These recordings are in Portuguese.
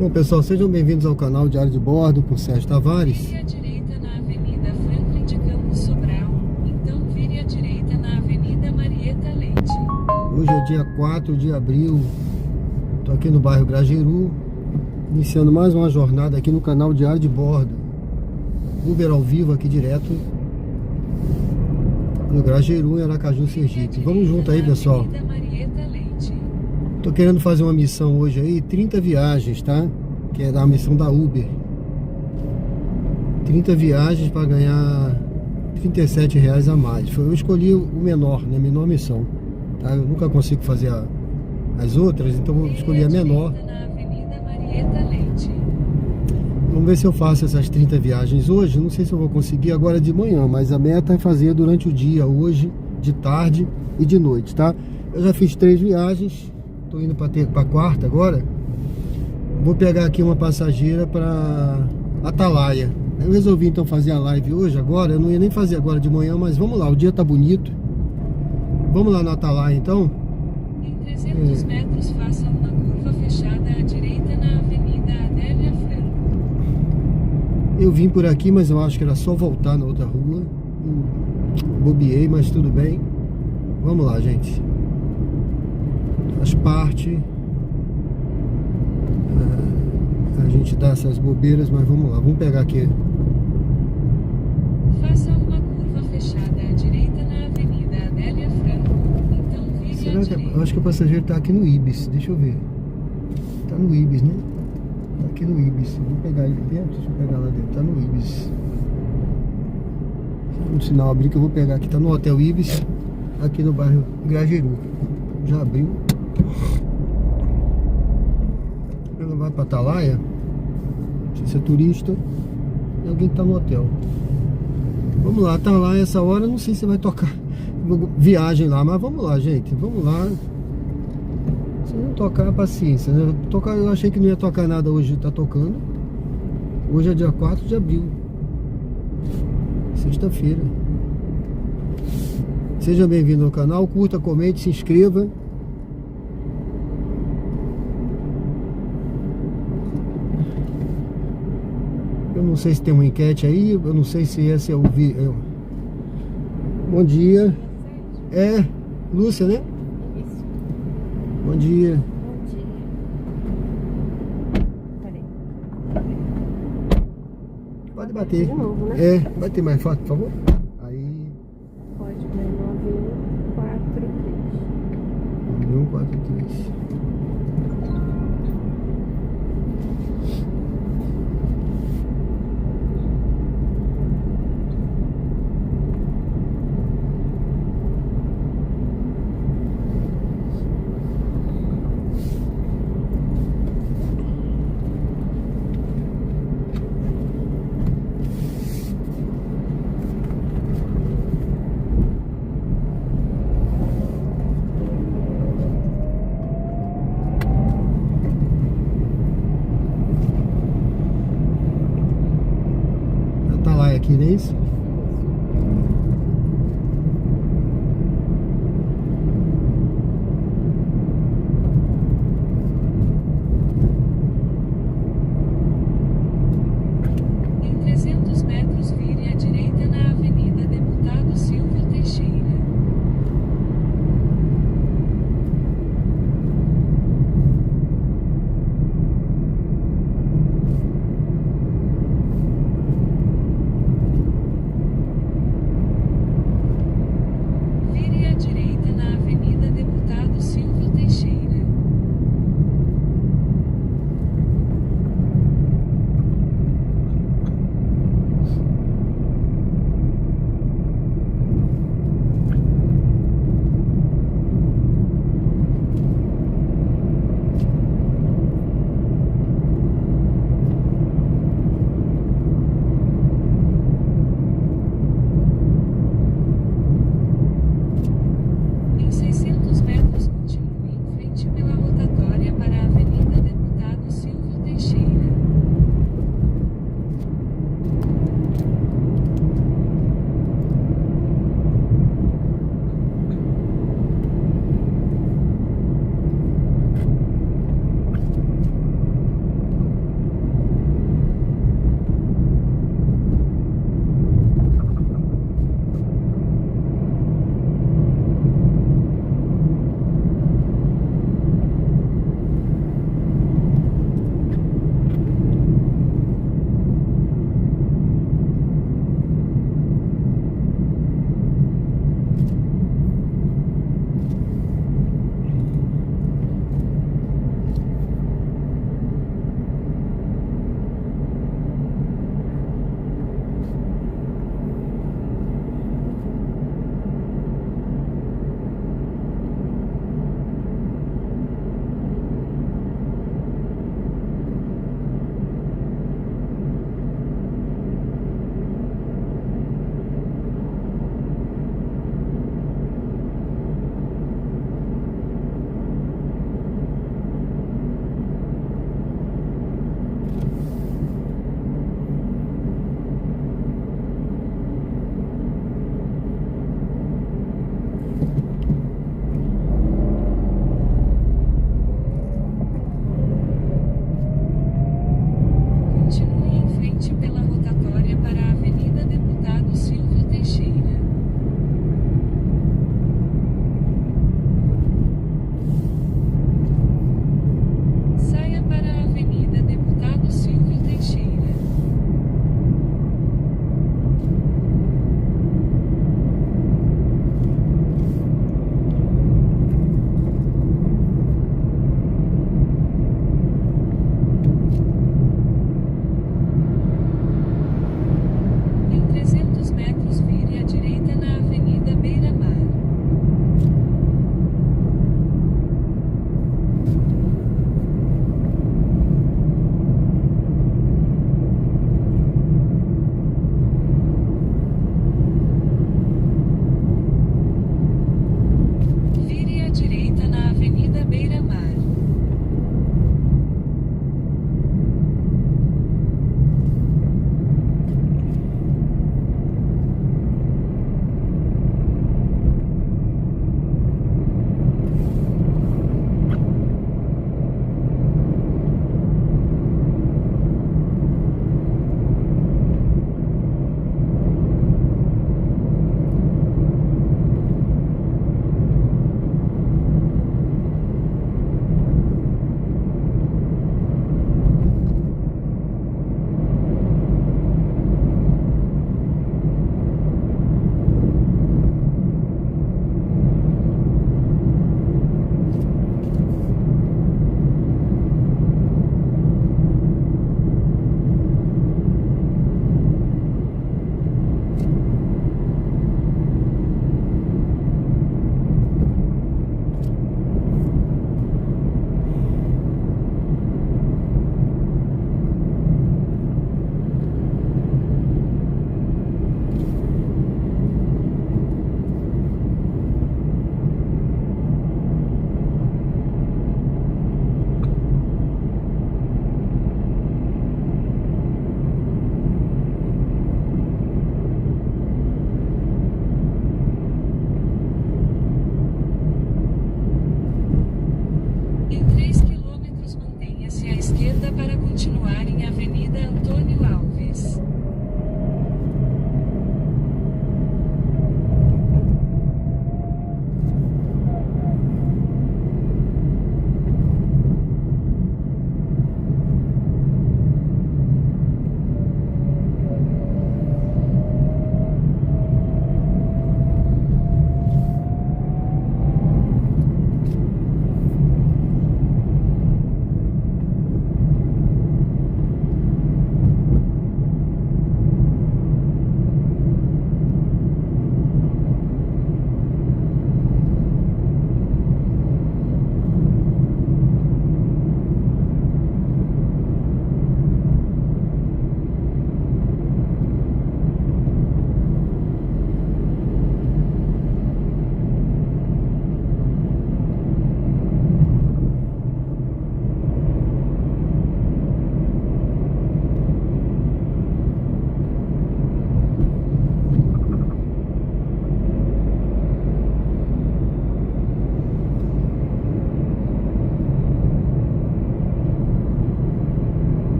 Bom, pessoal, sejam bem-vindos ao canal Diário de Bordo com Sérgio Tavares. Vire à direita na Avenida Franklin de Campos Sobral, então vire à direita na Avenida Marieta Leite. Hoje é dia 4 de abril, estou aqui no bairro Grajeru, iniciando mais uma jornada aqui no canal Diário de Bordo. Uber ao vivo aqui direto no Grajeru, em Aracaju, Sergipe. Vamos junto aí, pessoal. Avenida Marieta Leite. Tô querendo fazer uma missão hoje aí, 30 viagens, tá? Que é da missão da Uber. 30 viagens para ganhar R$37 a mais. Eu escolhi o menor, né? Menor missão, tá? Eu nunca consigo fazer as outras, então vou escolher a menor. Na Avenida Marieta Leite. Vamos ver se eu faço essas 30 viagens hoje. Não sei se eu vou conseguir agora de manhã, mas a meta é fazer durante o dia, hoje, de tarde e de noite, tá? Eu já fiz 3 viagens. Tô indo para quarta agora. Vou pegar aqui uma passageira para Atalaia. Eu resolvi então fazer a live hoje, agora. Eu não ia nem fazer agora de manhã, mas vamos lá, o dia tá bonito. Vamos lá no Atalaia então. Em 300 metros, faça uma curva fechada à direita na Avenida Adélia Franco. Eu vim por aqui, mas eu acho que era só voltar na outra rua. Bobiei, mas tudo bem. Vamos lá, gente. Faz parte. A gente dá essas bobeiras, mas vamos lá. Vamos pegar aqui. Faça uma curva fechada à direita na Avenida Adélia Franco, então vire Será à que direita. eu acho que o passageiro tá aqui no Ibis? Deixa eu ver. Tá no Ibis, né? Tá aqui no Ibis. Vou pegar ele dentro. Deixa eu pegar lá dentro. Tá no Ibis. Um sinal abrir que eu vou pegar aqui. Tá no Hotel Ibis, aqui no bairro Grajeru. Já abriu. Ela vai pra Atalaia. Não sei se é turista e alguém que tá no hotel. Vamos lá, Atalaia, essa hora eu não sei se vai tocar viagem lá, mas vamos lá, gente. Vamos lá. Se não tocar, paciência, né? Tocar, eu achei que não ia tocar nada hoje, tá tocando. Hoje é dia 4 de abril, sexta-feira. Seja bem-vindo ao canal, curta, comente, se inscreva. Eu não sei se tem uma enquete aí, eu não sei se esse é o vídeo. Bom dia. É, Lúcia, né? Isso. Bom dia. Bom dia. Peraí. Pode bater. De novo, né? É, bater mais forte, por favor. Aí. Pode, 9143. 9143.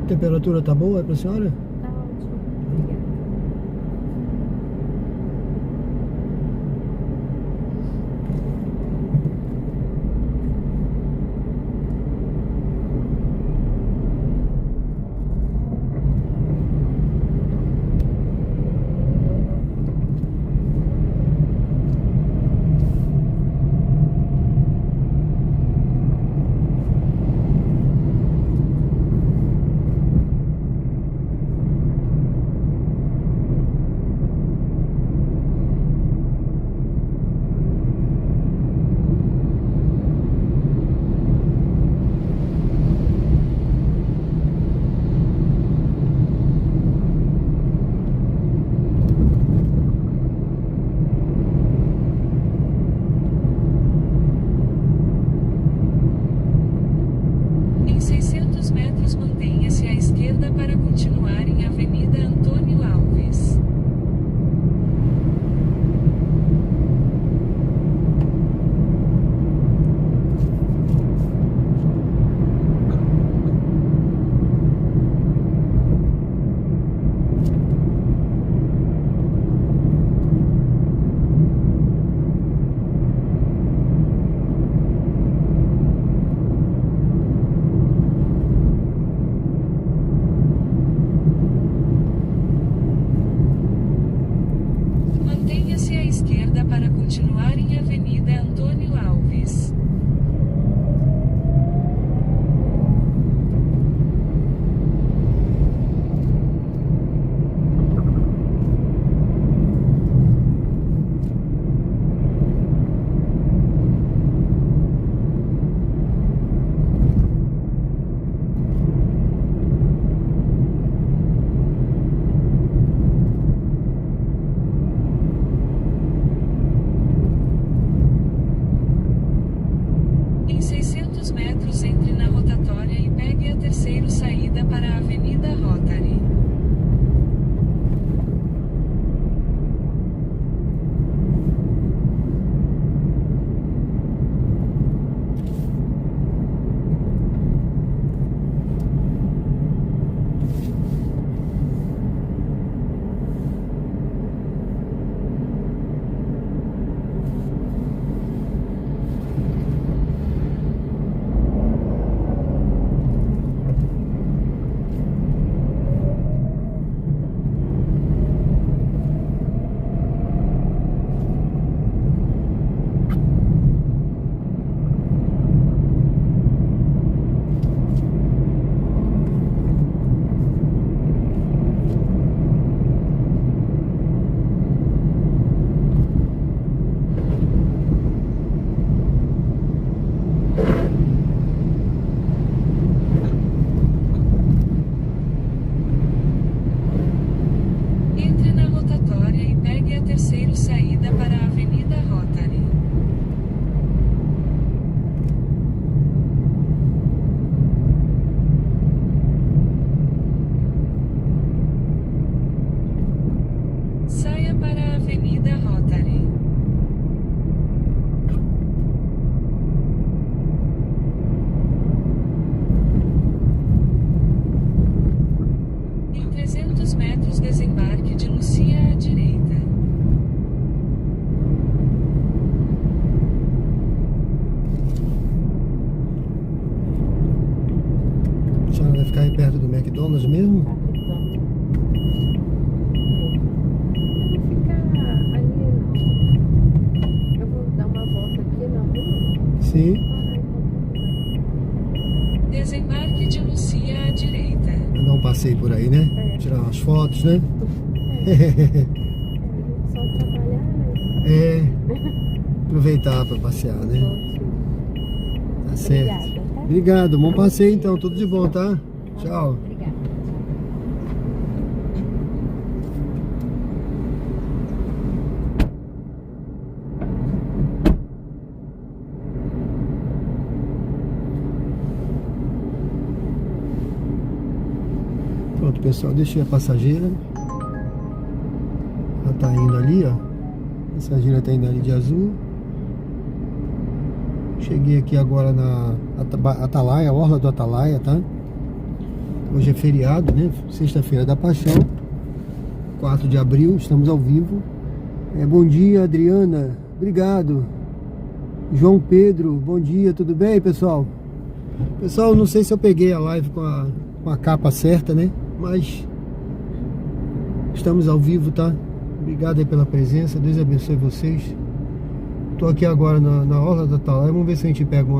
Temperatura tá boa pra senhora? Tá ótimo. Obrigada. Em 600 metros, mantenha-se à esquerda para continuar em Avenida Antônio Alves. Mantenha-se à esquerda para continuar em Avenida Antônio Alves. Em 600 metros, entre na rotatória e pegue a terceira saída para a Avenida Rotary. Entre na rotatória e pegue a terceira saída para a Avenida Rotary. Saia para a Avenida Rotary. Em 300 metros, desembarque de Lucia à direita. A senhora vai ficar aí perto do McDonald's mesmo? Tá ficando. Ficar ali. Eu vou dar uma volta aqui na rua. Sim. Desembarque de Lucia à direita. Eu dar um passeio por aí, né? É. Tirar umas fotos, né? Só trabalhar, né? É. Aproveitar para passear, né? Ótimo. Tá certo. Obrigada, tá? Obrigado, bom passeio então, tudo de bom, tá? Tchau. Obrigada. Pronto, pessoal, deixei a passageira. Ela tá indo ali, ó. A passageira tá indo ali de azul. Cheguei aqui agora na Atalaia, Orla do Atalaia, tá? Hoje é feriado, né? Sexta-feira da Paixão, 4 de abril, estamos ao vivo. Bom dia, Adriana, obrigado. João Pedro, bom dia, tudo bem, pessoal? Pessoal, não sei se eu peguei a live com a capa certa, né? Mas estamos ao vivo, tá? Obrigado aí pela presença, Deus abençoe vocês. Tô aqui agora na Orla do Atalaia. Vamos ver se a gente pega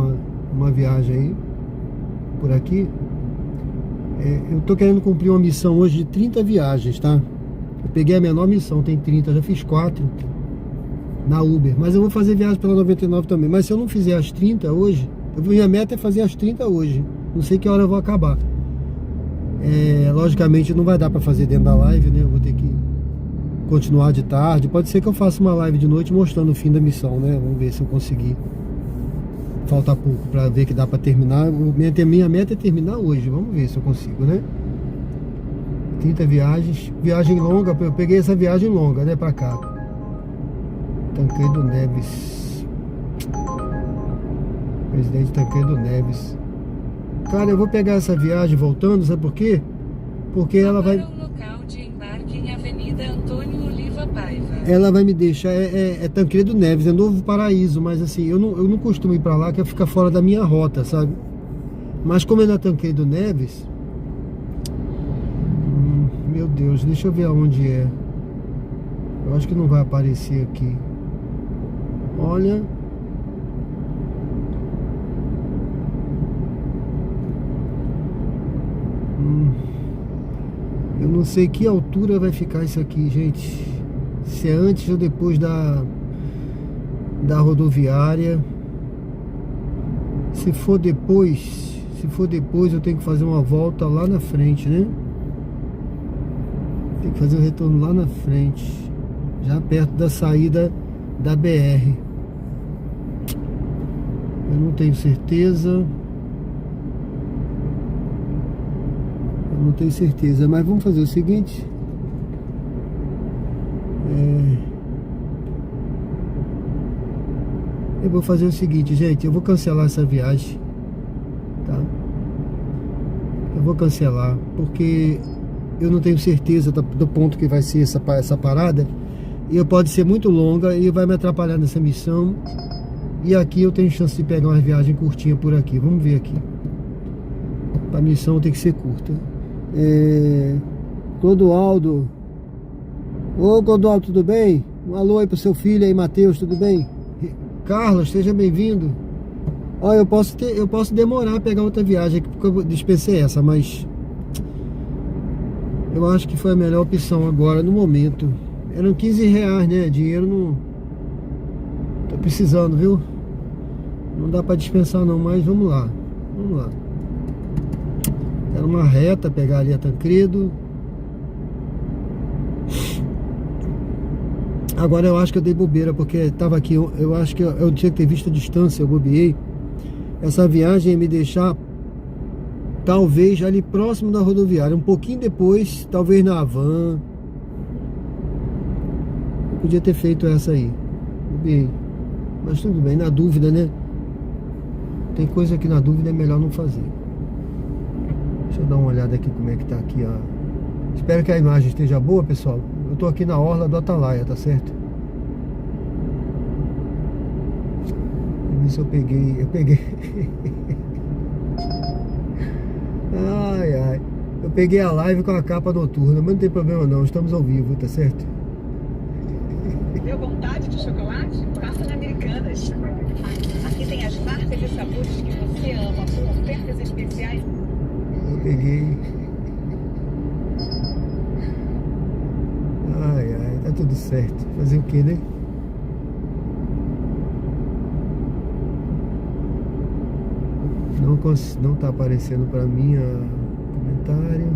uma viagem aí por aqui. Eu tô querendo cumprir uma missão hoje de 30 viagens, tá? Eu peguei a menor missão, tem 30, já fiz 4 na Uber, mas eu vou fazer viagem pela 99 também. Mas se eu não fizer as 30 hoje, minha meta é fazer as 30 hoje. Não sei que hora eu vou acabar. Logicamente não vai dar pra fazer dentro da live, né? Eu vou ter que continuar de tarde. Pode ser que eu faça uma live de noite mostrando o fim da missão, né? Vamos ver se eu conseguir. Falta pouco pra ver que dá pra terminar. Minha meta é terminar hoje. Vamos ver se eu consigo, né? 30 viagens. Viagem longa. Eu peguei essa viagem longa, né? Pra cá. Tancredo Neves. Presidente Tancredo Neves. Cara, eu vou pegar essa viagem voltando. Sabe por quê? Porque ela vai... Ela vai me deixar, Tancredo Neves, é Novo Paraíso, mas assim, eu não costumo ir pra lá, que fica fora da minha rota, sabe? Mas como é na Tancredo Neves, meu Deus, deixa eu ver aonde é. Eu acho que não vai aparecer aqui. Olha. Eu não sei que altura vai ficar isso aqui, gente. Se é antes ou depois da rodoviária. Se for depois eu tenho que fazer uma volta lá na frente, né? Tem que fazer o retorno lá na frente, já perto da saída da BR. Eu não tenho certeza. Não tenho certeza, mas vamos fazer o seguinte. Eu vou fazer o seguinte, gente. Eu vou cancelar essa viagem, tá? Eu vou cancelar porque eu não tenho certeza do ponto que vai ser essa parada. E pode ser muito longa e vai me atrapalhar nessa missão. E aqui eu tenho chance de pegar uma viagem curtinha por aqui. Vamos ver aqui. A missão tem que ser curta. Clodoaldo. Ô Clodoaldo, tudo bem? Um alô aí pro seu filho aí, Matheus, tudo bem? Carlos, seja bem-vindo. Ó, eu posso demorar a pegar outra viagem aqui, porque eu dispensei essa, mas eu acho que foi a melhor opção agora, no momento. Eram 15 reais, né? Dinheiro não... Tô precisando, viu? Não dá pra dispensar não, mas vamos lá. Vamos lá. Era uma reta, pegar ali a Tancredo. Agora eu acho que eu dei bobeira, porque tava aqui, eu acho que eu tinha que ter visto a distância, eu bobeei. Essa viagem ia me deixar talvez ali próximo da rodoviária, um pouquinho depois, talvez na Havan. Eu podia ter feito essa aí, bobeei. Mas tudo bem, na dúvida, né? Tem coisa que na dúvida é melhor não fazer. Deixa eu dar uma olhada aqui como é que tá aqui, ó. Espero que a imagem esteja boa, pessoal. Eu tô aqui na Orla do Atalaia, tá certo? Deixa eu ver se eu peguei. Ai. Eu peguei a live com a capa noturna, mas não tem problema não, estamos ao vivo, tá certo? Deu vontade de chocolate? Passa na Americanas. Aqui tem as marcas de sabores que você ama, com ofertas especiais. Eu peguei. Ai, tá tudo certo. Fazer o que, né? Não tá aparecendo pra mim o comentário.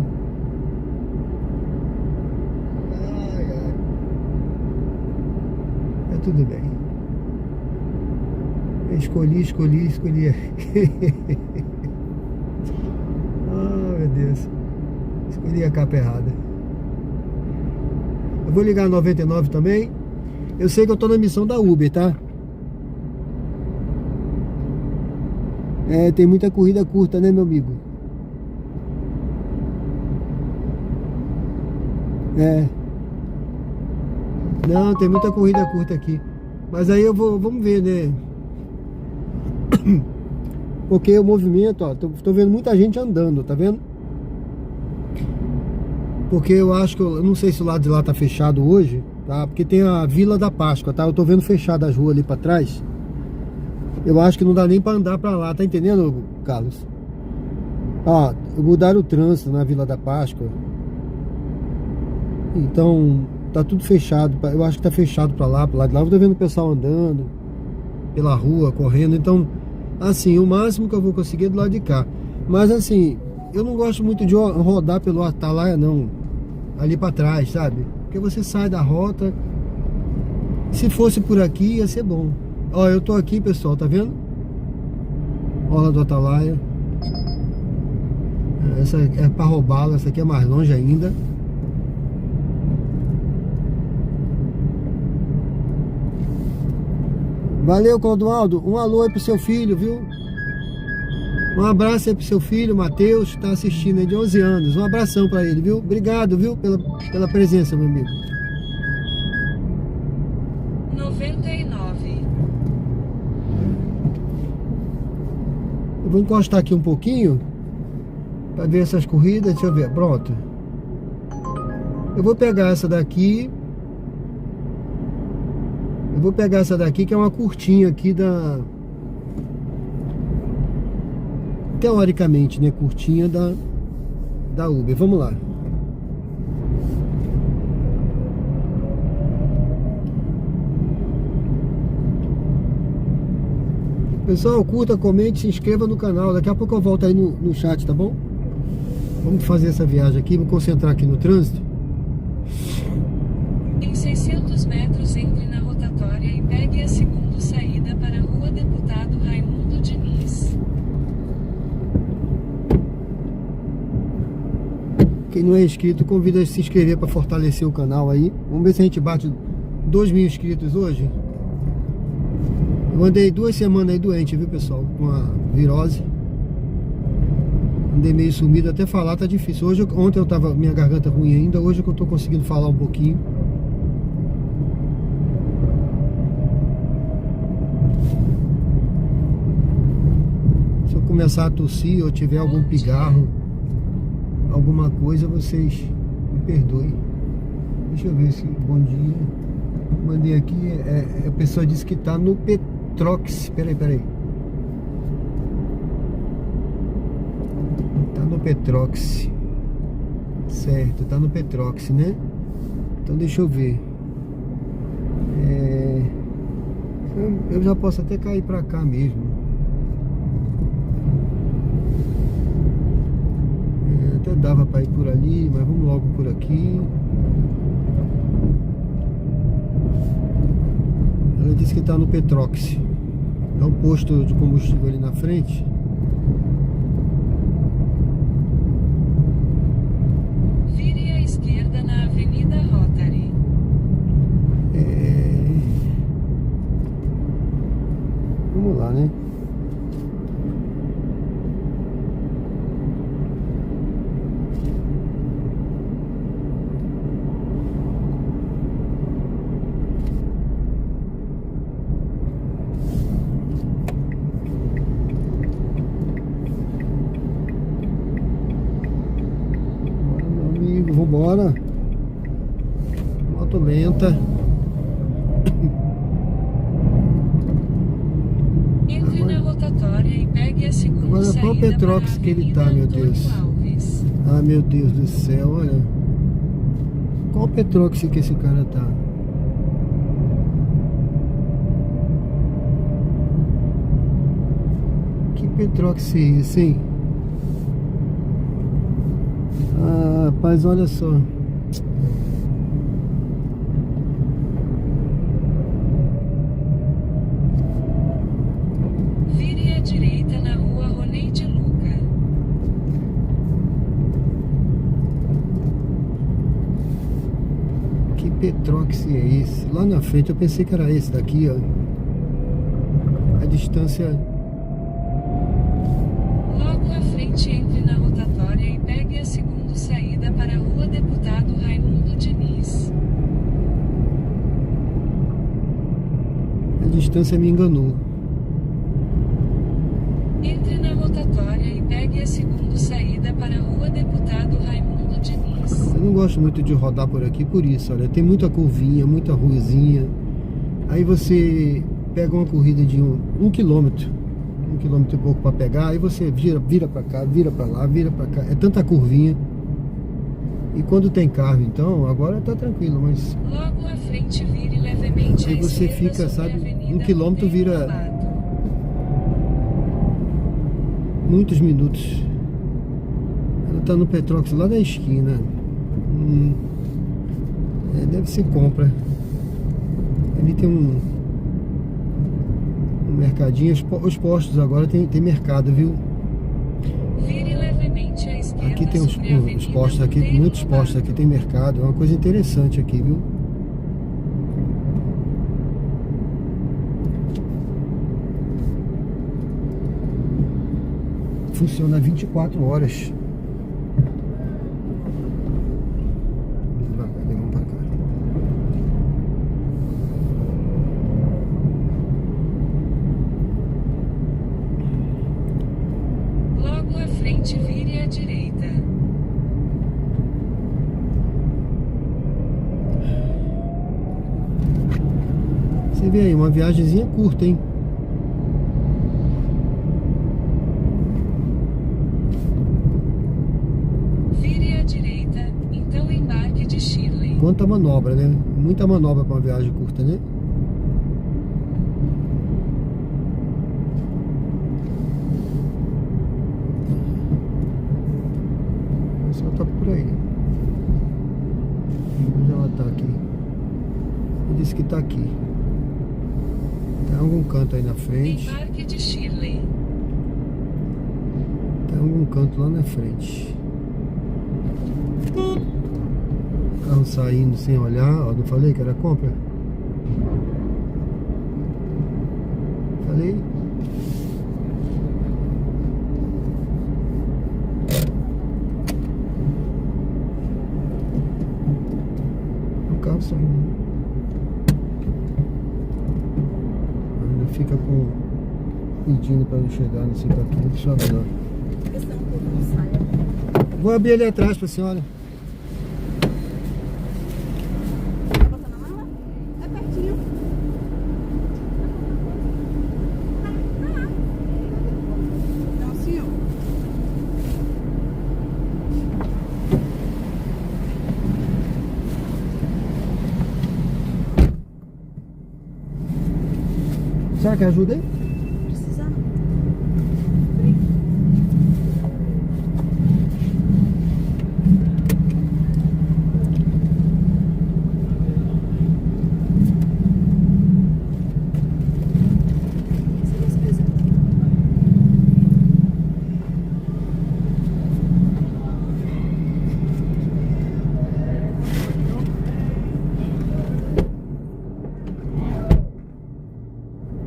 Ai. Tá tudo bem. Eu escolhi. Ah, meu Deus. Escolhi a capa errada. Eu vou ligar a 99 também. Eu sei que eu tô na missão da Uber, tá? Tem muita corrida curta, né, meu amigo? É. Não, tem muita corrida curta aqui. Mas aí vamos ver, né? Porque o movimento, ó, tô vendo muita gente andando, tá vendo? Porque eu acho que, eu não sei se o lado de lá tá fechado hoje, tá? Porque tem a Vila da Páscoa, tá? Eu tô vendo fechado as ruas ali pra trás. Eu acho que não dá nem pra andar pra lá, tá entendendo, Carlos? Ó, mudaram o trânsito na Vila da Páscoa. Então, tá tudo fechado. Eu acho que tá fechado pra lá, pro lado de lá. Eu tô vendo o pessoal andando pela rua, correndo. Então, assim, o máximo que eu vou conseguir é do lado de cá. Mas assim, eu não gosto muito de rodar pelo Atalaia, não. Ali pra trás, sabe? Porque você sai da rota. Se fosse por aqui, ia ser bom. Ó, eu tô aqui, pessoal, tá vendo? Orla do Atalaia. Essa é pra roubá-la, essa aqui é mais longe ainda. Valeu, Clodoaldo. Um alô aí pro seu filho, viu? Um abraço aí pro seu filho, Matheus, que tá assistindo aí de 11 anos. Um abração pra ele, viu? Obrigado, viu? Pela presença, meu amigo. 99. Eu vou encostar aqui um pouquinho pra ver essas corridas. Deixa eu ver, pronto. Eu vou pegar essa daqui. Eu vou pegar essa daqui, que é uma curtinha aqui da... Teoricamente, né? Curtinha da Uber. Vamos lá. Pessoal, curta, comente, se inscreva no canal. Daqui a pouco eu volto aí no chat, tá bom? Vamos fazer essa viagem aqui. Vou concentrar aqui no trânsito. Em 600 metros, entre na rotatória e pegue a segunda saída para a Rua Deputado Raimundo Diniz. Quem não é inscrito, convido a se inscrever para fortalecer o canal aí. Vamos ver se a gente bate 2.000 inscritos hoje. Eu andei 2 semanas aí doente, viu, pessoal? Com a virose. Andei meio sumido, até falar tá difícil. Ontem eu tava, minha garganta ruim ainda. Hoje é que eu tô conseguindo falar um pouquinho. Se eu começar a tossir ou tiver algum pigarro, alguma coisa, vocês me perdoem. Deixa eu ver se... Bom dia. Mandei aqui, a pessoa disse que tá no Petrox. Peraí. Tá no Petrox. Certo, tá no Petrox, né? Então deixa eu ver. Eu já posso até cair pra cá mesmo. Até dava pra ir por ali, mas vamos logo por aqui. Ela disse que tá no Petrox. É um posto de combustível ali na frente. Vire à esquerda na Avenida Rotary. Vamos lá, né? Vambora. Moto lenta. Entre na rotatória e pegue a segunda Agora saída qual Petrox para a que ele tá, Avenida meu Antônio Deus? Alves. Ah, meu Deus do céu, olha. Qual Petrox que esse cara tá? Que Petrox é esse, hein? Ah, rapaz, olha só. Vire à direita na Rua Ronei de Luca. Que Petrox é esse? Lá na frente eu pensei que era esse daqui, ó. A distância... Logo à frente, entre na rotatória e pegue a segunda saída para a Rua Deputado Raimundo Diniz. distância me enganou. Entre na rotatória e pegue a segunda saída para a Rua Deputado Raimundo Diniz. Eu não gosto muito de rodar por aqui por isso, olha, tem muita curvinha, muita ruazinha. Aí você pega uma corrida de um quilômetro e pouco para pegar, aí você vira para cá, vira para lá, vira para cá, é tanta curvinha. E quando tem carro, então, agora tá tranquilo, mas Logo à frente, vire levemente à aí você esquerda fica, sobre a sabe, Avenida 1 quilômetro Monteiro vira Lobato. muitos minutos. Ela tá no Petrox lá da esquina. Deve ser compra. Ali tem um mercadinho. Os postos agora tem mercado, viu? Vire levemente à esquerda Aqui tem sobre a Avenida os postos aqui, Monteiro muitos postos Lobato. aqui tem mercado. É uma coisa interessante aqui, viu? Funciona 24 horas. Vamos pra cá. Logo à frente, vire à direita. Você vê aí, uma viagemzinha curta, hein? Vire à direita, então embarque de Shirley. Quanta manobra, né? Muita manobra para uma viagem curta, né? O pessoal tá por aí. Onde ela tá aqui? Ele disse que tá aqui. Tem algum canto aí na frente. Embarque de Shirley. Tem algum canto lá na frente. Carro saindo sem olhar. Ó, não falei que era compra? Falei? O carro saindo. Ainda fica pedindo para eu chegar nesse aqui. Deixa eu abrir. Questão que eu não saia. Vou abrir ali atrás para a senhora. Vai botar na mala? É pertinho. Não, senhor. Será que ajuda aí? Precisa não.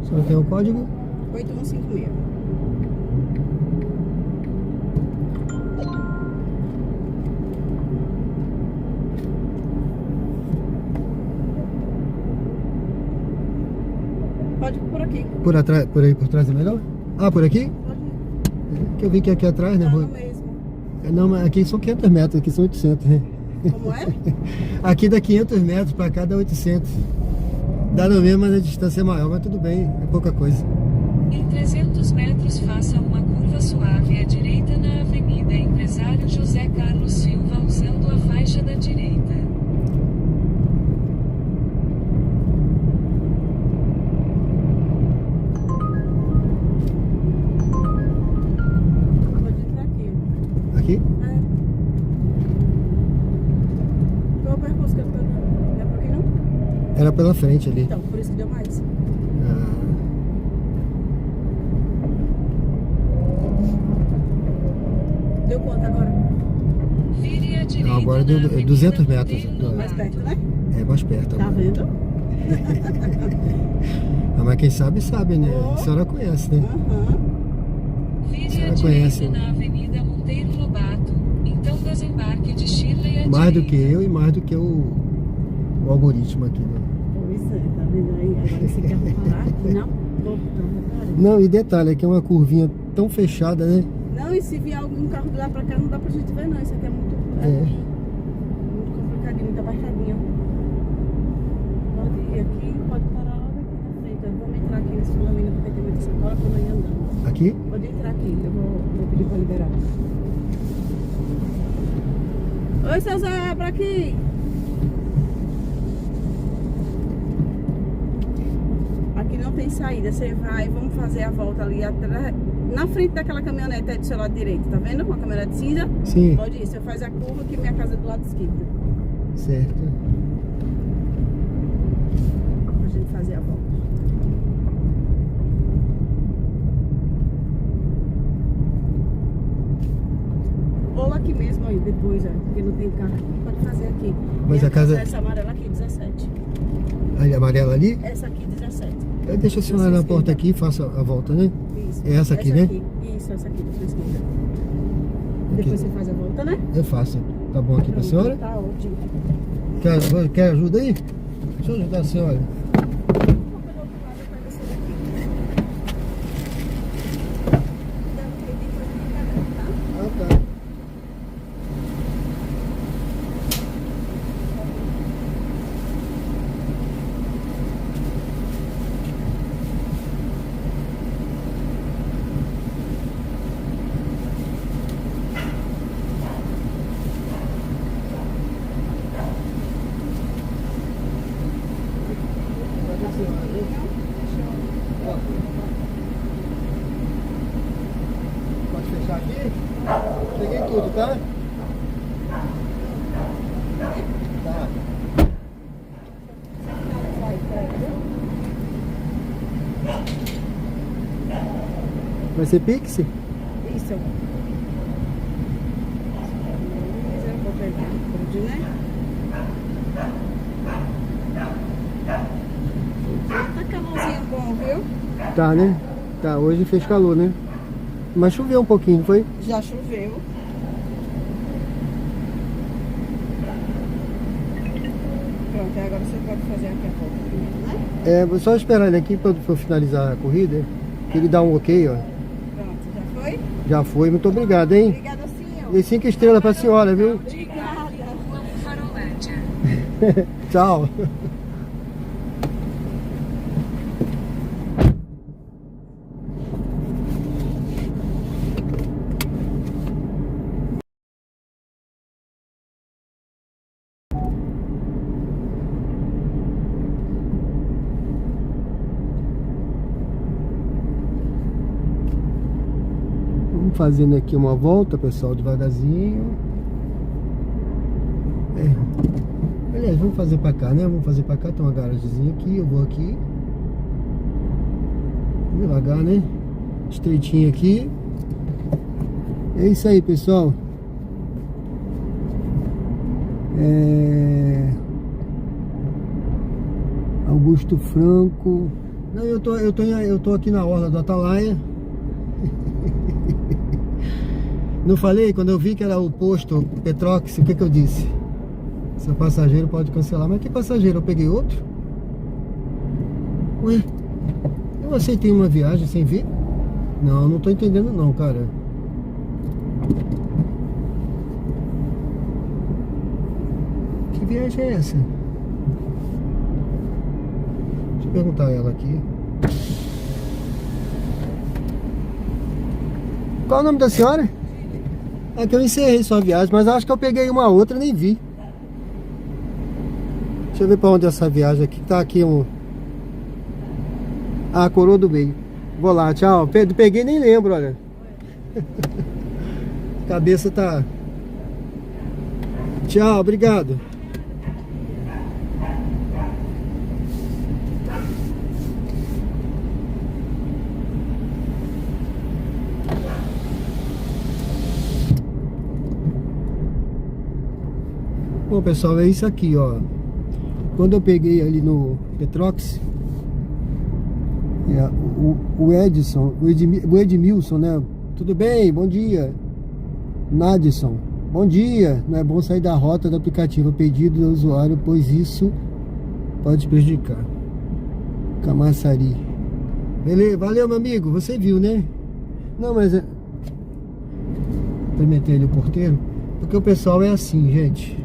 A senhora tem o código? 8156. Pode ir por aqui. Por atrás, por aí por trás é melhor? Ah, por aqui? Pode ir. Que eu vi que aqui atrás, né? Tá Rua? no mesmo. Não, mas aqui são 500 metros, aqui são 800, né? Como é? Aqui dá 500 metros, pra cá dá 800. Dá no mesmo, mas a distância é maior, mas tudo bem, é pouca coisa. Em 300 metros, faça uma curva suave à direita na Avenida Empresário José Carlos Silva, usando a faixa da direita. Pode entrar aqui. Aqui? É. Qual é o percurso que eu tô dando? Não é por aqui não? Era pela frente ali. Então, por isso que deu mais. Ah, Deu quanto agora? Vire à direita. não, agora na deu Avenida 200 metros. Monteiro Mais perto, né? É mais perto Tá agora. vendo? Ah, mas quem sabe, sabe, né? Oh. A senhora conhece, né? Aham. Vire à Senhora direita conhece. na Avenida Monteiro Lobato. Então desembarque de Shirley à Mais do direita. que eu e mais do que o algoritmo aqui, né? Pois é, tá vendo aí? Agora esse carro parar aqui na porta, cara. Não, e detalhe, aqui é uma curvinha tão fechada, né? Não, e se vier algum carro de lá pra cá, não dá pra gente ver não. Isso aqui é muito complicadinho, muito abaixadinho. Pode ir aqui, pode parar logo aqui na frente. Vamos entrar aqui nesse Filamina porque tem muita sacola pra nós andando. Aqui? Pode entrar aqui, eu vou pedir pra liberar. Oi, seu Zé, pra aqui. Aqui não tem saída, você vai, vamos fazer a volta ali atrás, na frente daquela caminhonete aí do seu lado direito, tá vendo? Uma caminhonete cinza? Sim. Pode ir, você faz a curva que minha casa é do lado esquerdo. Certo. Pra gente fazer a volta. Ou aqui mesmo aí, depois, ó, porque não tem carro aqui, pode fazer aqui. Mas Minha a casa- é essa amarela aqui, 17. A amarela ali? Essa aqui, 17. Deixa eu acionar na porta aqui e faça a volta, né? Isso. É essa aqui, né? Isso, essa aqui, da sua esquerda. Depois você faz a volta, né? Eu faço. Tá bom aqui pra Pronto, senhora? Tá ótimo. Quer ajuda aí? Deixa eu ajudar a senhora. Ah, tá. Pode fechar aqui? Peguei tudo, tá? Tá. Vai ser Pix? Isso. Eu vou pegar tudo, né? Tá calorzinho bom, viu? Tá, né? Tá, hoje fez calor, né? Mas choveu um pouquinho, não foi? Já choveu. Pronto, agora você pode fazer aqui a volta primeiro, né? Vou só esperar ele aqui pra eu finalizar a corrida. Que ele dá um ok, ó. Pronto, já foi? Já foi, muito obrigado, hein? Obrigada, senhor. E 5 estrelas pra senhora, viu? Obrigada. Rua Farolândia. Tchau. Vamos fazendo aqui uma volta, pessoal, devagarzinho. Aliás, vamos fazer pra cá, né? Vamos fazer pra cá, tem uma garagemzinha aqui, eu vou aqui. Devagar, né? Estreitinho aqui. É isso aí, pessoal. Augusto Franco. Não, eu tô aqui na orla do Atalaia. Não falei? Quando eu vi que era o posto Petrox, o que eu disse? Seu passageiro pode cancelar. Mas que passageiro? Eu peguei outro? Ué? Eu aceitei uma viagem sem ver? Não, não tô entendendo não, cara. Que viagem é essa? Deixa eu perguntar a ela aqui. Qual é o nome da senhora? É que eu encerrei sua viagem, mas acho que eu peguei uma outra e nem vi. Deixa eu ver pra onde é essa viagem aqui. Tá aqui um... Ah, Coroa do Meio. Vou lá, tchau. Peguei nem lembro, olha. Cabeça tá... Tchau, obrigado. Bom, pessoal, é isso aqui, ó. Quando eu peguei ali no Petrox, o Edson, o Edmilson, né? Tudo bem? Bom dia. Nadson, bom dia. Não é bom sair da rota do aplicativo a pedido do usuário, pois isso pode te prejudicar. Camaçari. Beleza, valeu, meu amigo. Você viu, né? Não, mas é... Cumprimentei ali o porteiro. Porque o pessoal é assim, gente.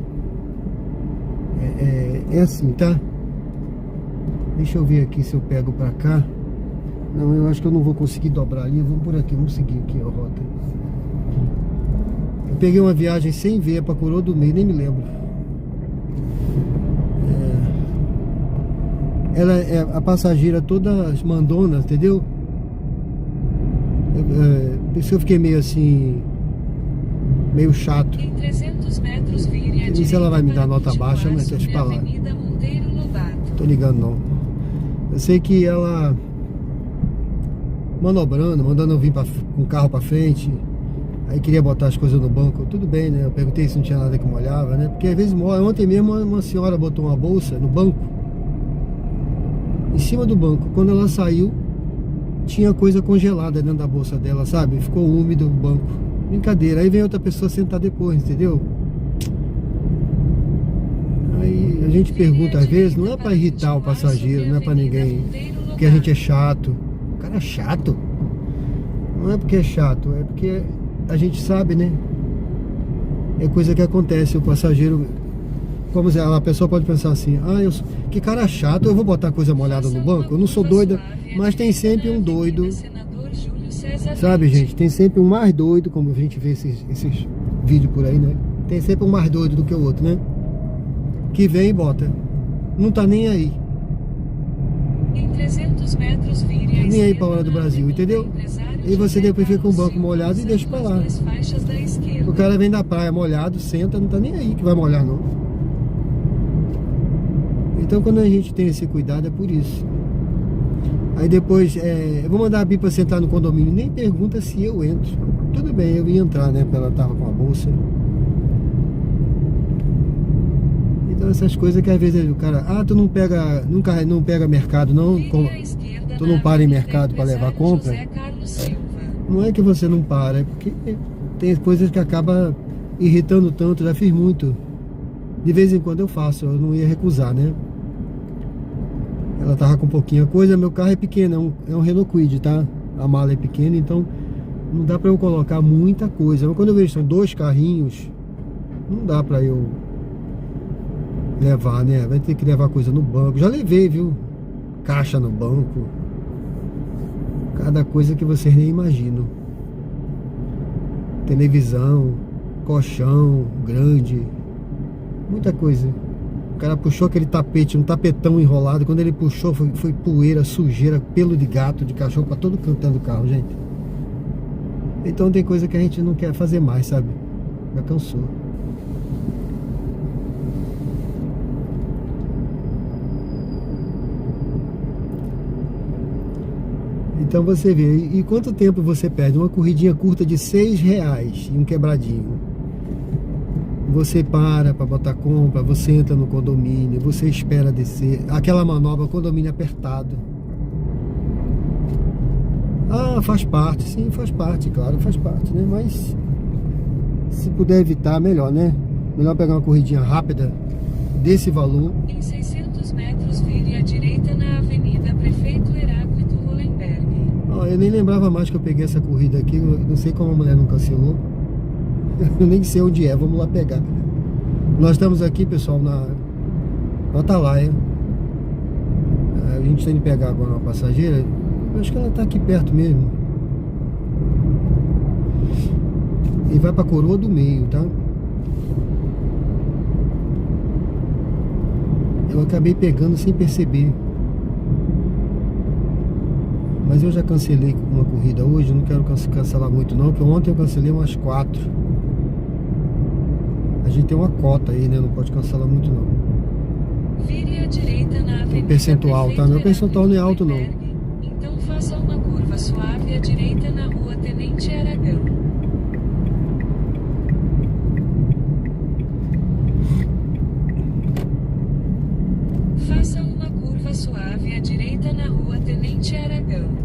É assim, tá? Deixa eu ver aqui se eu pego pra cá. Não, eu acho que eu não vou conseguir dobrar ali. Vamos por aqui, vamos seguir aqui a rota. Eu peguei uma viagem sem ver pra Coroa do Meio, nem me lembro. Ela é a passageira toda mandona, entendeu? Por isso eu fiquei meio assim, meio chato. Em 300 metros, vire à Não sei se ela vai me dar direita nota para baixa, mas continuar deixa eu sobre a falar. Avenida Monteiro Lobato. Tô ligando não. Eu sei que ela manobrando, mandando eu vir com o carro pra frente. Aí queria botar as coisas no banco. Tudo bem, né? Eu perguntei se não tinha nada que molhava, né? Porque às vezes molha. Ontem mesmo uma senhora botou uma bolsa no banco, em cima do banco. Quando ela saiu, tinha coisa congelada dentro da bolsa dela, sabe? Ficou úmido o banco. Brincadeira. Aí vem outra pessoa sentar depois, entendeu? Aí a gente pergunta às vezes, não é pra irritar o passageiro, não é pra ninguém, porque a gente é chato. O cara é chato. Não é porque é chato, é porque a gente sabe, né? É coisa que acontece, o passageiro... Como a pessoa pode pensar assim, que cara chato, eu vou botar coisa molhada no banco? Eu não sou doida, mas tem sempre um doido. Sabe, gente? Tem sempre um mais doido, como a gente vê esses vídeos por aí, né? Tem sempre um mais doido do que o outro, né? Que vem e bota. Não tá nem aí. Em 300 metros, vire à Nem aí esquerda pra hora do na Brasil, Avenida entendeu? Empresário E você José depois fica com o Carlos banco molhado e Silva, deixa pra usando lá. as duas faixas da esquerda. O cara vem da praia molhado, senta, não tá nem aí que vai molhar, não. Então quando a gente tem esse cuidado é por isso. Aí depois, eu vou mandar a Bi pra sentar no condomínio, nem pergunta se eu entro. Tudo bem, eu ia entrar, né, porque ela tava com a bolsa. Então essas coisas que às vezes o cara, tu não pega, não pega mercado não, Vire à esquerda tu na não para em Avenida mercado pra levar Empresário compra. José Carlos Silva. Não é que você não para, é porque tem coisas que acaba irritando tanto, já fiz muito. De vez em quando eu faço, eu não ia recusar, né? Ela tava com pouquinha coisa, meu carro é pequeno, é um Renault Kwid, tá? A mala é pequena, então não dá pra eu colocar muita coisa. Mas quando eu vejo que são 2 carrinhos, não dá pra eu levar, né? Vai ter que levar coisa no banco. Já levei, viu? Caixa no banco. Cada coisa que vocês nem imaginam. Televisão, colchão grande, muita coisa. O cara puxou aquele tapete, um tapetão enrolado. Quando ele puxou, foi poeira, sujeira, pelo de gato, de cachorro pra todo canto do carro, gente. Então tem coisa que a gente não quer fazer mais, sabe? Já cansou. Então você vê, e quanto tempo você perde? Uma corridinha curta de R$6 e um quebradinho. Você para botar compra, você entra no condomínio, você espera descer. Aquela manobra, condomínio apertado. Faz parte, sim, faz parte, claro, faz parte, né? Mas se puder evitar, melhor, né? Melhor pegar uma corridinha rápida desse valor. Em 600 metros, vire à direita na Avenida Prefeito Heráclito Hollenberg. Eu nem lembrava mais que eu peguei essa corrida aqui. Eu não sei como a mulher não cancelou. Eu nem sei onde é, vamos lá pegar. Nós estamos aqui, pessoal, na Atalaia. A gente está indo pegar agora uma passageira. Acho que ela está aqui perto mesmo. E vai para Coroa do Meio, tá? Eu acabei pegando sem perceber. Mas eu já cancelei uma corrida hoje. Não quero cancelar muito não, porque ontem eu cancelei umas 4. A gente tem uma cota aí, né? Não pode cancelar muito não. Vire à direita na Avenida percentual, tá? Meu percentual não é alto, não. Então faça uma curva suave à direita na Rua Tenente Aragão. Faça uma curva suave à direita na Rua Tenente Aragão.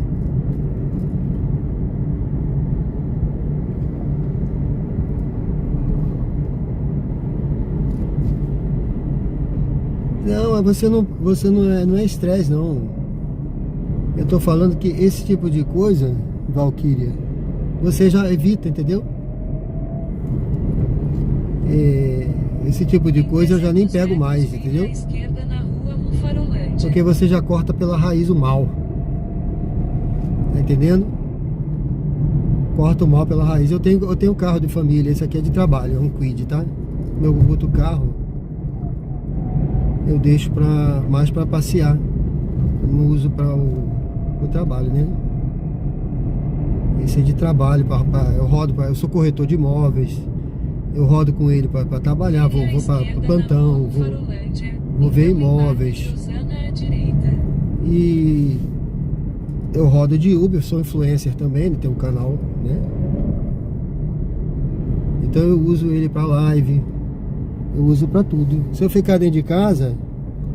Não, você não é estresse, não. Eu tô falando que esse tipo de coisa, Valquíria, você já evita, entendeu? Esse tipo de coisa eu já nem pego mais, entendeu? À esquerda na rua Mufarolândia. Porque você já corta pela raiz o mal. Tá entendendo? Corta o mal pela raiz. Eu tenho carro de família, esse aqui é de trabalho, é um Kwid, tá? Meu outro carro eu deixo mais pra passear. Eu não uso para o trabalho, né? Esse é de trabalho, eu sou corretor de imóveis. Eu rodo com ele para trabalhar, vou para plantão, vou ver imóveis. E eu rodo de Uber, sou influencer também, tem um canal, né? Então eu uso ele para live, eu uso para tudo. Se eu ficar dentro de casa,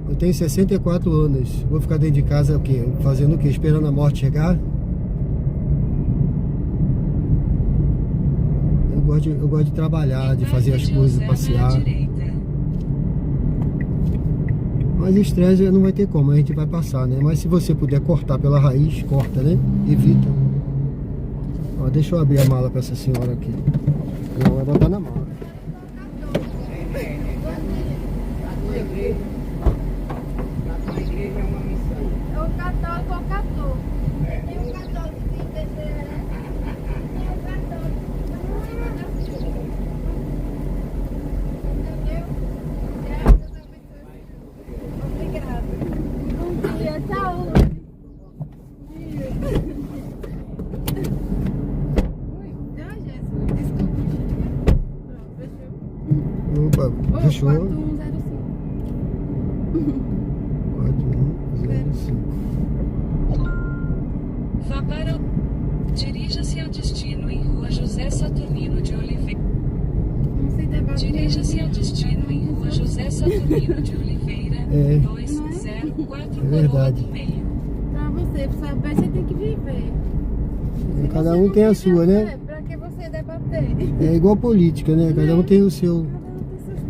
eu tenho 64 anos, vou ficar dentro de casa o quê? Fazendo o quê? Esperando a morte chegar? Eu gosto de trabalhar, de fazer as coisas, de passear. Mas estresse não vai ter como, a gente vai passar, né? Mas se você puder cortar pela raiz, corta, né? Evita. Ó, deixa eu abrir a mala para essa senhora aqui. Ela vai botar na mala. O católico é o 14. Tem um católico que tem o católico. Entendeu? Obrigada. Bom dia, saúde. Opa, fechou. 4105. 4105. Vá para o... Dirija-se ao destino em Rua José Saturnino de Oliveira. Dirija-se ao destino em Rua José Saturnino de Oliveira, 204 verdade. Coroa do Meio. Pra você saber, você tem que viver. Cada um tem a sua, né? Pra que você debater? É igual política, né? Cada um tem o seu.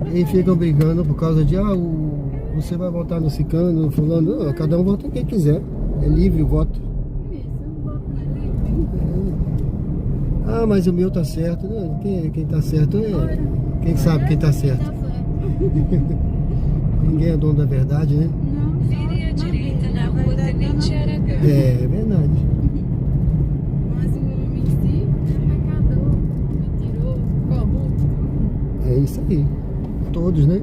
Eles ficam brigando por causa de você vai votar no ciclano, no fulano. Não, cada um vota quem quiser. É livre o voto. Isso, o voto não é livre. Ah, mas o meu tá certo. Não, quem tá certo é. Quem sabe quem tá certo. Tá certo. Ninguém é dono da verdade, né? Não, Vire à direita na Rua Tenente Aragão. É verdade. mas o homem em si é pecador, mentiroso, corrupto. É isso aí. Todos, né?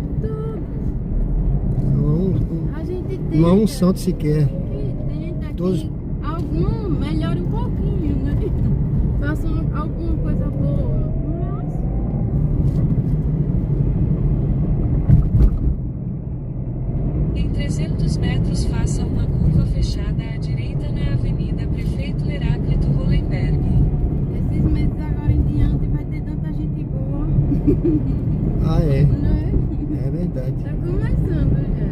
A gente tenta. Não há um santo sequer. Tenta Todos. que algum melhore um pouquinho, né? Façam alguma coisa boa. Mas Em 300 metros, faça uma curva fechada à direita na Avenida Prefeito Heráclito Hollenberg. esses meses agora em diante vai ter tanta gente boa. Ah, é. Né? É verdade. Tá começando já.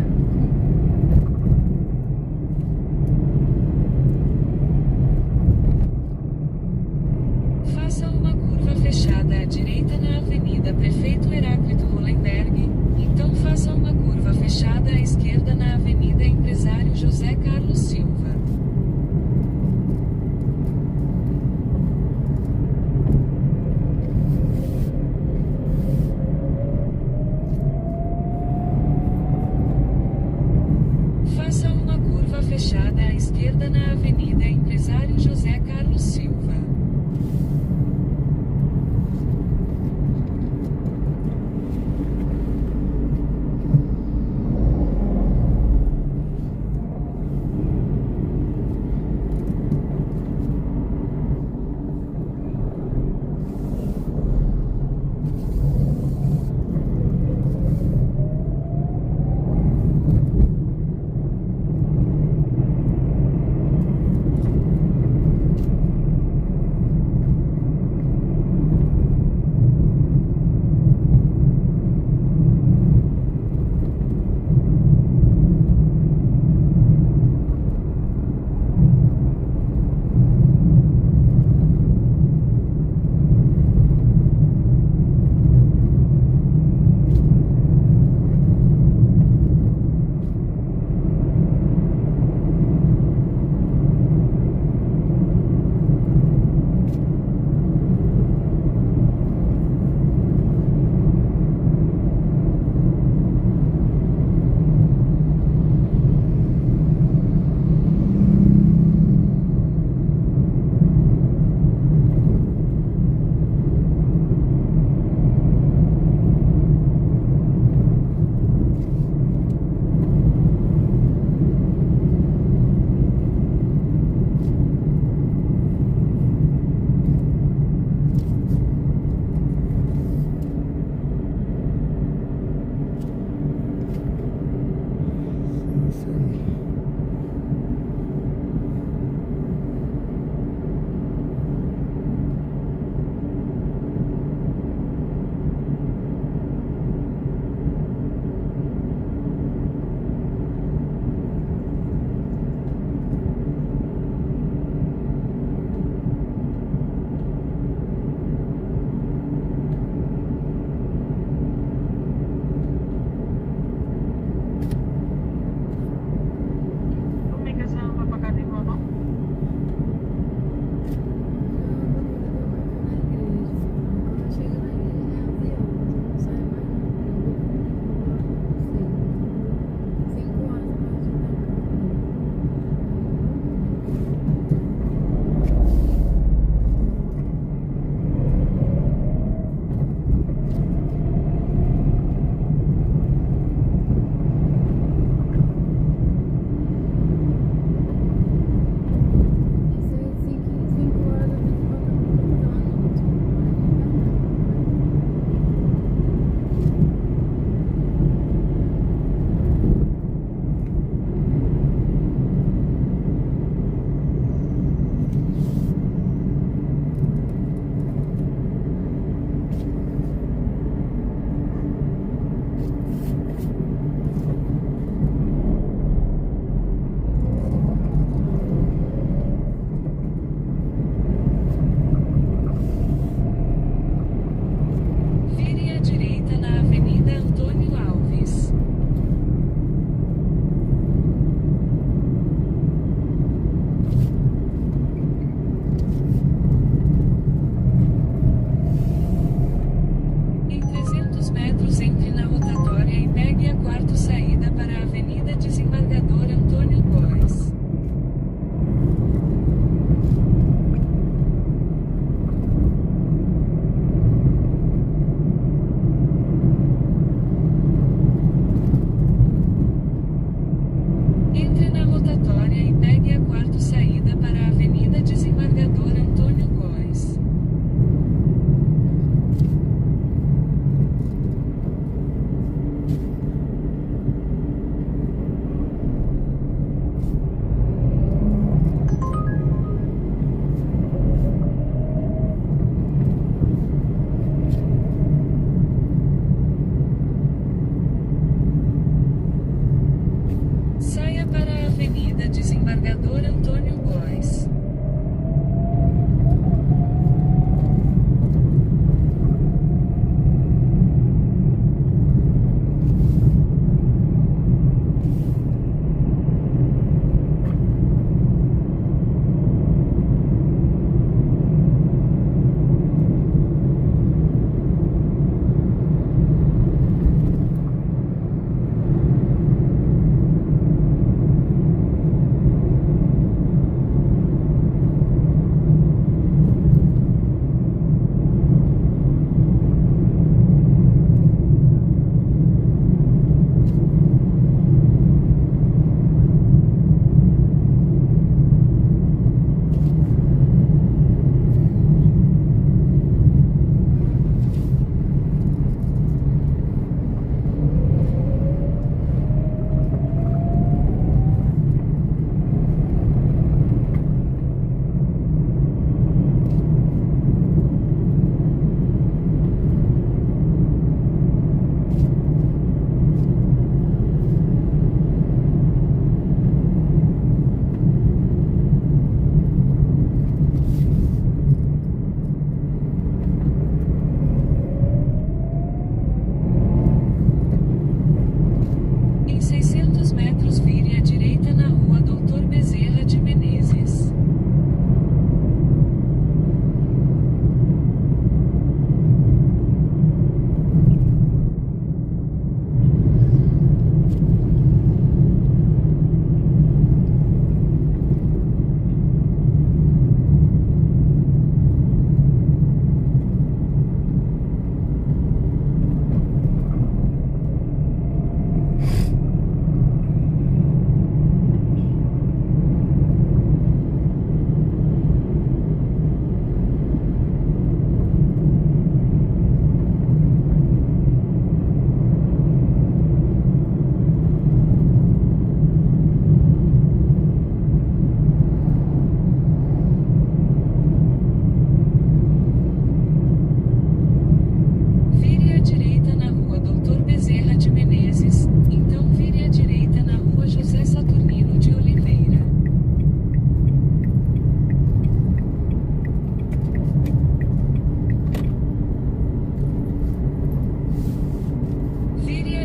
Faça uma curva fechada à direita na Avenida Prefeito Heráclito Hollenberg. Então faça uma curva fechada à esquerda na Avenida Empresário José Carlos Silva.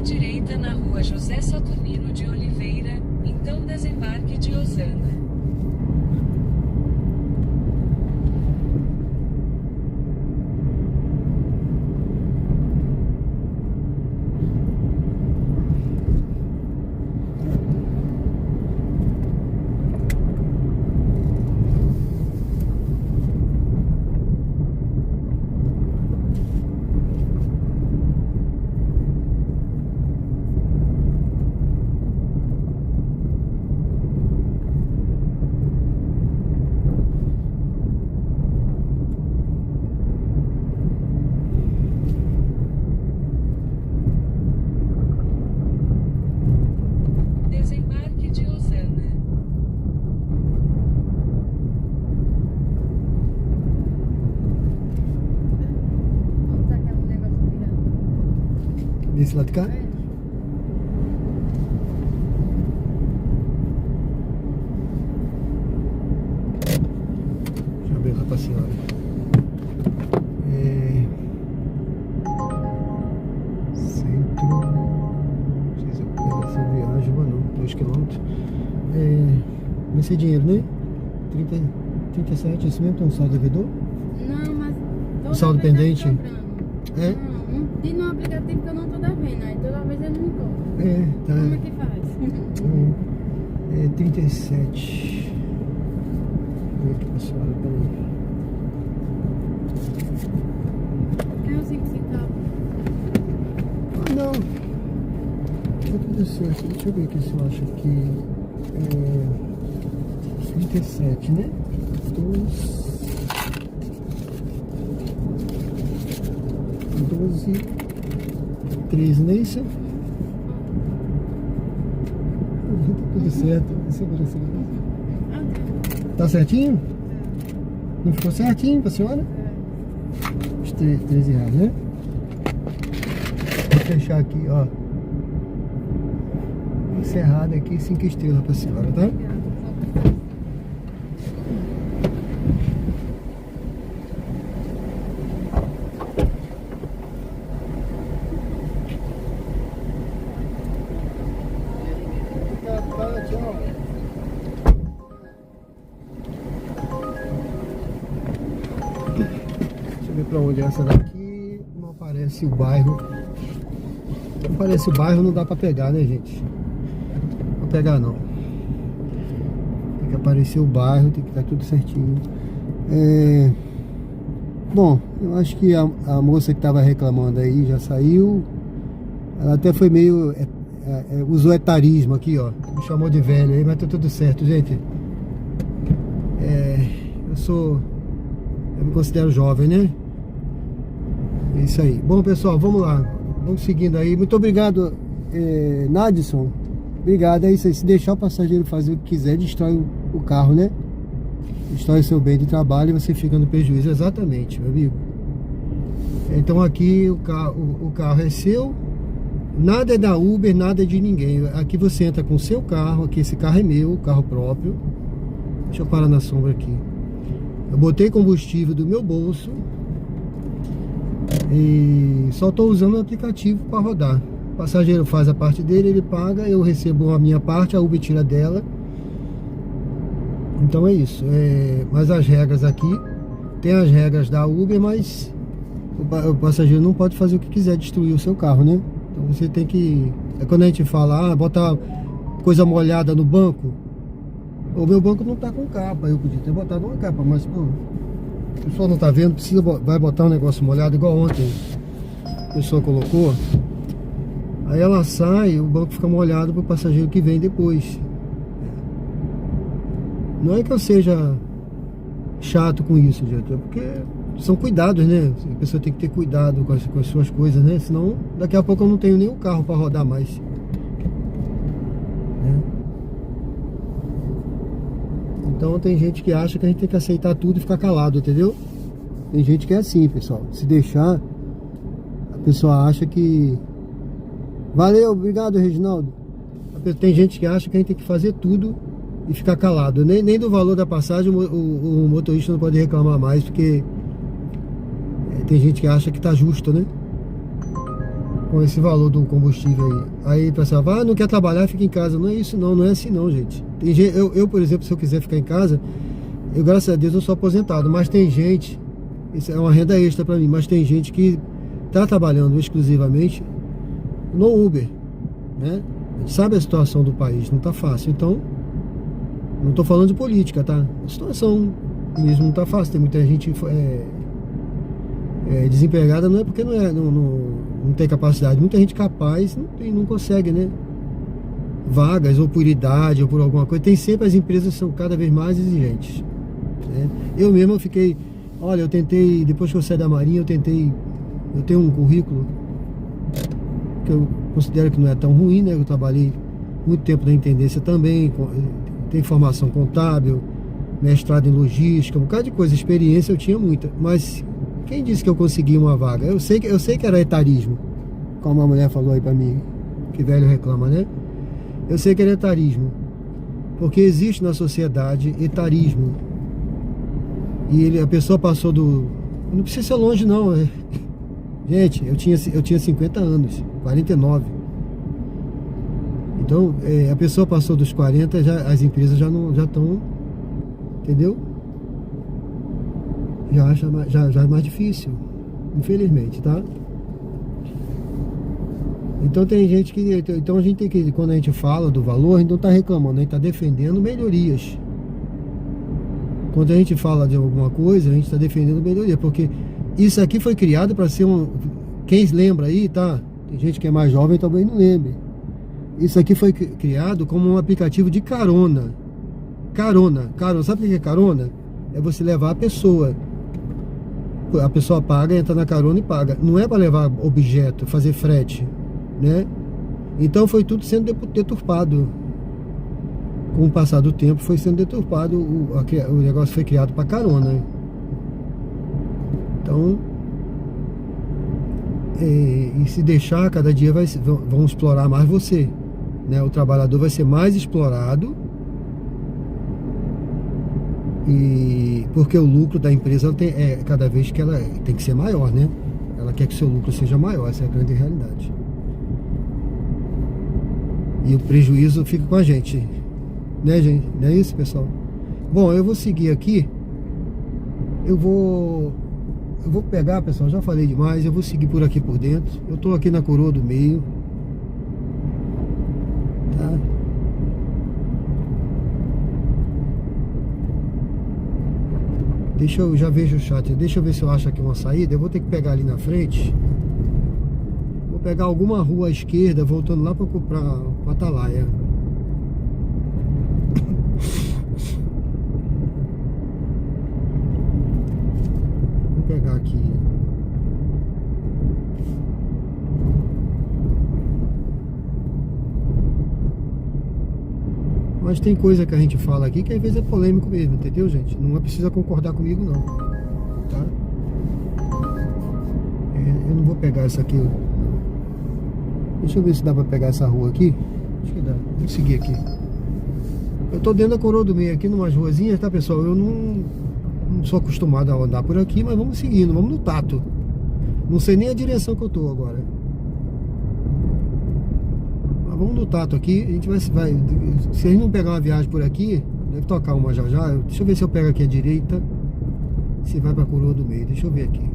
direita na rua José Saturnino de Oliveira, então desembarque de Osana. Desembarque de Osana. Onde tá aquele negócio virando? Desse lado de cá? Deixa eu abrir lá pra senhora. Centro. Não sei se eu pego essa viagem ou não. 2 km. Vai ser dinheiro, né? 37, isso mesmo? Tem um saldo devedor? Não, mas... toda Saldo vez ele pendente? cobrando. É? Não, diz no aplicativo que eu não tô devendo, aí toda vez ele me cobra. Tá. Como é que faz? 37. Vou aqui pra senhora, peraí. É o 5 centavos. Não. Tá tudo certo. Deixa eu ver aqui se eu acho que 37, né? 12, 13, não é isso? Tudo certo. Segura. Tá certinho? Não ficou certinho pra senhora? Os 13 reais, né? Vou fechar aqui, ó. Encerrado aqui, 5 estrelas pra senhora, tá? Tchau. Deixa eu ver pra onde é essa daqui. Não aparece o bairro. Não aparece o bairro, não dá pra pegar, né, gente? Não pegar não. Tem que aparecer o bairro, tem que estar tudo certinho. Bom, eu acho que a moça que estava reclamando aí já saiu. Ela até foi meio... usou etarismo aqui, ó. Me chamou de velho aí, mas tá tudo certo, gente. Eu me considero jovem, né? É isso aí. Bom, pessoal, vamos lá. Vamos seguindo aí. Muito obrigado, Nadson. Obrigado. É isso aí. Se deixar o passageiro fazer o que quiser, destrói o carro, né? Destrói o seu bem de trabalho e você fica no prejuízo. Exatamente, meu amigo. Então aqui o carro é seu. Nada é da Uber, nada é de ninguém. Aqui você entra com o seu carro. Aqui esse carro é meu, carro próprio. Deixa eu parar na sombra aqui. Eu botei combustível do meu bolso e só estou usando o aplicativo para rodar. O passageiro faz a parte dele, ele paga, eu recebo a minha parte, a Uber tira dela. Então é isso. Mas as regras aqui, tem as regras da Uber, mas o passageiro não pode fazer o que quiser, destruir o seu carro, né? Então você tem que... quando a gente fala, botar coisa molhada no banco, o meu banco não tá com capa, eu podia ter botado uma capa, mas pô, a pessoa não tá vendo, vai botar um negócio molhado igual ontem a pessoa colocou, aí ela sai, o banco fica molhado pro passageiro que vem depois. Não é que eu seja chato com isso, gente, é porque são cuidados, né? A pessoa tem que ter cuidado com as suas coisas, né? Senão daqui a pouco eu não tenho nem o carro para rodar mais, né? Então tem gente que acha que a gente tem que aceitar tudo e ficar calado, entendeu? Tem gente que é assim, pessoal. Se deixar, a pessoa acha que... Valeu, obrigado, Reginaldo. Tem gente que acha que a gente tem que fazer tudo e ficar calado. Nem do valor da passagem o motorista não pode reclamar mais, porque tem gente que acha que tá justo, né? com esse valor do combustível aí. Aí o pessoal vai, não quer trabalhar, fica em casa. Não é isso não, não é assim não, gente. Tem gente, eu, por exemplo, se eu quiser ficar em casa, eu, graças a Deus, eu sou aposentado, mas tem gente, isso é uma renda extra para mim, mas tem gente que tá trabalhando exclusivamente no Uber, né? A gente sabe a situação do país, não tá fácil, então não tô falando de política, tá? A situação mesmo não tá fácil, tem muita gente desempregada, não é porque não tem capacidade, muita gente capaz não consegue, né? Vagas, ou por idade, ou por alguma coisa, tem sempre, as empresas são cada vez mais exigentes, né? Eu mesmo fiquei, olha, eu tentei, depois que eu saí da Marinha, eu tenho um currículo que eu considero que não é tão ruim, né? Eu trabalhei muito tempo na intendência também, tenho formação contábil, mestrado em logística, um bocado de coisa, experiência eu tinha muita, mas quem disse que eu consegui uma vaga? Eu sei que era etarismo, como a mulher falou aí pra mim, que velho reclama, né? Eu sei que era etarismo, porque existe na sociedade etarismo, e a pessoa passou não precisa ser longe não, gente, eu tinha 50 anos, 49. Então, a pessoa passou dos 40, as empresas já estão, entendeu? Já é mais difícil, infelizmente, tá? Então tem gente que, então a gente tem que, quando a gente fala do valor, a gente não está reclamando, a gente está defendendo melhorias. Quando a gente fala de alguma coisa, a gente está defendendo melhoria, porque isso aqui foi criado para ser quem lembra aí, tá? Tem gente que é mais jovem talvez não lembre. Isso aqui foi criado como um aplicativo de carona. Carona. Sabe o que é carona? É você levar a pessoa. A pessoa paga, entra na carona e paga. Não é para levar objeto, fazer frete, né? Então foi tudo sendo deturpado. Com o passar do tempo foi sendo deturpado. O negócio foi criado para carona. Então, e se deixar, cada dia vão explorar mais você, né? O trabalhador vai ser mais explorado, e porque o lucro da empresa cada vez que ela tem que ser maior, né? Ela quer que o seu lucro seja maior, essa é a grande realidade. E o prejuízo fica com a gente, né, gente? Não é isso, pessoal? Bom, eu vou seguir aqui. Eu vou pegar, pessoal, já falei demais. Eu vou seguir por aqui por dentro. Eu tô aqui na Coroa do Meio, tá? Já vejo o chat. Deixa eu ver se eu acho aqui uma saída. Eu vou ter que pegar ali na frente. Vou pegar alguma rua à esquerda, voltando lá para Atalaia. Vou pegar aqui. Mas tem coisa que a gente fala aqui que às vezes é polêmico mesmo, entendeu, gente? Não precisa concordar comigo não, tá? Eu não vou pegar essa aqui. Deixa eu ver se dá pra pegar essa rua aqui. Acho que dá. Vamos seguir aqui. Eu tô dentro da Coroa do Meio aqui, numas ruazinhas, tá, pessoal? Eu não sou acostumado a andar por aqui, mas vamos seguindo, vamos no tato. Não sei nem a direção que eu tô agora. Mas vamos no tato aqui. A gente vai se a gente não pegar uma viagem por aqui, deve tocar uma já. Deixa eu ver se eu pego aqui a direita, se vai pra Coroa do Meio. Deixa eu ver aqui.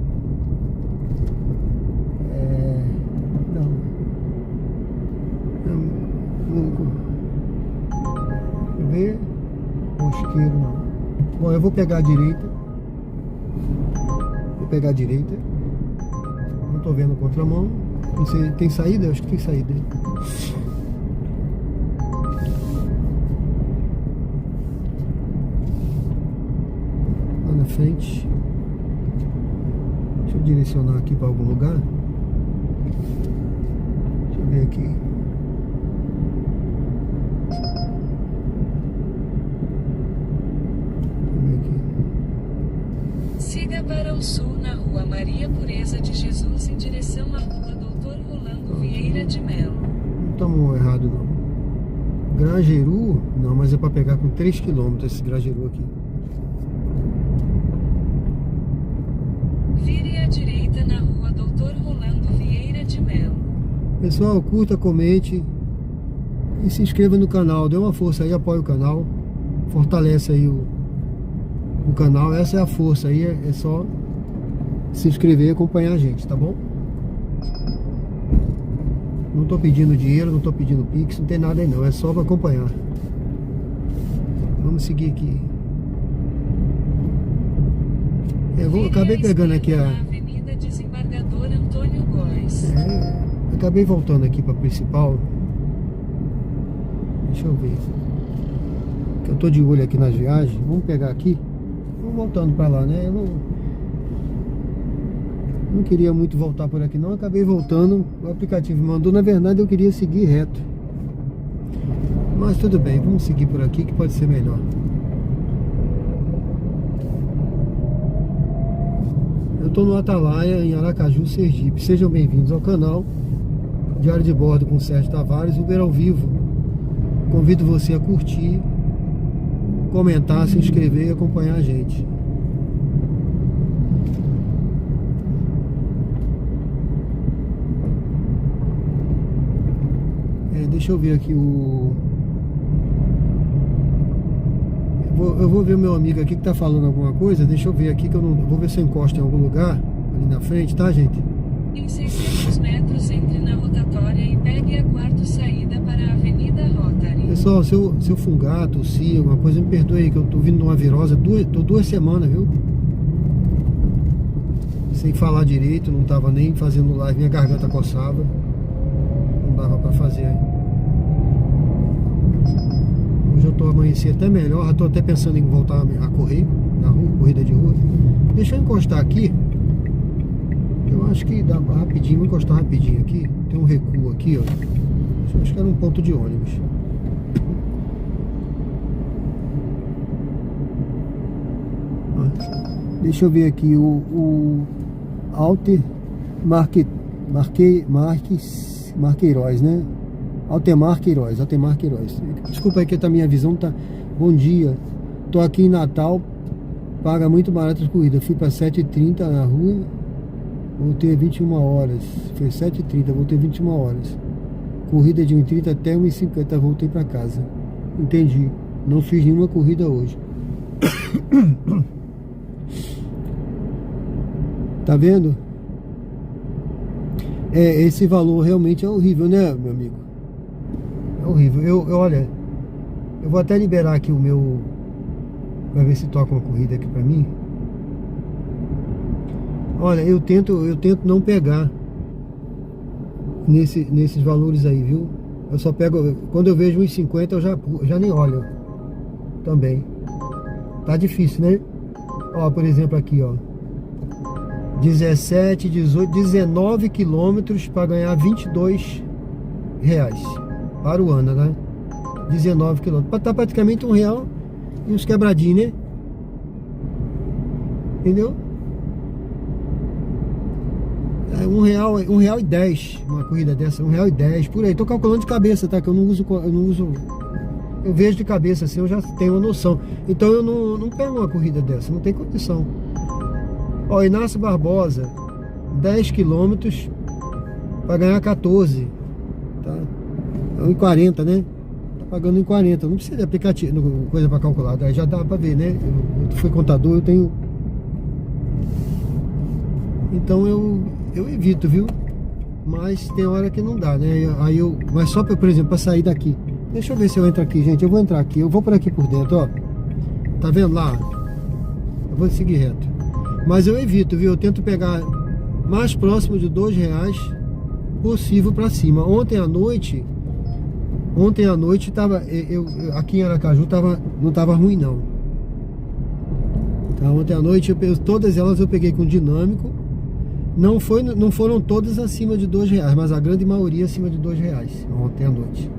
Ver mosqueiro não. Bom, eu vou pegar a direita. Não tô vendo contramão. Não sei, tem saída? Acho que tem saída. Lá na frente. Deixa eu direcionar aqui para algum lugar. Deixa eu ver aqui. Siga para o sul na Rua Maria Pureza de Jesus em direção à Rua Doutor Rolando Vieira de Melo. Não estamos errado não. Grajeru? Não, mas é para pegar com 3 km esse Grajeru aqui. Vire à direita na Rua Doutor Rolando Vieira de Melo. Pessoal, curta, comente e se inscreva no canal. Dê uma força aí, apoie o canal. Fortalece aí o canal. Essa é a força aí, é só se inscrever e acompanhar a gente, tá bom? Não tô pedindo dinheiro, não tô pedindo pix, não tem nada aí não, é só para acompanhar. Vamos seguir aqui. Acabei pegando aqui a Avenida Desembargador Antônio Góes. acabei voltando aqui para principal. Deixa eu ver. Que eu tô de olho aqui nas viagens. Vamos pegar aqui. Vamos voltando para lá, né? Eu não queria muito voltar por aqui não, acabei voltando. O aplicativo me mandou, na verdade eu queria seguir reto. Mas tudo bem, vamos seguir por aqui que pode ser melhor. Eu tô no Atalaia, em Aracaju, Sergipe. Sejam bem-vindos ao canal Diário de Bordo com Sérgio Tavares, Uber ao vivo. Convido você a curtir, comentar, se inscrever e acompanhar a gente. Deixa eu ver aqui eu vou ver o meu amigo aqui que tá falando alguma coisa. Deixa eu ver aqui que eu não vou ver se eu encosto em algum lugar ali na frente, tá, gente? Em 600 metros, entre na rotatória e pegue a quarta saída para a Avenida Rotary. Pessoal, se eu fungar, tossir, alguma coisa, me perdoe aí, que eu tô vindo de uma virose, tô 2 semanas, viu? Sem falar direito, não tava nem fazendo live, minha garganta coçava. Não dava pra fazer. Hoje eu tô amanhecer até melhor, já tô até pensando em voltar a correr na rua, corrida de rua. Deixa eu encostar aqui. Eu acho que dá rapidinho, vou encostar rapidinho aqui. Tem um recuo aqui, ó. Acho que era um ponto de ônibus. Deixa eu ver aqui o Alter Marqueiroz, né? Altemar Queiroz. Desculpa aí que a minha visão tá... Bom dia. Tô aqui em Natal. Paga muito barato as corridas. Fui para 7h30 na rua. Voltei 21 horas. Foi 7h30, voltei 21 horas. Corrida de 1h30 até 1h50. Voltei para casa. Entendi. Não fiz nenhuma corrida hoje. Tá vendo? Esse valor realmente é horrível, né, meu amigo? É horrível. Olha, eu vou até liberar aqui o meu, pra ver se toca uma corrida aqui pra mim. Olha, eu tento não pegar nesses valores aí, viu? Eu só pego, quando eu vejo 1,50 eu já nem olho também. Tá difícil, né? Ó, por exemplo aqui, ó, 17, 18, 19 quilômetros para ganhar R$22 para o ano, né? 19 quilômetros, tá praticamente R$1 e uns quebradinhos, né? Entendeu? É R$1,10 uma corrida dessa, R$1,10 por aí. Tô calculando de cabeça, tá? Que eu não uso, eu vejo de cabeça assim, eu já tenho uma noção. Então eu não pego uma corrida dessa, não tem condição. Ó, Inácio Barbosa, 10 quilômetros para ganhar 14, tá? 1,40, né? Tá pagando 1,40, não precisa de aplicativo, coisa para calcular, já dá para ver, né? Eu fui contador, eu tenho. Então eu evito, viu? Mas tem hora que não dá, né? Mas só por exemplo, para sair daqui. Deixa eu ver se eu entro aqui, gente. Eu vou entrar aqui, eu vou por aqui por dentro, ó. Tá vendo lá? Eu vou seguir reto. Mas eu evito, viu? Eu tento pegar mais próximo de R$2 possível para cima. Ontem à noite tava, aqui em Aracaju não tava ruim não. Então, ontem à noite todas elas eu peguei com dinâmico. Não foram todas acima de R$2, mas a grande maioria acima de R$2 ontem à noite.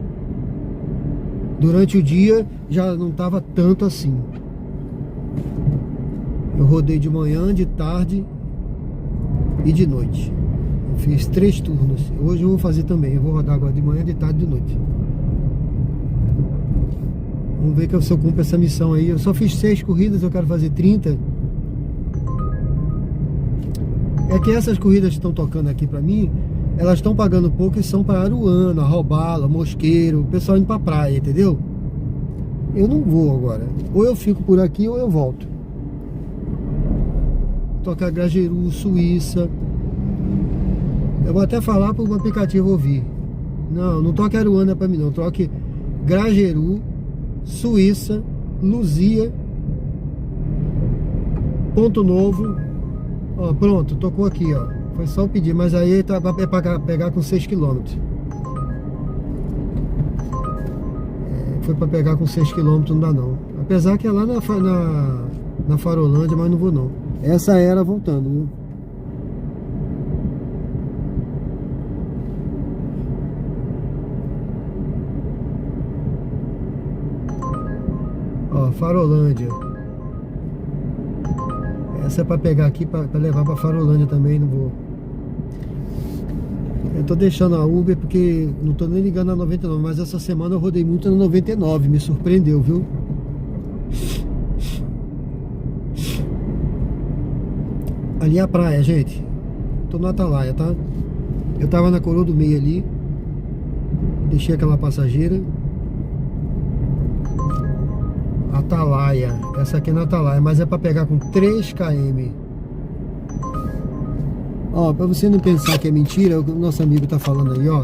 Durante o dia já não tava tanto assim. Eu rodei de manhã, de tarde e de noite. Eu fiz 3 turnos. Hoje eu vou fazer também. Eu vou rodar agora de manhã, de tarde e de noite. Vamos ver se eu cumpro essa missão aí. Eu só fiz 6 corridas, eu quero fazer 30. É que essas corridas que estão tocando aqui pra mim elas estão pagando pouco e são para Aruana, Robalo, Mosqueiro, o pessoal indo pra praia, entendeu? Eu não vou agora. Ou eu fico por aqui ou eu volto. Tocar Grajeru, Suíça. Eu vou até falar pro aplicativo ouvir. Não toque Aruana pra mim não. Toque Grajeru, Suíça, Luzia, Ponto Novo. Ó, pronto, tocou aqui, ó. Foi só eu pedir, mas aí tá, é pra pegar com 6 km. Foi pra pegar com 6 km, não dá não. Apesar que é lá na Farolândia, mas não vou não. Essa era voltando, viu? Ó, Farolândia. Essa é pra pegar aqui, pra levar pra Farolândia também, não vou. Eu tô deixando a Uber porque não tô nem ligando na 99, mas essa semana eu rodei muito na 99, me surpreendeu, viu? Ali é a praia, gente. Tô no Atalaia, tá? Eu tava na Coroa do Meio ali. Deixei aquela passageira. Atalaia. Essa aqui é na Atalaia, mas é pra pegar com 3 km. Ó, pra você não pensar que é mentira, o nosso amigo tá falando aí, ó.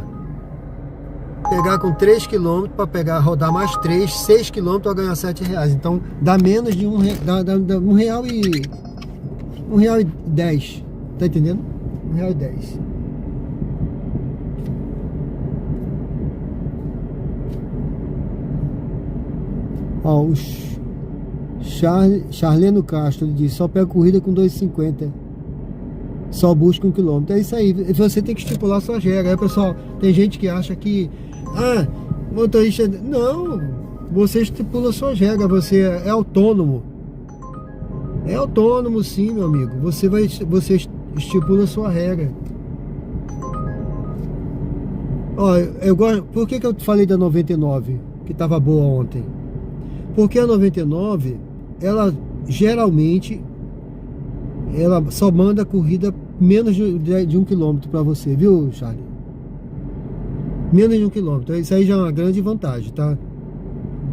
Pegar com 3 km pra pegar, rodar mais 3, 6 km pra ganhar R$7. Então dá menos de dá R$1,10. Tá entendendo? R$1,10. Ó, o Charleno Castro, ele diz, só pega corrida com 2,50. Só busca 1 km. É isso aí. Você tem que estipular suas regras. Aí, pessoal, tem gente que acha que motorista... Não, você estipula suas regras. Você é autônomo. É autônomo sim, meu amigo. Você estipula sua regra. Ó, eu gosto... Por que eu falei da 99? Que tava boa ontem? Porque a 99, ela geralmente... ela só manda corrida menos de 1 km para você, viu, Charlie? Menos de 1 km. Isso aí já é uma grande vantagem, tá?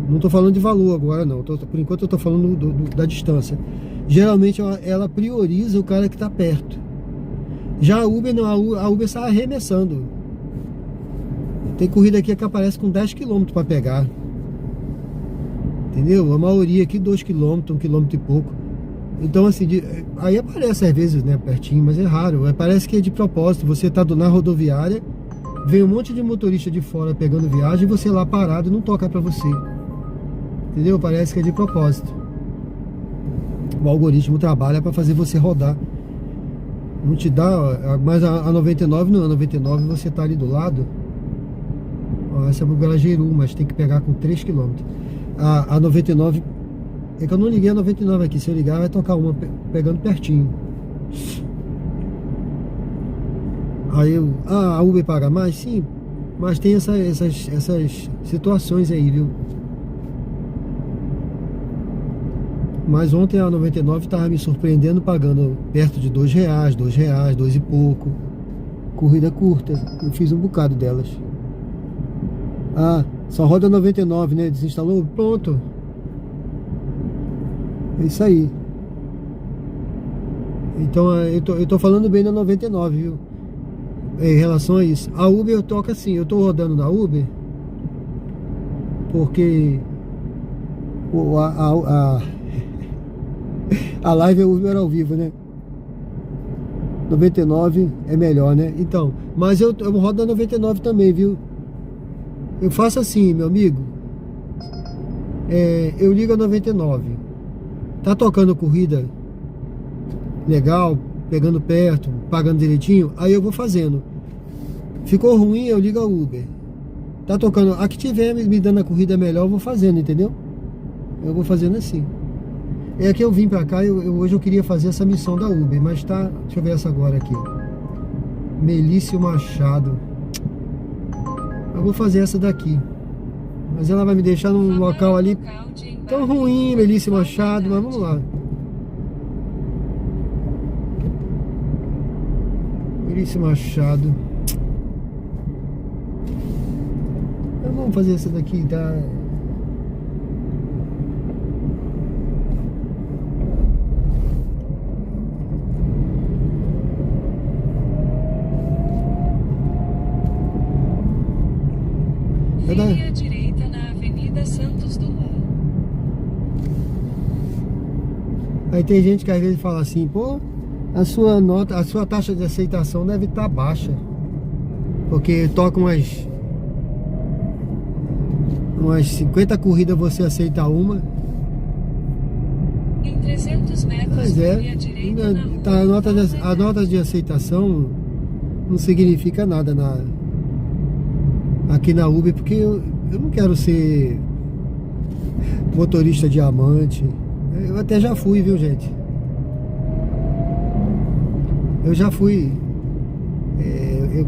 Não tô falando de valor agora, não. Por enquanto eu tô falando da distância. Geralmente ela prioriza o cara que tá perto. Já a Uber não, a Uber está arremessando. Tem corrida aqui que aparece com 10 km para pegar. Entendeu? A maioria aqui 2 km, 1 km e pouco. Então assim, aí aparece às vezes, né, pertinho, mas é raro. Parece que é de propósito. Você tá na rodoviária, vem um monte de motorista de fora pegando viagem e você lá parado não toca pra você. Entendeu? Parece que é de propósito. O algoritmo trabalha pra fazer você rodar. Não te dá, mas a 99 não, a 99 você tá ali do lado. Ó, essa é pro Grajeru, mas tem que pegar com 3 km. A 99... É que eu não liguei a 99 aqui. Se eu ligar, vai tocar uma pegando pertinho. Aí a Uber paga mais? Sim. Mas tem essas situações aí, viu? Mas ontem a 99 tava me surpreendendo pagando perto de R$2, R$2, 2 e pouco. Corrida curta. Eu fiz um bocado delas. Só roda 99, né? Desinstalou? Pronto. É isso aí. Então eu tô falando bem da 99, viu? Em relação a isso. A Uber eu toco assim, eu tô rodando na Uber porque a live é Uber ao vivo, né? 99 é melhor, né? Então, mas eu rodo na 99 também, viu? Eu faço assim, meu amigo. Eu ligo a 99. Tá tocando corrida legal, pegando perto, pagando direitinho, aí eu vou fazendo. Ficou ruim, eu ligo a Uber. Tá tocando, a que tiver me dando a corrida melhor, eu vou fazendo, entendeu? Eu vou fazendo assim. É que eu vim pra cá, hoje eu queria fazer essa missão da Uber, mas tá, deixa eu ver essa agora aqui. Melício Machado. Eu vou fazer essa daqui. Mas ela vai me deixar num local ali tão ruim, Melício Machado, mas vamos lá. Melício Machado. vamos fazer essa daqui, tá? Vire à direita na Avenida Santos Dumont. Aí tem gente que às vezes fala assim, pô, a sua taxa de aceitação deve estar baixa. Porque toca umas 50 corridas você aceita uma. Em 300 metros, Mas vire à direita na rua. tá, a nota de aceitação não significa nada aqui na Uber, porque eu não quero ser motorista diamante. Eu até já fui, viu, gente? Eu já fui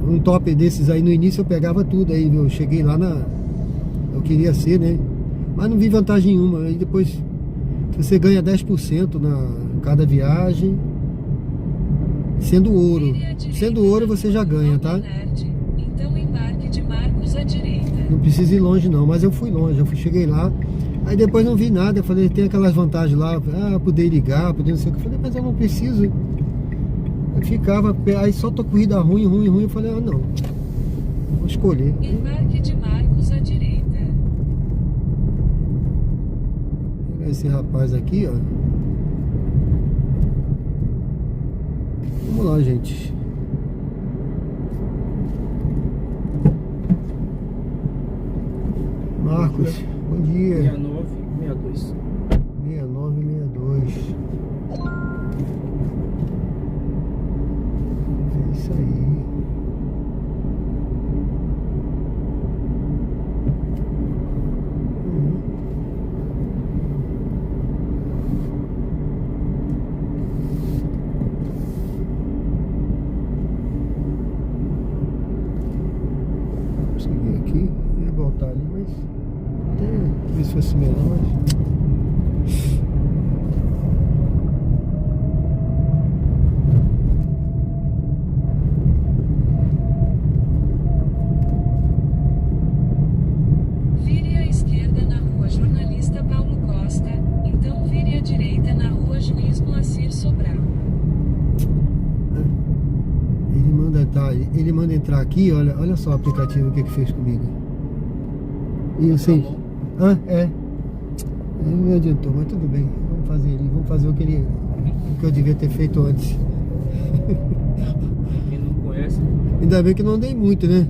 um top desses aí. No início eu pegava tudo aí, viu? Eu cheguei lá eu queria ser, né? Mas não vi vantagem nenhuma. Aí depois você ganha 10% na cada viagem. Sendo ouro. Sendo ouro você já ganha, tá? Então embarque de Marcos à direita. Não precisa ir longe não, mas eu fui longe, cheguei lá. Aí depois não vi nada, eu falei, tem aquelas vantagens lá, poder ligar, poder não sei o que. Eu falei, mas eu não preciso. Eu ficava, aí só tô corrida ruim, eu falei, não, vou escolher. Embarque de Marcos à direita. Esse rapaz aqui, ó. Vamos lá, gente. Marcos, bom dia. 6962. 6962. É isso aí. Seguir aqui, eu ia voltar ali, mas até ver se fosse melhor, mas... Vire à esquerda na Rua Jornalista Paulo Costa, então vire à direita na Rua Juiz Moacir Sobral. Ele manda entrar aqui, olha só o aplicativo o que fez comigo. E eu sei. Não me adiantou, mas tudo bem. Vamos fazer o que eu devia ter feito antes. Quem não conhece, Ainda bem que não andei muito, né?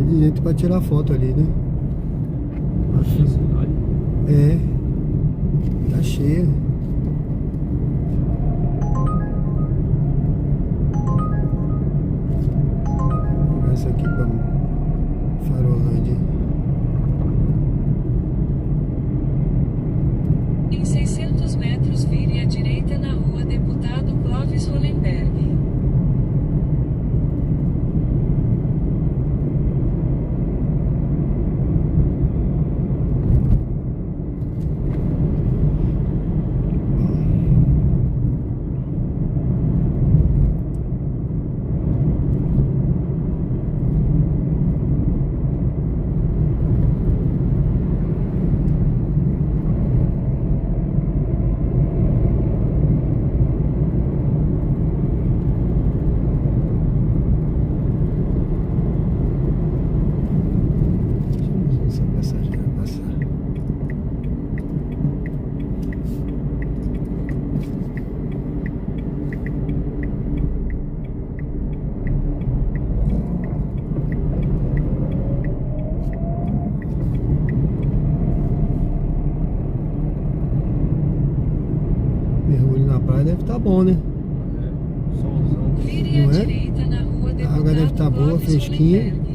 De gente pra tirar foto ali, né? Tá cheia. bom, né? É, solzão. Vire à Não é? direita na rua A água deve Deputado estar boa, Clóvis fresquinha. Hollenberg.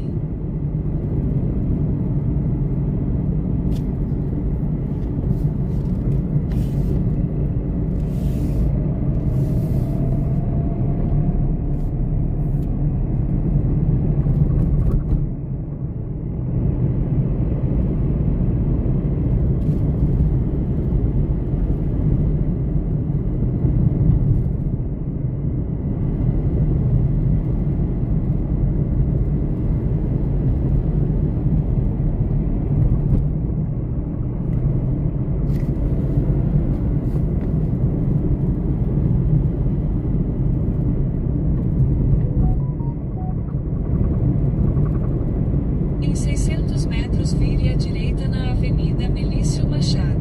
Em 600 metros, vire à direita na Avenida Melício Machado.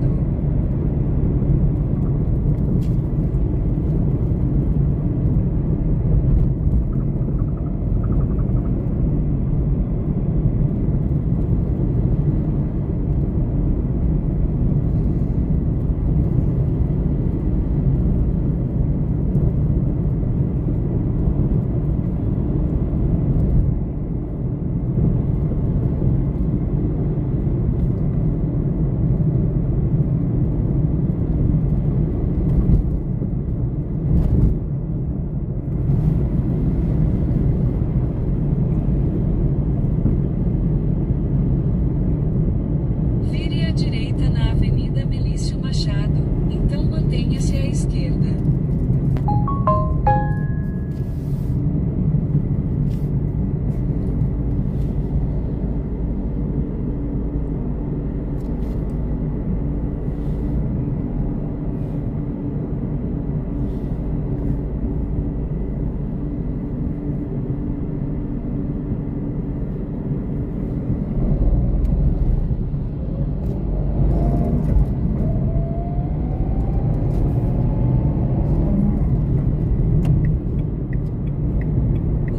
Vire à direita na Avenida Melício Machado, então mantenha-se à esquerda.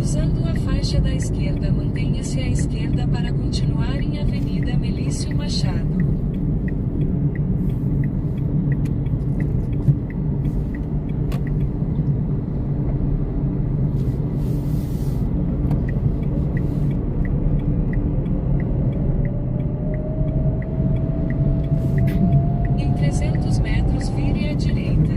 Usando a faixa da esquerda, mantenha-se à esquerda para continuar em Avenida Melício Machado. Em 300 metros, vire à direita.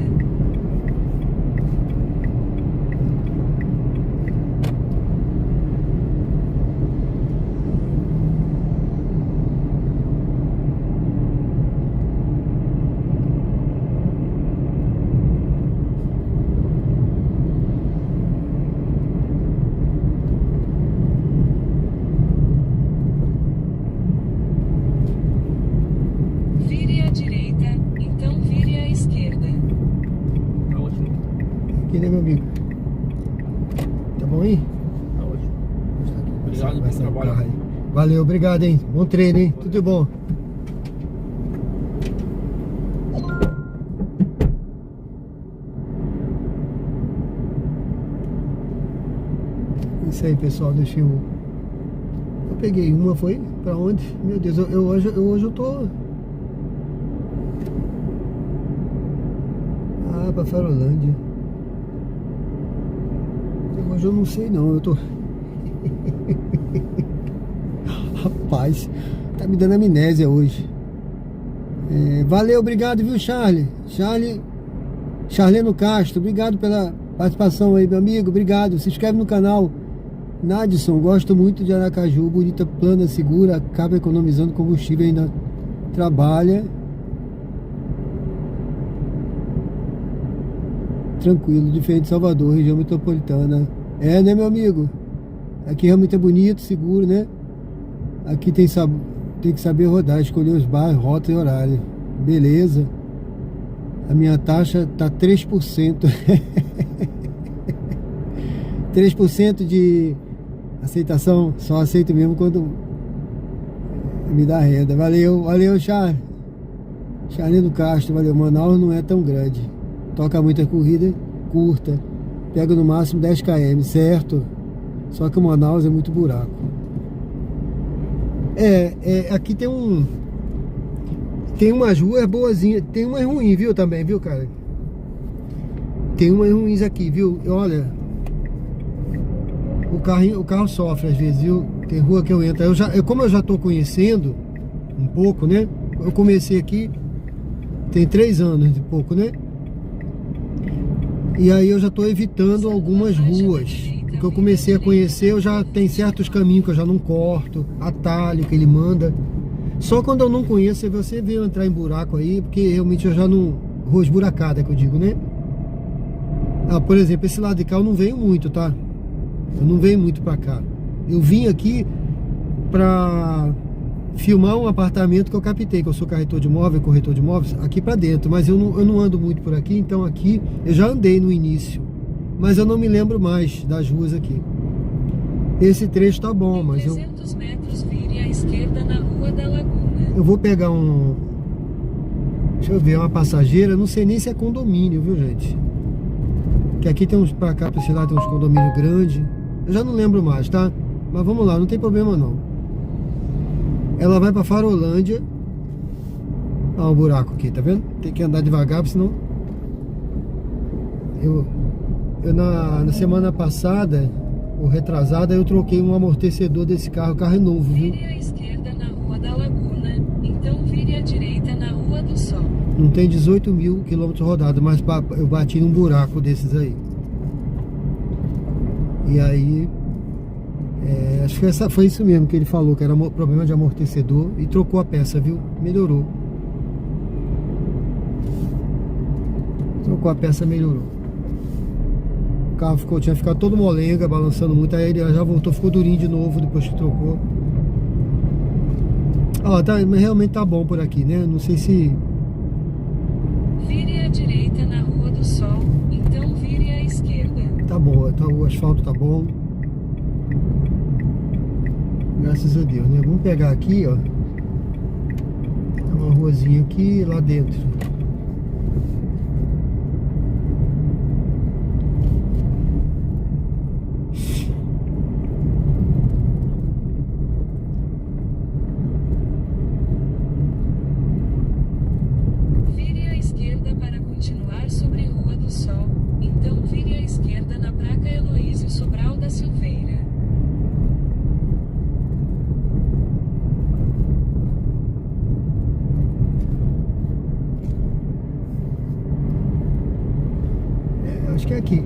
Vire à direita, então vire à esquerda. Tá ótimo. Aqui, né, meu amigo? Tá bom aí? Tá ótimo. Obrigado Vai pelo sair o trabalho. carro aí. Valeu, obrigado, hein? Bom treino, hein? Tudo de bom. Isso aí, pessoal, deixa eu peguei uma, foi pra onde? Meu Deus, hoje eu tô... Ah, pra Farolândia. Hoje eu não sei não, eu tô... Rapaz, tá me dando amnésia hoje. Valeu, obrigado, viu, Charlie? Charleno Castro, obrigado pela participação aí, meu amigo, obrigado. Se inscreve no canal. Nadson, gosto muito de Aracaju, bonita, plana, segura, acaba economizando combustível, ainda trabalha. Tranquilo, diferente de Salvador, região metropolitana. Né, meu amigo? Aqui realmente é bonito, seguro, né? Aqui tem que saber rodar, escolher os bairros, rota e horário. Beleza. A minha taxa tá 3%. 3% de aceitação, só aceito mesmo quando me dá renda. Valeu, Charles. Charleno Castro, valeu. Manaus não é tão grande. Toca muita corrida curta. Pega no máximo 10 km, certo? Só que o Manaus é muito buraco. Aqui tem umas ruas boazinhas. Tem umas ruins, viu, também, viu, cara? Tem umas ruins aqui, viu? Olha, o carro sofre às vezes, viu? Tem rua que eu entro. Como eu já tô conhecendo um pouco, né? Eu comecei aqui tem 3 anos de pouco, né? E aí eu já tô evitando algumas ruas. Porque eu comecei a conhecer, eu já tem certos caminhos que eu já não corto, atalho que ele manda. Só quando eu não conheço, você vê eu entrar em buraco aí, porque realmente eu já não... Rua esburacada que eu digo, né? Ah, por exemplo, esse lado de cá eu não venho muito, tá? Eu não venho muito pra cá. Eu vim aqui pra filmar um apartamento que eu captei, que eu sou corretor de imóveis, aqui pra dentro. Mas eu não ando muito por aqui, então aqui eu já andei no início. Mas eu não me lembro mais das ruas aqui. Esse trecho tá bom, mas eu... 300 metros vire à esquerda na Rua da Laguna. Eu vou pegar um... Deixa eu ver, uma passageira. Não sei nem se é condomínio, viu, gente? Que aqui tem uns... Pra cá, pra esse lado tem uns condomínios grandes. Eu já não lembro mais, tá? Mas vamos lá, não tem problema não. Ela vai pra Farolândia. Olha o buraco aqui, tá vendo? Tem que andar devagar, porque senão... Eu na semana passada, ou retrasada, eu troquei um amortecedor desse carro. O carro é novo, viu? Vire à esquerda na Rua da Laguna, então vire à direita na Rua do Sol. Não tem 18 mil quilômetros rodados, mas eu bati num buraco desses aí. E aí, acho que foi isso mesmo que ele falou, que era problema de amortecedor, e trocou a peça, viu? Melhorou. Trocou a peça, melhorou. O carro tinha ficado todo molenga, balançando muito, aí ele já voltou, ficou durinho de novo depois que trocou. Ó, realmente tá bom por aqui, né? Não sei se... Vire à direita na Rua do Sol, então vire à esquerda. Tá bom, o asfalto tá bom. Graças a Deus, né? Vamos pegar aqui, ó. Tem uma ruazinha aqui, lá dentro. Vire à esquerda para continuar sobre Rua do Sol, então vire à esquerda na Praça Heloísio Sobral da Silveira. Acho que é aqui.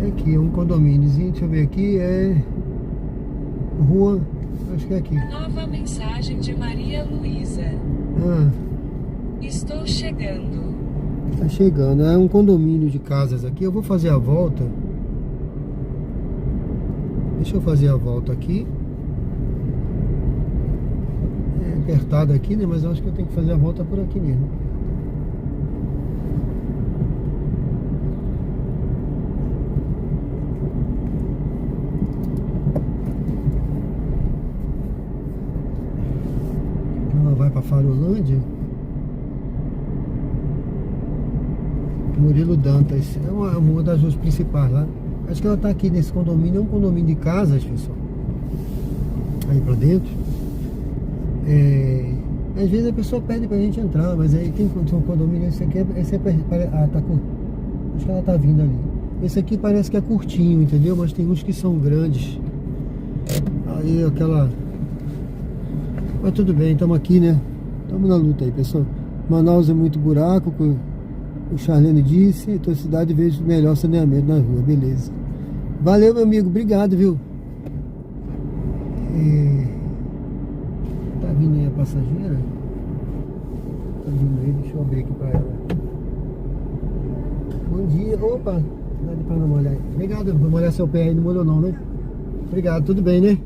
É aqui, é um condomíniozinho. Deixa eu ver aqui. É rua. Acho que é aqui. Nova mensagem de Maria Luísa. Ah, Estou chegando. tá chegando. É um condomínio de casas aqui. Eu vou fazer a volta. Deixa eu fazer a volta aqui. É apertado aqui, né? Mas eu acho que eu tenho que fazer a volta por aqui mesmo. Vai para Farolândia. Murilo Dantas é uma das ruas principais lá. Acho que ela tá aqui nesse condomínio. É um condomínio de casas, pessoal. Aí pra dentro. Às vezes a pessoa pede pra gente entrar, mas aí tem um condomínio. Esse aqui tá curto. Acho que ela tá vindo ali. Esse aqui parece que é curtinho, entendeu? Mas tem uns que são grandes. Aí aquela... Mas tudo bem, estamos aqui, né? Estamos na luta aí, pessoal. Manaus é muito buraco, como o Charlene disse. Tua cidade vejo melhor saneamento na rua, beleza. Valeu, meu amigo, obrigado, viu? Tá vindo aí a passageira? Tá vindo aí, deixa eu abrir aqui pra ela. Bom dia, opa! Dá pra não molhar. Obrigado, vou molhar seu pé aí, não molhou não, né? Obrigado, tudo bem, né?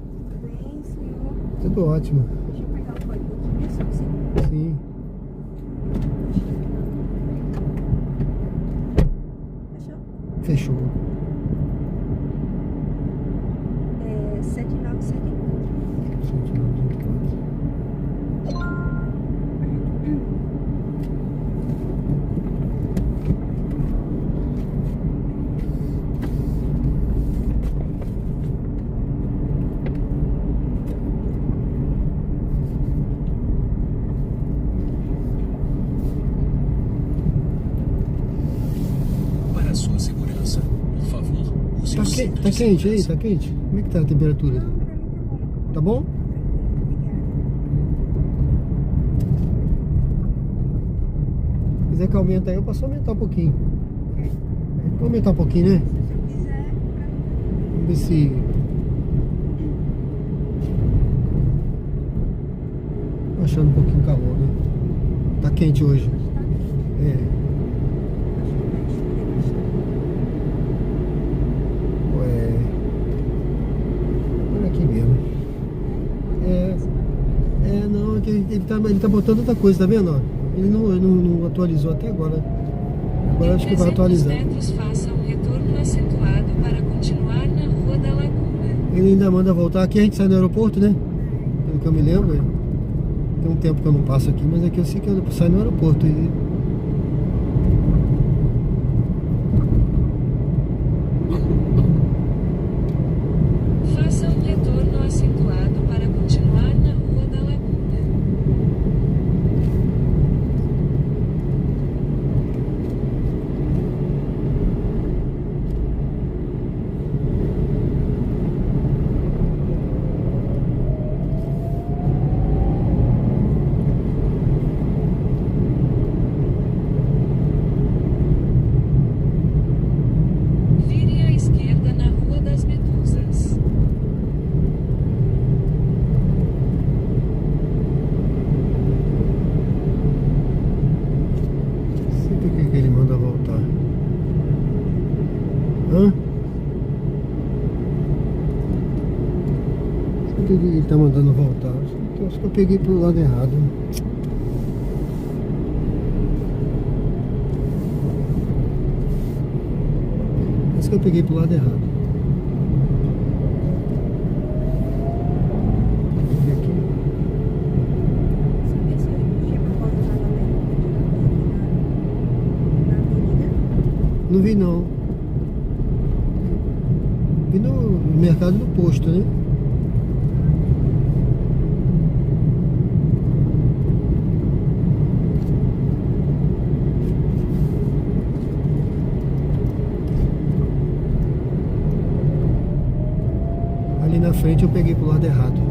Bem, senhor. Tudo ótimo. Deixa eu pegar o código aqui, só que você... Sim. Fechou? Fechou. 7974. sua segurança. Por favor, use Tá, o cinto tá de quente aí? segurança. Tá quente? Como é que tá a temperatura? Tá bom? Se quiser que aumente aí, eu posso aumentar um pouquinho. Vou aumentar um pouquinho, né? Vamos ver se... Tô achando um pouquinho calor, né? Tá quente hoje. É. Ué. Olha aqui mesmo. Não, é que ele tá botando outra coisa, tá vendo? Ó? Ele não atualizou até agora. Agora acho que vai atualizar. Metros, faça um retorno acentuado para continuar na Rua da Laguna. Ele ainda manda voltar. Aqui a gente sai do aeroporto, né? Pelo que eu me lembro. Tem um tempo que eu não passo aqui, mas aqui eu sei que eu saio no aeroporto. Faça um retorno acentuado para continuar na Rua da Laguna. Vire à esquerda na Rua das Medusas. Sempre que ele manda voltar. Hã? Sempre que ele tá mandando voltar. Acho que eu peguei pro lado errado. Acho que eu peguei pro lado errado. Vamos ver aqui. Sabe se eu tinha proposta lá na avenida? Não vi não. Vi no mercado do posto, né? Ali na frente eu peguei pro lado errado.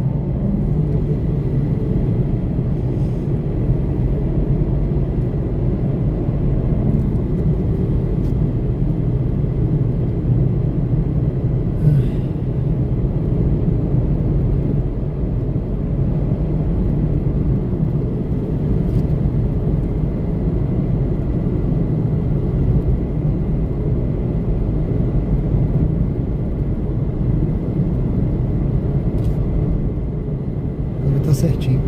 Agora tá certinho.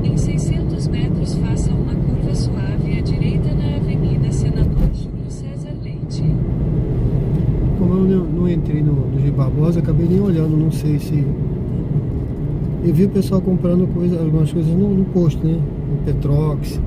Em 600 metros, faça uma curva suave à direita na Avenida Senador Júlio César Leite. Como eu não entrei no G Barbosa, acabei nem olhando, não sei se... Eu vi o pessoal comprando algumas coisas no posto, né? No Petrox.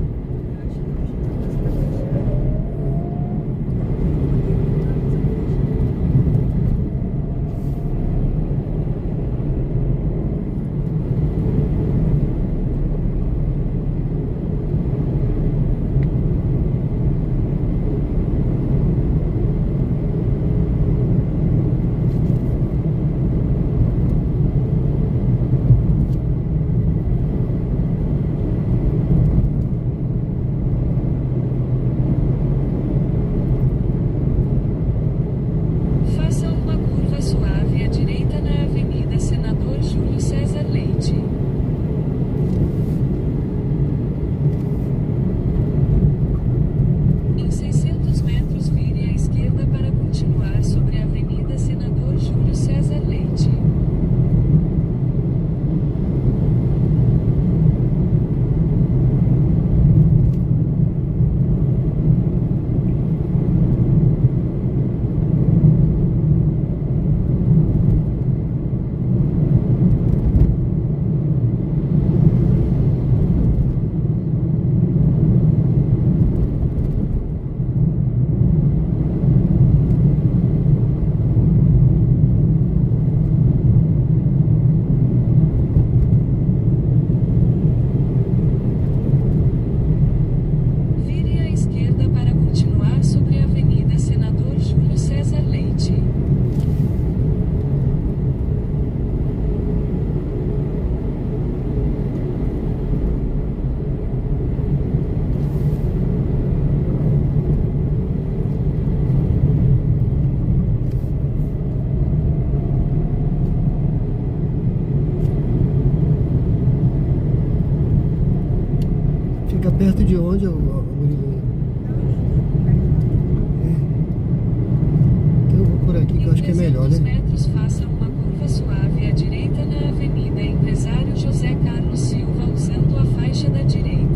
Perto de onde, Murilo? Então eu vou por aqui que eu acho que é melhor, né? 300 metros, faça uma curva suave à direita na Avenida Empresário José Carlos Silva, usando a faixa da direita.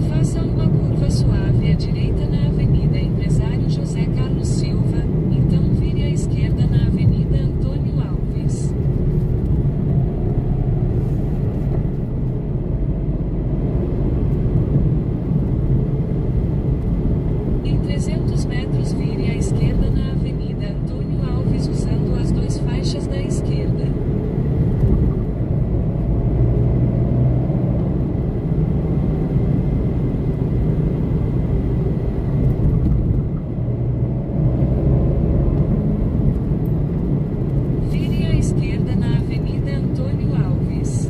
Faça uma curva suave à direita na Avenida Empresário José Carlos Silva, então vire à esquerda na Avenida Antônio Alves. Em 300 metros, vire à esquerda na Avenida Antônio Alves, usando as duas faixas da esquerda. Vire à esquerda na Avenida Antônio Alves.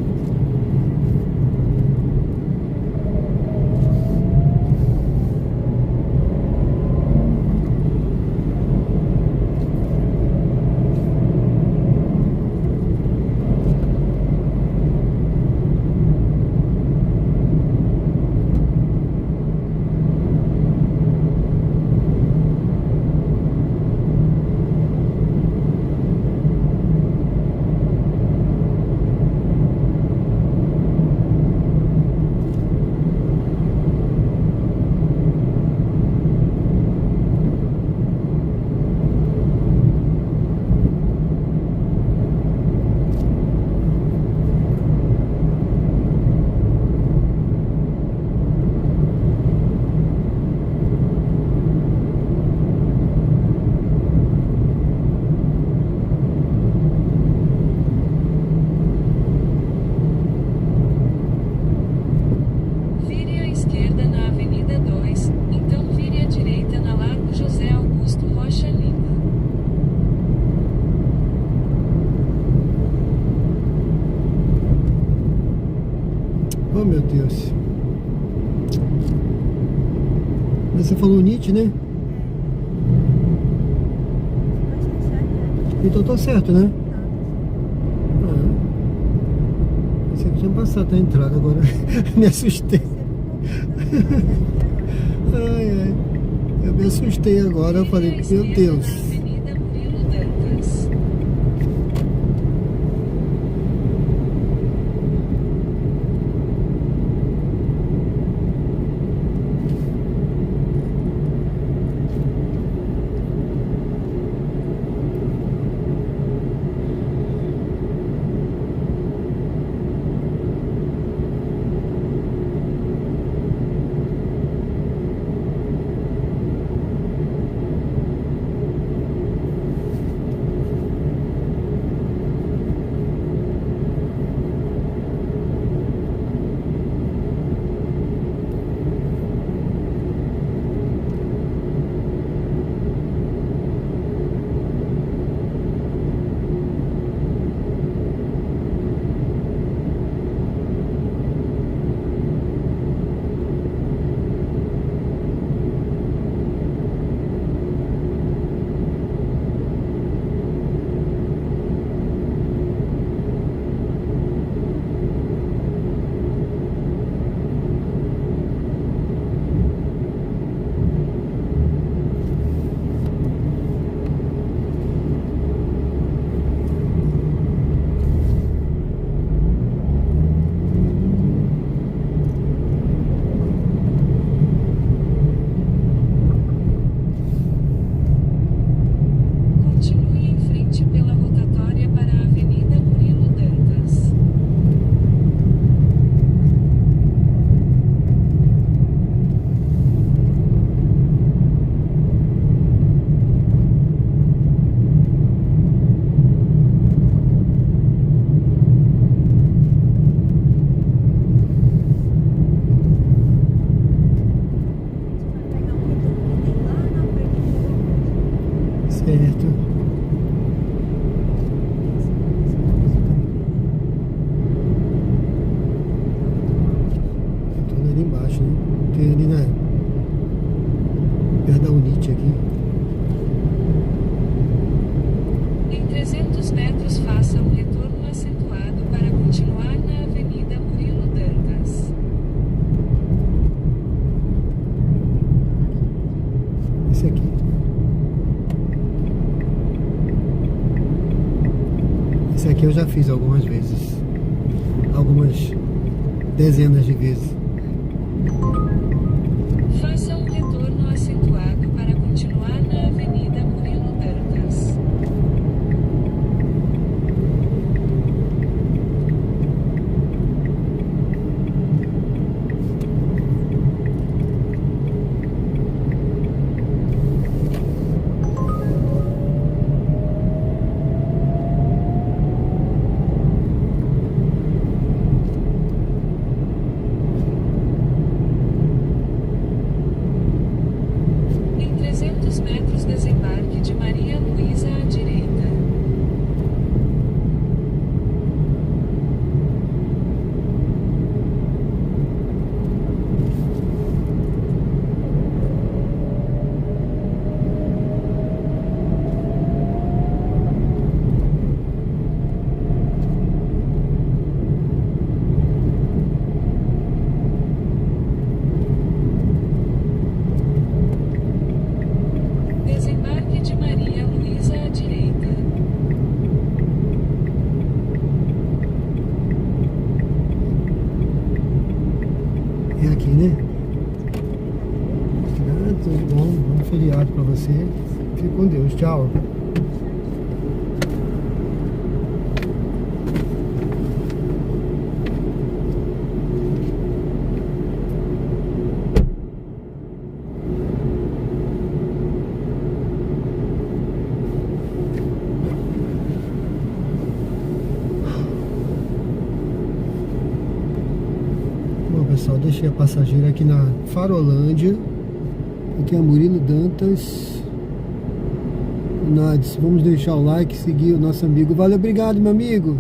Vire à esquerda na Avenida 2, então vire à direita na Largo José Augusto Rocha Lima. Oh, meu Deus. Mas você falou NIT, né? Então tá certo, né? Pensei que tinha passado a entrada, agora me assustei. Ai, ai. Eu me assustei agora, eu falei, Vire à meu esquerda Deus. na Avenida Murilo Dantas. fiz algumas vezes. Algumas dezenas de vezes. Faça um retorno acentuado para continuar na Avenida Murilo Dantas. Em 300 metros, desembarque de Maria Luísa à direita. Desembarque de Maria Luísa à direita. É aqui, né? Ah, tudo bom. Bom feriado pra você. Fique com Deus. Tchau. Bom, pessoal, deixei a passageira aqui na Farolândia. Aqui é Murilo Dantas. Nades, vamos deixar o like, seguir o nosso amigo. Valeu, obrigado, meu amigo.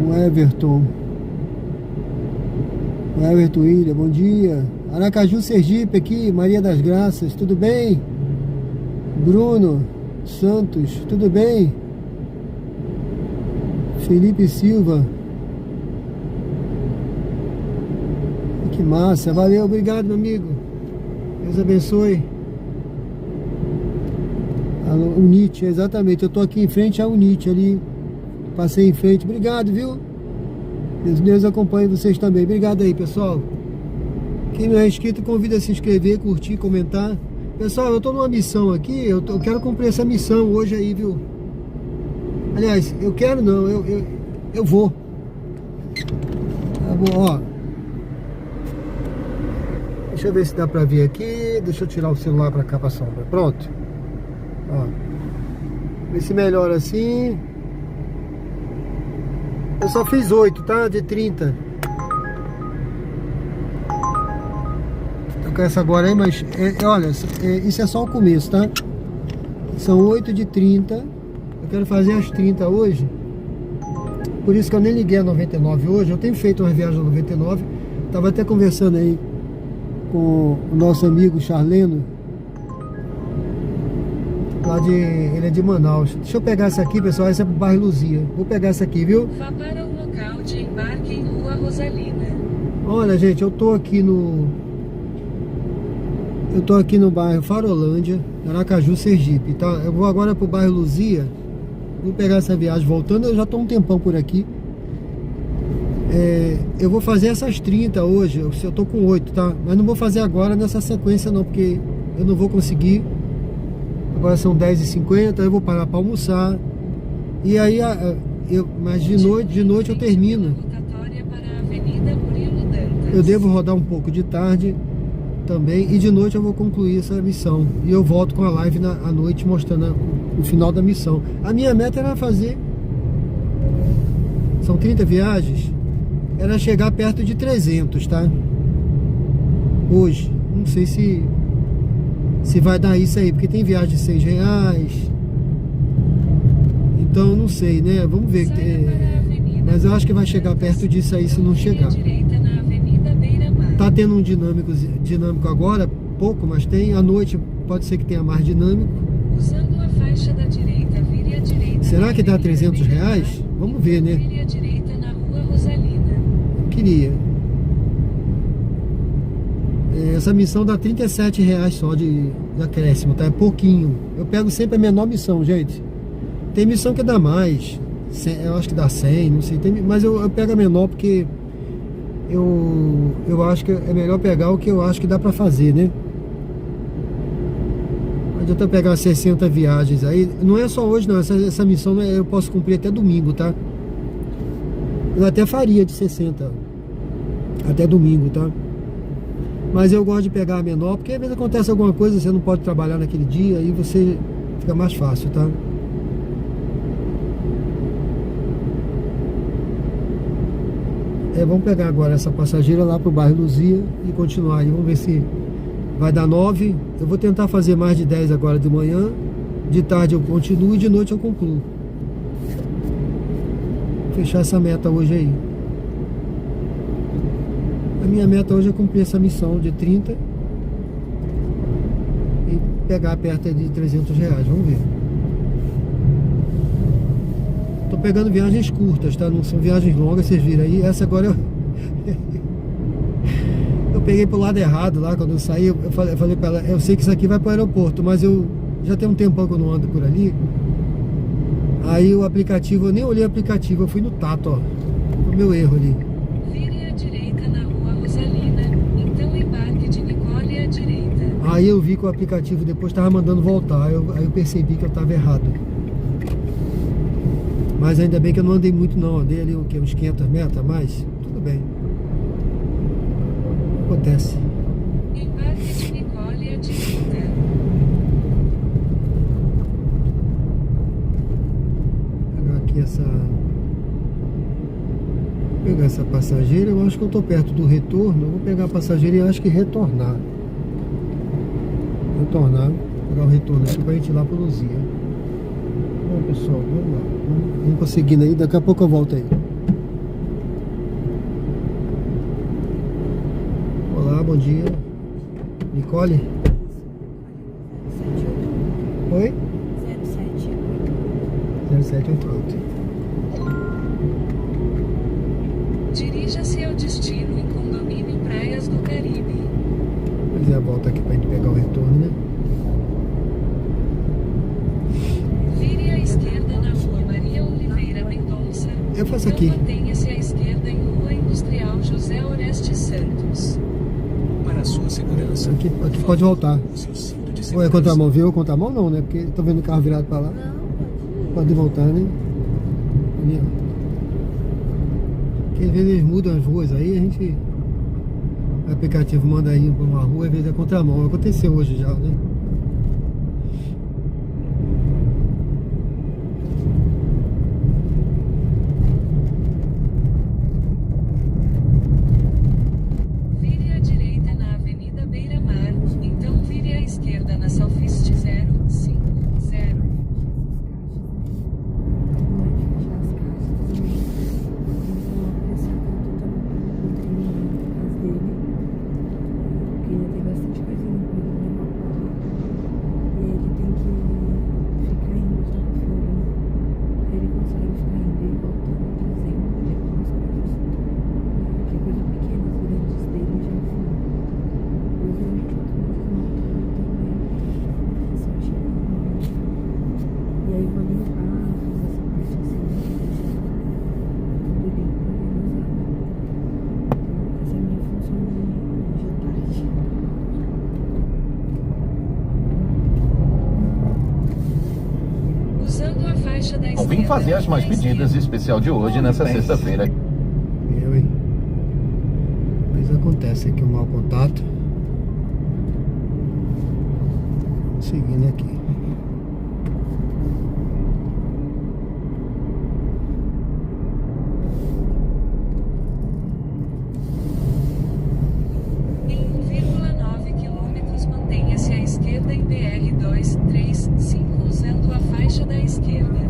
O Everton. O Everton William, bom dia. Aracaju, Sergipe aqui, Maria das Graças, tudo bem? Bruno Santos, tudo bem? Felipe Silva. Que massa, valeu, obrigado, meu amigo. Deus abençoe. Alô, Unite, exatamente, eu tô aqui em frente à Unite ali. Passei em frente, obrigado, viu? Deus acompanhe vocês também. Obrigado aí, pessoal. Quem não é inscrito, convida a se inscrever, curtir, comentar. Pessoal, eu tô numa missão aqui, eu quero cumprir essa missão hoje aí, viu? Aliás, eu quero não, eu vou. Tá bom, ó. Deixa eu ver se dá pra ver aqui. Deixa eu tirar o celular pra cá, pra sombra. Pronto. Ó. Vê se melhora assim. Eu só fiz 8, tá? De 30. Tô com essa agora aí, mas... olha, isso é só o começo, tá? São 8 de 30. Eu quero fazer as 30 hoje. Por isso que eu nem liguei a 99 hoje. Eu tenho feito uma viagem na 99. Tava até conversando aí com o nosso amigo Charleno. Ele é de Manaus. Deixa eu pegar essa aqui, pessoal. Essa é pro bairro Luzia. Vou pegar essa aqui, viu? Vá para o local de embarque em Rua Rosalina. Olha, gente, eu tô aqui no bairro Farolândia, Aracaju, Sergipe, tá? Eu vou agora pro bairro Luzia. Vou pegar essa viagem voltando. Eu já tô um tempão por aqui. Eu vou fazer essas 30 hoje. Eu tô com 8, tá? Mas não vou fazer agora nessa sequência não, porque eu não vou conseguir. Agora são 10h50, eu vou parar para almoçar. E aí, mas de noite eu termino. Eu devo rodar um pouco de tarde também. E de noite eu vou concluir essa missão. E eu volto com a live à noite mostrando o final da missão. A minha meta era fazer... São 30 viagens. Era chegar perto de 300, tá? Hoje. Não sei se vai dar isso aí, porque tem viagem de R$6. Então não sei, né? Vamos ver. Mas eu acho que vai chegar perto disso aí se não chegar. Tá tendo um dinâmico agora, pouco, mas tem. À noite pode ser que tenha mais dinâmico. Usando a faixa da direita, vire à direita. Será que dá R$300? Vamos ver, né? Vire à direita na Rua Rosalina. Eu queria. Essa missão dá R$37 só de acréscimo, tá? É pouquinho. Eu pego sempre a menor missão, gente. Tem missão que dá mais. Eu acho que dá 100, não sei. Mas eu pego a menor porque eu acho que é melhor pegar o que eu acho que dá pra fazer, né? Não adianta pegar 60 viagens aí. Não é só hoje, não. Essa missão eu posso cumprir até domingo, tá? Eu até faria de 60 até domingo, tá? Mas eu gosto de pegar a menor, porque às vezes acontece alguma coisa, você não pode trabalhar naquele dia, aí você fica mais fácil, tá? Vamos pegar agora essa passageira lá pro bairro Luzia e continuar aí. Vamos ver se vai dar 9. Eu vou tentar fazer mais de 10 agora de manhã. De tarde eu continuo e de noite eu concluo. Vou fechar essa meta hoje aí. A minha meta hoje é cumprir essa missão de 30 e pegar perto de R$300. Vamos ver. Tô pegando viagens curtas, tá? Não são viagens longas, vocês viram aí. Essa agora eu peguei pro lado errado lá quando eu saí. Eu falei pra ela, eu sei que isso aqui vai pro aeroporto, mas eu já tem um tempão que eu não ando por ali. Aí o aplicativo, eu nem olhei o aplicativo, eu fui no tato, ó. O meu erro ali. Vire à direita na rua Rosalina, então embarque de Nicole à direita. Aí eu vi que o aplicativo depois estava mandando voltar, aí eu percebi que eu estava errado. Mas ainda bem que eu não andei muito não, andei ali o quê? Uns 500 metros a mais, tudo bem. Acontece. Embarque de Nicole à direita. Vou pegar aqui essa... Vou pegar essa passageira, eu acho que eu estou perto do retorno, eu vou pegar a passageira e acho que retornar. Pegar o retorno aqui pra gente ir lá pro Luzia. Bom, pessoal, vamos lá. Vamos conseguindo aí, daqui a pouco eu volto aí. Olá, bom dia. Nicole? Oi? 0788. Dirija-se ao destino em Condomínio Praias do Caribe. Fazer a volta aqui pra gente pegar o retorno, né? Vire à esquerda na rua Maria Oliveira Mendonça. Eu faço Então aqui. mantenha-se à esquerda em Rua Industrial José Oreste Santos. Para a sua segurança. Aqui pode voltar. Use o cinto de Ou é segurança. contramão, viu? Contramão não, né? Porque tô vendo o carro virado pra lá. Pode voltar, né? Ali, ó. Porque às vezes eles mudam as ruas aí, a gente... O aplicativo manda ir pra uma rua, às vezes é contramão. Aconteceu hoje já, né? Vire à direita na Avenida Beira Mar. Então vire à esquerda na Salfist 050. Usando a faixa da esquerda. Vim fazer as mais pedidas especial de hoje nessa sexta-feira. Eu, hein? Mas acontece aqui um mau contato. Vamos seguindo aqui. Em 1,9 km mantenha-se à esquerda em BR-235 usando a faixa da esquerda.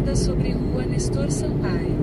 fechada sobre Rua Nestor Sampaio.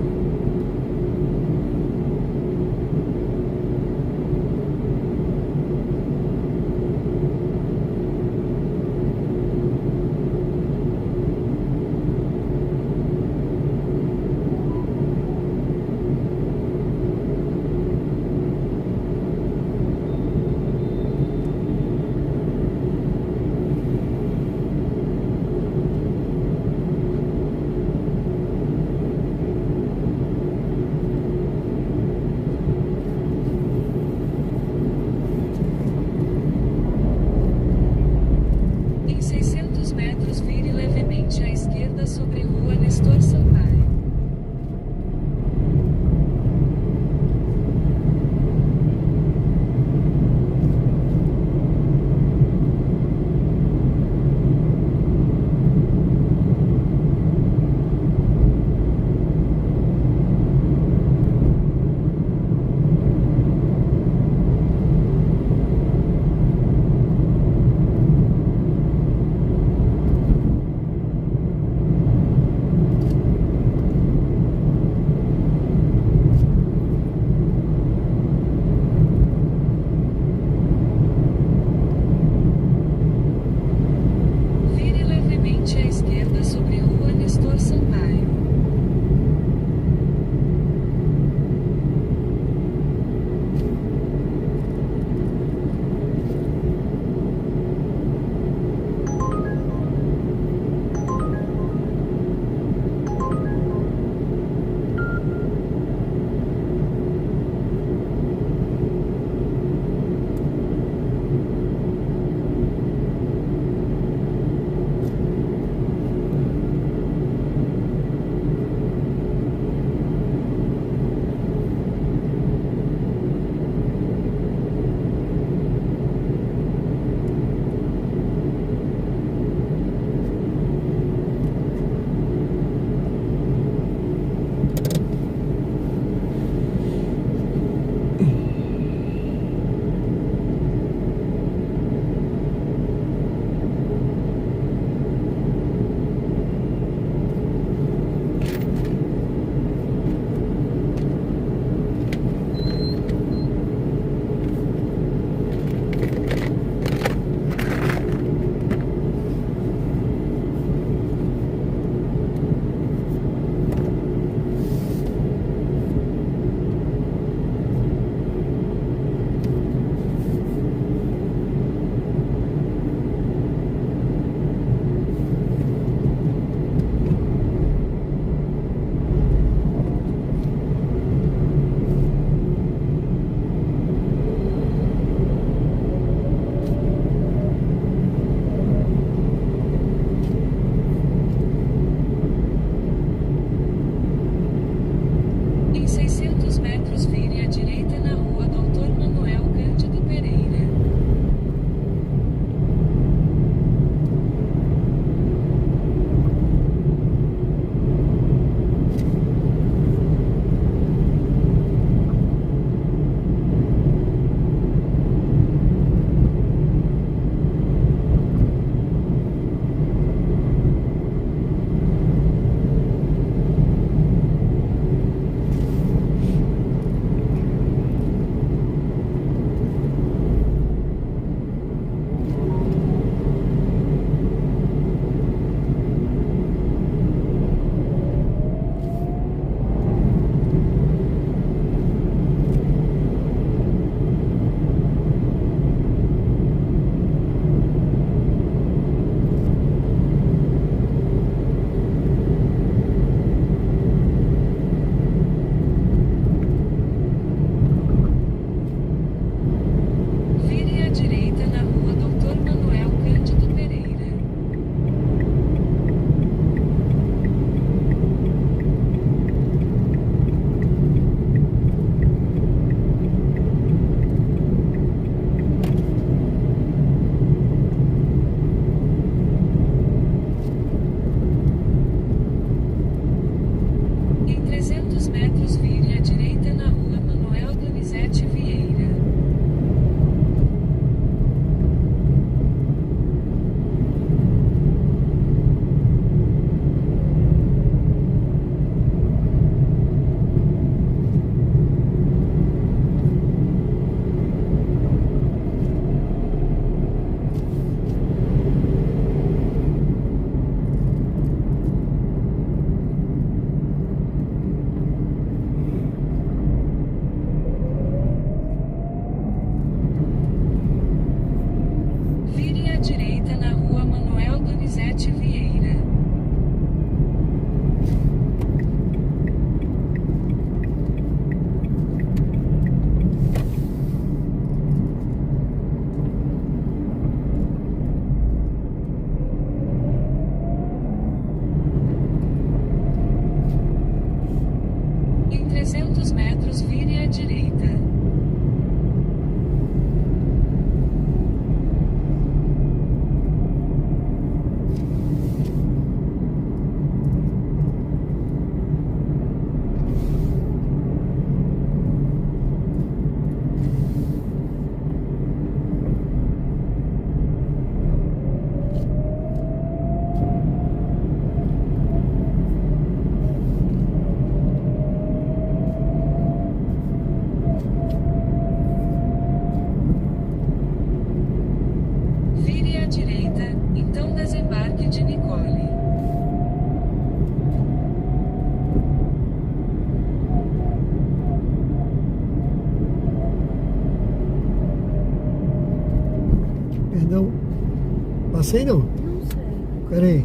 Passei não? Não sei. Pera aí.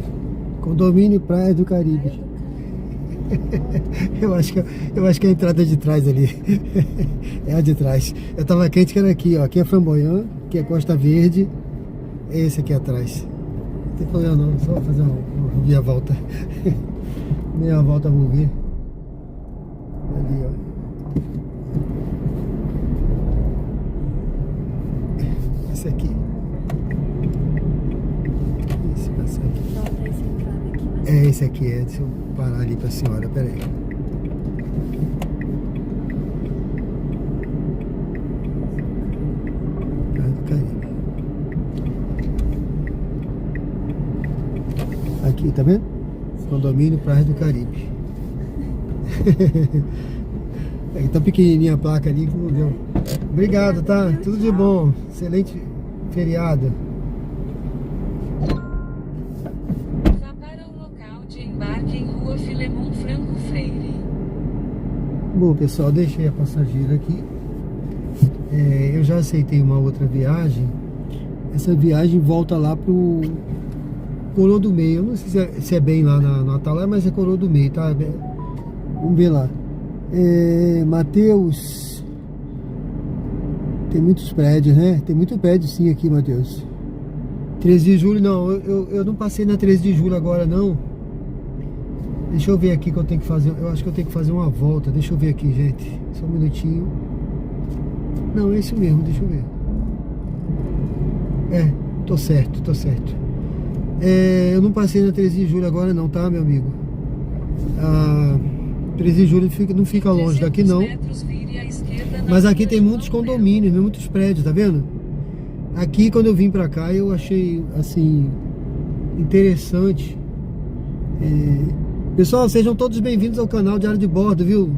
Condomínio Praia do Caribe. Eu acho que é a entrada de trás ali. É a de trás. Eu tava crente que era aqui, ó. Aqui é Flamboyant, aqui é Costa Verde. Esse aqui atrás. Não tem problema não, só vou fazer uma meia volta. Meia volta burguês. Ali, ó. Esse aqui. Esse passar aqui. Então tem essa entrada aqui, né? É esse aqui, deixa eu parar ali pra senhora, pera aí. Praia do Caribe. Aqui, tá vendo? Condomínio Praia do Caribe. Aí tá pequenininha a placa ali que não deu. Obrigado, tá? Tudo de bom. Excelente feriado. Vá para o local de embarque em Rua Filemon Franco Freire. Bom, pessoal, deixei a passageira aqui. Eu já aceitei uma outra viagem. Essa viagem volta lá pro Coroa do Meio. Eu não sei se é bem lá no Atalaia, mas é Coroa do Meio, tá? Vamos ver lá. Mateus. Tem muitos prédios, né? Tem muito prédio sim aqui, Mateus. 13 de julho, não. Eu não passei na 13 de julho agora, não. Deixa eu ver aqui que eu tenho que fazer. Eu acho que eu tenho que fazer uma volta. Deixa eu ver aqui, gente. Só um minutinho. Não, é isso mesmo, deixa eu ver. Tô certo, tô certo. Eu não passei na 13 de julho agora não, tá, meu amigo? 13 de julho não fica longe daqui não. Mas aqui tem muitos condomínios, muitos prédios, tá vendo? Aqui quando eu vim pra cá eu achei, assim, interessante. Pessoal, sejam todos bem-vindos ao canal Diário de Bordo, viu?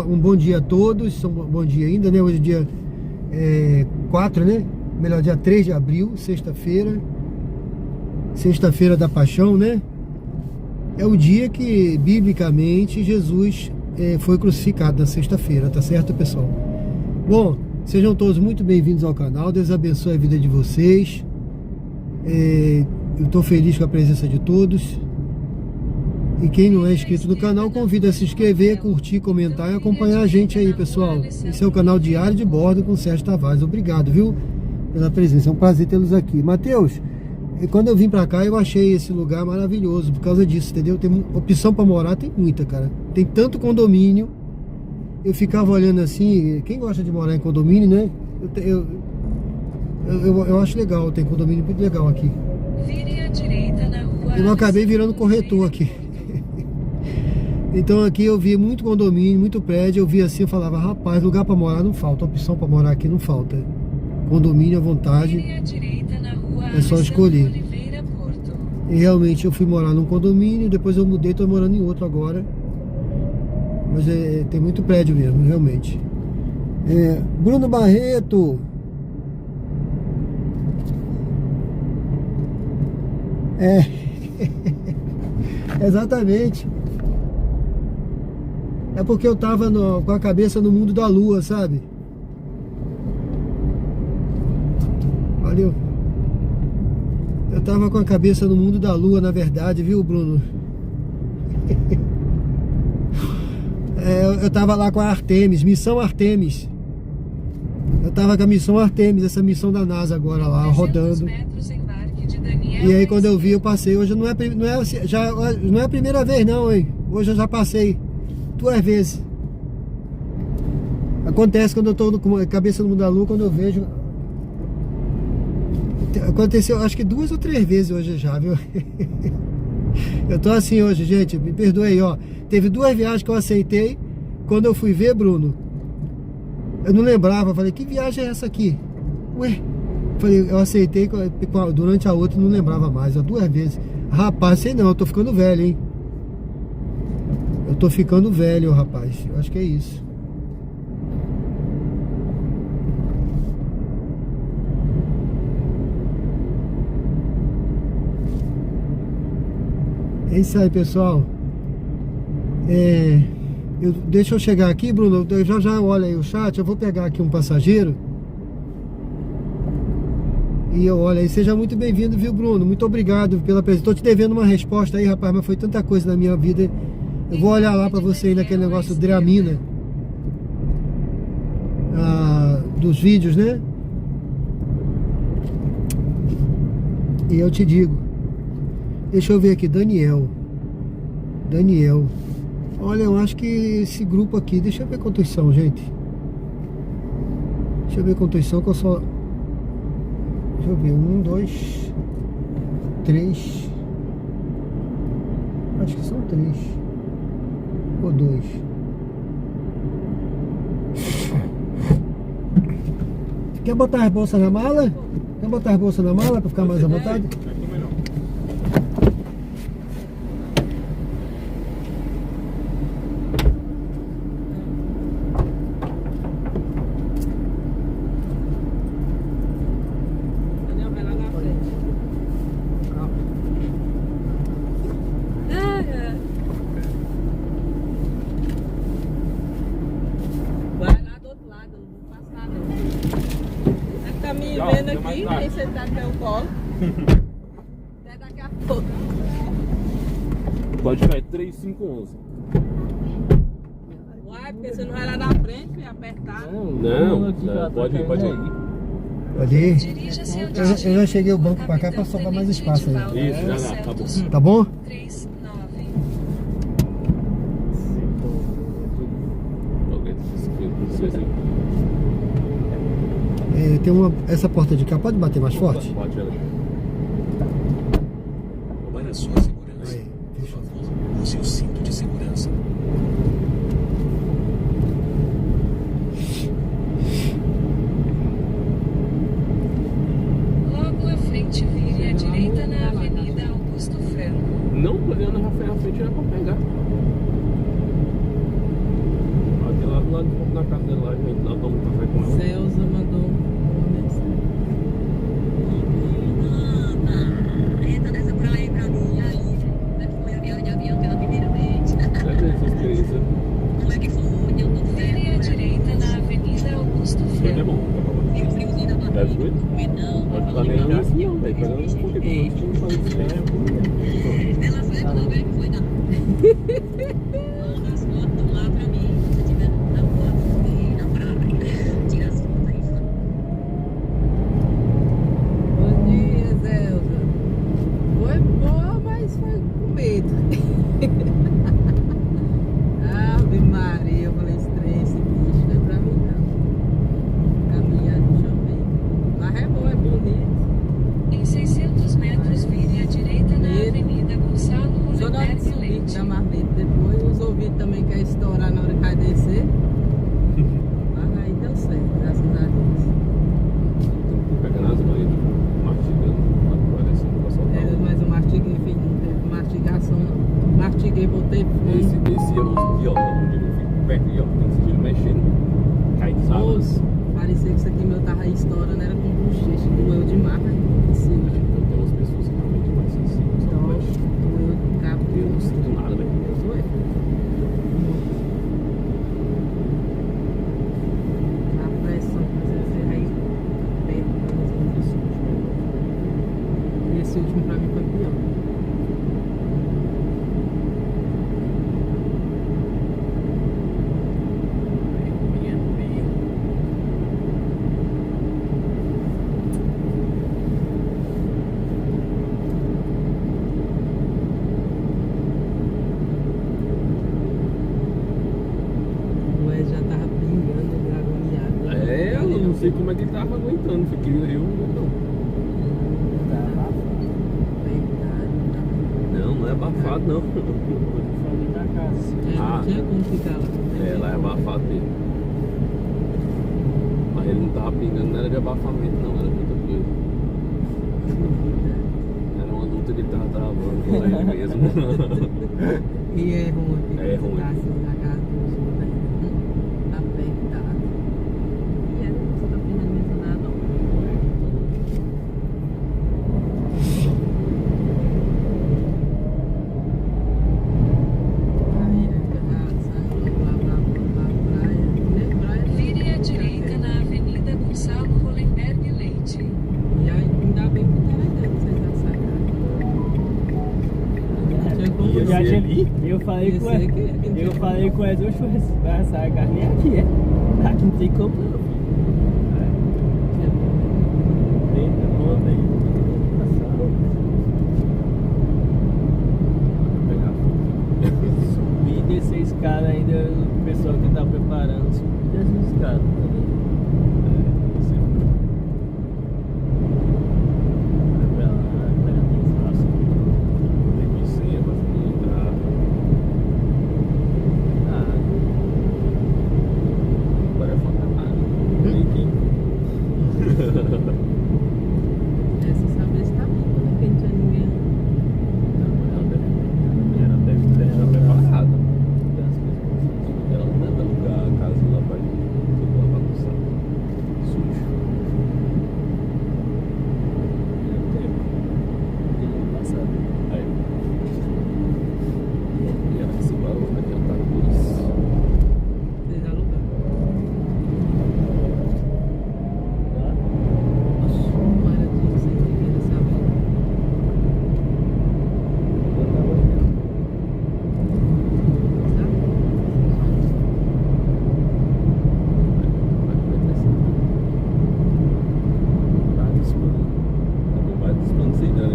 Um bom dia a todos, bom dia ainda, né? Hoje é dia 4, né? Melhor, dia 3 de abril, sexta-feira. Sexta-feira da Paixão, né? É o dia que, biblicamente, Jesus foi crucificado na sexta-feira, tá certo, pessoal? Bom, sejam todos muito bem-vindos ao canal. Deus abençoe a vida de vocês. Eu tô feliz com a presença de todos. E quem não é inscrito no canal, convido a se inscrever, curtir, comentar e acompanhar a gente aí, pessoal. Esse é o canal Diário de Bordo com Sérgio Tavares. Obrigado, viu, pela presença. É um prazer tê-los aqui. Mateus, quando eu vim pra cá, eu achei esse lugar maravilhoso por causa disso, entendeu? Tem opção pra morar, tem muita, cara. Tem tanto condomínio. Eu ficava olhando assim, quem gosta de morar em condomínio, né? Eu acho legal, tem condomínio muito legal aqui. Vire à direita na rua. Eu não acabei virando corretor aqui. Então aqui eu vi muito condomínio, muito prédio. Eu vi assim, eu falava, rapaz, lugar pra morar não falta, opção pra morar aqui não falta. Condomínio à vontade. Vire à direita na rua. É só escolher. Oliveira, Porto. E realmente eu fui morar num condomínio, depois eu mudei, tô morando em outro agora. Mas tem muito prédio mesmo, realmente. Bruno Barreto. Exatamente. É porque eu tava com a cabeça no mundo da lua, sabe? Valeu. Eu tava com a cabeça no mundo da lua, na verdade, viu, Bruno? Eu tava lá com a Artemis, missão Artemis. Eu tava com a missão Artemis, essa missão da NASA agora lá, rodando. E aí quando eu vi, eu passei. Hoje não é a primeira vez não, hein? Hoje eu já passei 2 vezes. Acontece quando eu tô com a cabeça no mundo da lua, quando eu vejo. Aconteceu acho que 2 ou 3 vezes hoje já, viu? Eu tô assim hoje, gente, me perdoe aí, ó. Teve 2 viagens que eu aceitei. Quando eu fui ver, Bruno, eu não lembrava, falei, que viagem é essa aqui? Ué, falei, eu aceitei durante a outra, não lembrava mais, 2 vezes. Rapaz, sei não, eu tô ficando velho, hein? Eu tô ficando velho, rapaz, eu acho que é isso. É isso aí, pessoal. Deixa eu chegar aqui, Bruno. Eu já olha aí o chat. Eu vou pegar aqui um passageiro. E olha, e seja muito bem-vindo, viu, Bruno? Muito obrigado pela presença. Tô te devendo uma resposta aí, rapaz, mas foi tanta coisa na minha vida. Eu vou olhar lá pra você aí naquele negócio Dramina. Dos vídeos, né? E eu te digo. Deixa eu ver aqui, Daniel. Olha, eu acho que esse grupo aqui... Deixa eu ver quantos são, gente. Deixa eu ver quantos são, que eu só... Deixa eu ver, 1, 2, 3. Acho que são 3 ou 2. Quer botar as bolsas na mala? Quer botar as bolsas na mala para ficar mais à vontade? Aí você tá no meu colo. Até daqui a pouco. Pode ficar 3511. Uai, porque você não vai lá na frente e apertar. Não, pode ir. Pode ir. Dirija-se ao Eu já cheguei o banco pra cá pra sobrar mais espaço aí. Isso, já dá, tá bom. Tá bom? 39. Tem essa porta de cá, pode bater mais forte? Pode, ela. Para a sua segurança, Aí, por fechou. favor, use o cinto de segurança. Logo à frente, vire à direita na Avenida Augusto Franco. Não, olhando a Rafael à frente era pra pegar. Aqui lá do lado da casa dela, a gente lá toma um café com ela. Celsa mandou uma mensagem. Eita, dessa pra aí pra mim. Aí, foi a viagem de avião pela primeira vez. Deve ter essa experiência. Como é que foi? Eu tô Vire à direita na Avenida Augusto Foi é Franco. bom. meio friozinho da barriga. Deve ser? Não, Pode estar nem assim não, velho. Pegando um pouquinho, não faz isso. ela foi tudo bem, foi não. Manda as fotos lá pra mim. Se tiver na foto e na praia. Tira as fotos aí. Bom dia, Zelza. Foi boa, mas foi com medo. Ave Maria, eu falei, esse bicho não é pra mim não. Caminhar no chamei. Mas é bom, é bonito. Em 600 metros, vire à direita na Avenida Gonçalo Só na hora de Rolenberg subir, Leite. dá mais medo. Depois os ouvidos também querem estourar na hora que vai descer. Mas aí deu certo, graças a Deus. Pegando as manhas, mastigando, vai descendo pra soltar. Mas eu martiguei, filho, não teve mastigação não. Martiguei, botei fome. Esse ano aqui, ó, onde eu fico perto aqui, ó, tem esse filho mexendo. Cai de sábado. Moço, parecia que isso aqui meu tava estourando, era com bochecha, doeu demais, né? Em cima. Então tem umas pessoas que realmente mais sensíveis, só Doeu mexe. de cabo. Eu não sinto nada, velho. Doeu. A pressão, às vezes, aí perto, às vezes, e esse último pra mim foi pior. O Ed já tava pingando, agoniado. É, eu não sei como é que ele tava aguentando, porque eu não. Não, não é abafado, não. Não tinha como ficar lá. É, lá é abafado mesmo. Mas ele não tava pingando, não era de abafamento, não, era de outra coisa. Era uma luta que ele tava travando com ele mesmo. E é ruim. É ruim. Tá assim na casa dos outros aí. Apertado. E ela não tá pingando mesmo nada, não. Aí, saindo lá pra praia. Nem praia. Vire à direita na Avenida Gonçalo Rolenberg Leite. E aí, falei com ela. Eu falei com ela, vai assar a carne aqui, é? Aqui não tem como não, filho. Eita, bota aí. Subir e descer a escada ainda, o pessoal que tá preparando, subir e descer a escada também. Vai pra lá, pega aqui espaço. Tem que ser, mas tem que entrar. Agora é focar nada. Tem que. Essa sabe se tá limpa, né? Que não tinha ninguém. Ela deve ter preparada. Ela não deve alugar a casa lá pra ir. Tudo lá bagunçado. Sujo. Aí. E ela que se valor, adiantar com isso. Vocês alugaram. Maravilha, sem ninguém sabe.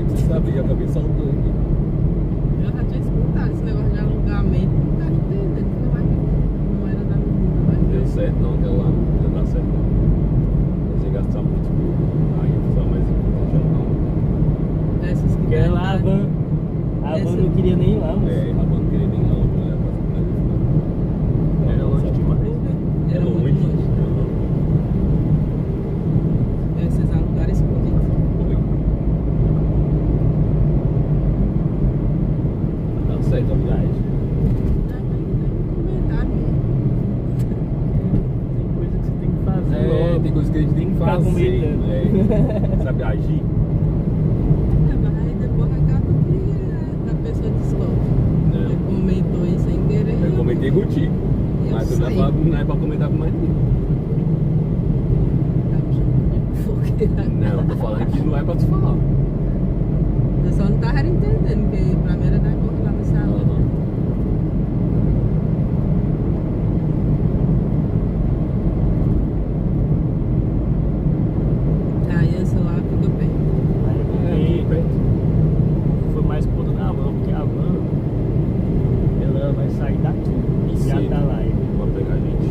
Você sabe, e acabei saltando aqui. Eu já tinha escutado esse negócio de alugamento, não tá entendendo. Não era da menina, mas Deu certo não, aquela lá não dá certo não. Mas ia gastar muito pouco. Aí eu precisava mais importante não. dessas que Porque ela, a van não queria nem ir lá, mas É, a van não queria nem não, né? era longe demais. Era muito longe. Esses alugaram escondidos. Dá certo a viagem. Tem coisa que você tem que fazer. É, tem coisa que a gente tem que Ficar com fazer. medo. Sabe, agir. Mas aí depois acaba que a pessoa descobre. Não. Você comentou isso sem querer. Eu comentei contigo. Eu Mas não é, sei. não é pra comentar com mais ninguém. Tá me chamando de fofoqueira. Não, eu tô falando que não é pra tu falar. Eu só não tava entendendo, porque pra mim era da cor lá do salão. Aí essa lá fica bem. Aí eu foi mais por conta da van, porque a van ela vai sair daqui e já Sim. tá lá. Pra pegar a gente.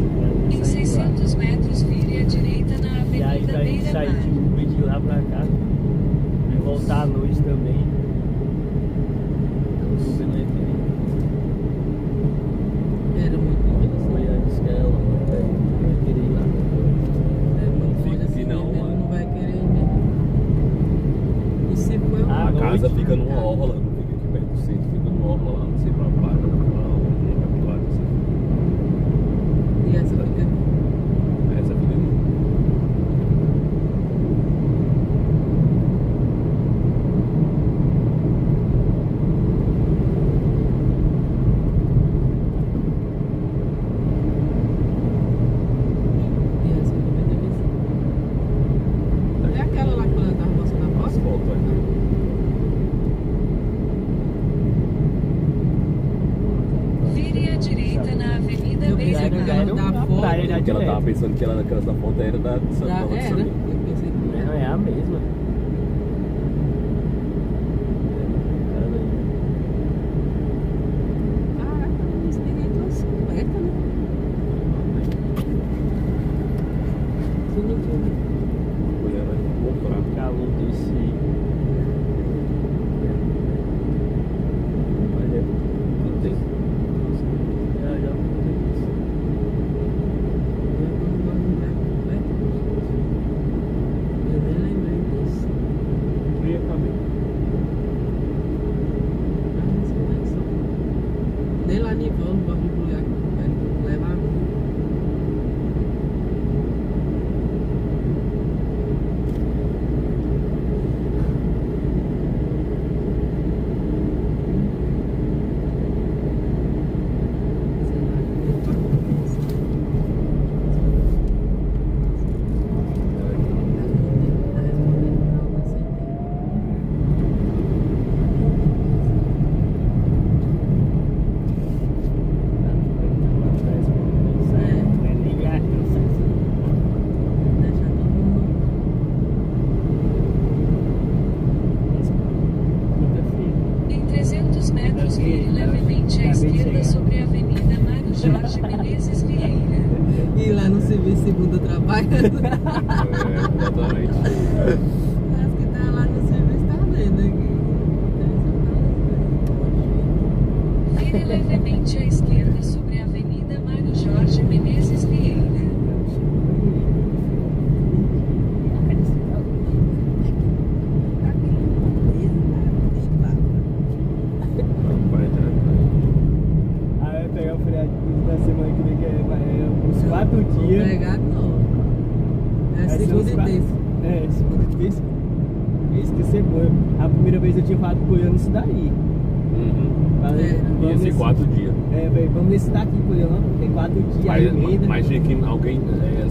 Em 600 metros, vire à direita na E aí Avenida vai sair de Beira-Mar. Uber de lá pra cá. Vai voltar à noite também. Então o Uber não é querer. Era muito longe assim. Foi antes que ela não vai querer ir lá. É muito Fica longe assim, aqui não, mesmo, mano. não vai querer ir mesmo. E se for eu Ah, A casa noite, fica numa orla, não fica aqui perto do centro, fica numa orla lá, não sei pra baixo, pra lá, não sei. E essa fica aqui. Essa fica ali. E essa fica deve ser. É aquela lá que ela tava mostrando a foto? Asfalto, é. Vire à direita na Avenida Eu pensei que Beira-Mar. era da foto. praia já Porque ela tava direto. pensando que ela naquelas da ponta era da Santa Da, Nova de era? São Eu pensei que Não, é a mesma. Caraca, eles têm aí duas cobertas, né? Se não tiver. Mulher vai comprar. Calor desse aí. Olha, Não tem. já montei isso. Eu nem lembrei disso. Jorge Menezes Vieira. E lá no serviço segunda trabalhando. Exatamente. Acho que tá lá no serviço, tá vendo aqui. Vire levemente à esquerda sobre a Avenida Mário Jorge Menezes Vieira. Aí vai pegar o feriado da semana que vem, que é uns 4 dias. Obrigado, não. É Vai ser segunda uns e quatro- terça. É, segunda e terça. Esse que você foi. A primeira vez eu tinha falado colhendo isso daí. Falei, É. vamos Ia ser nesse- 4 dias. É, velho, vamos nesse daqui colhendo. Tem 4 dias aí ainda. Mas tinha que alguém,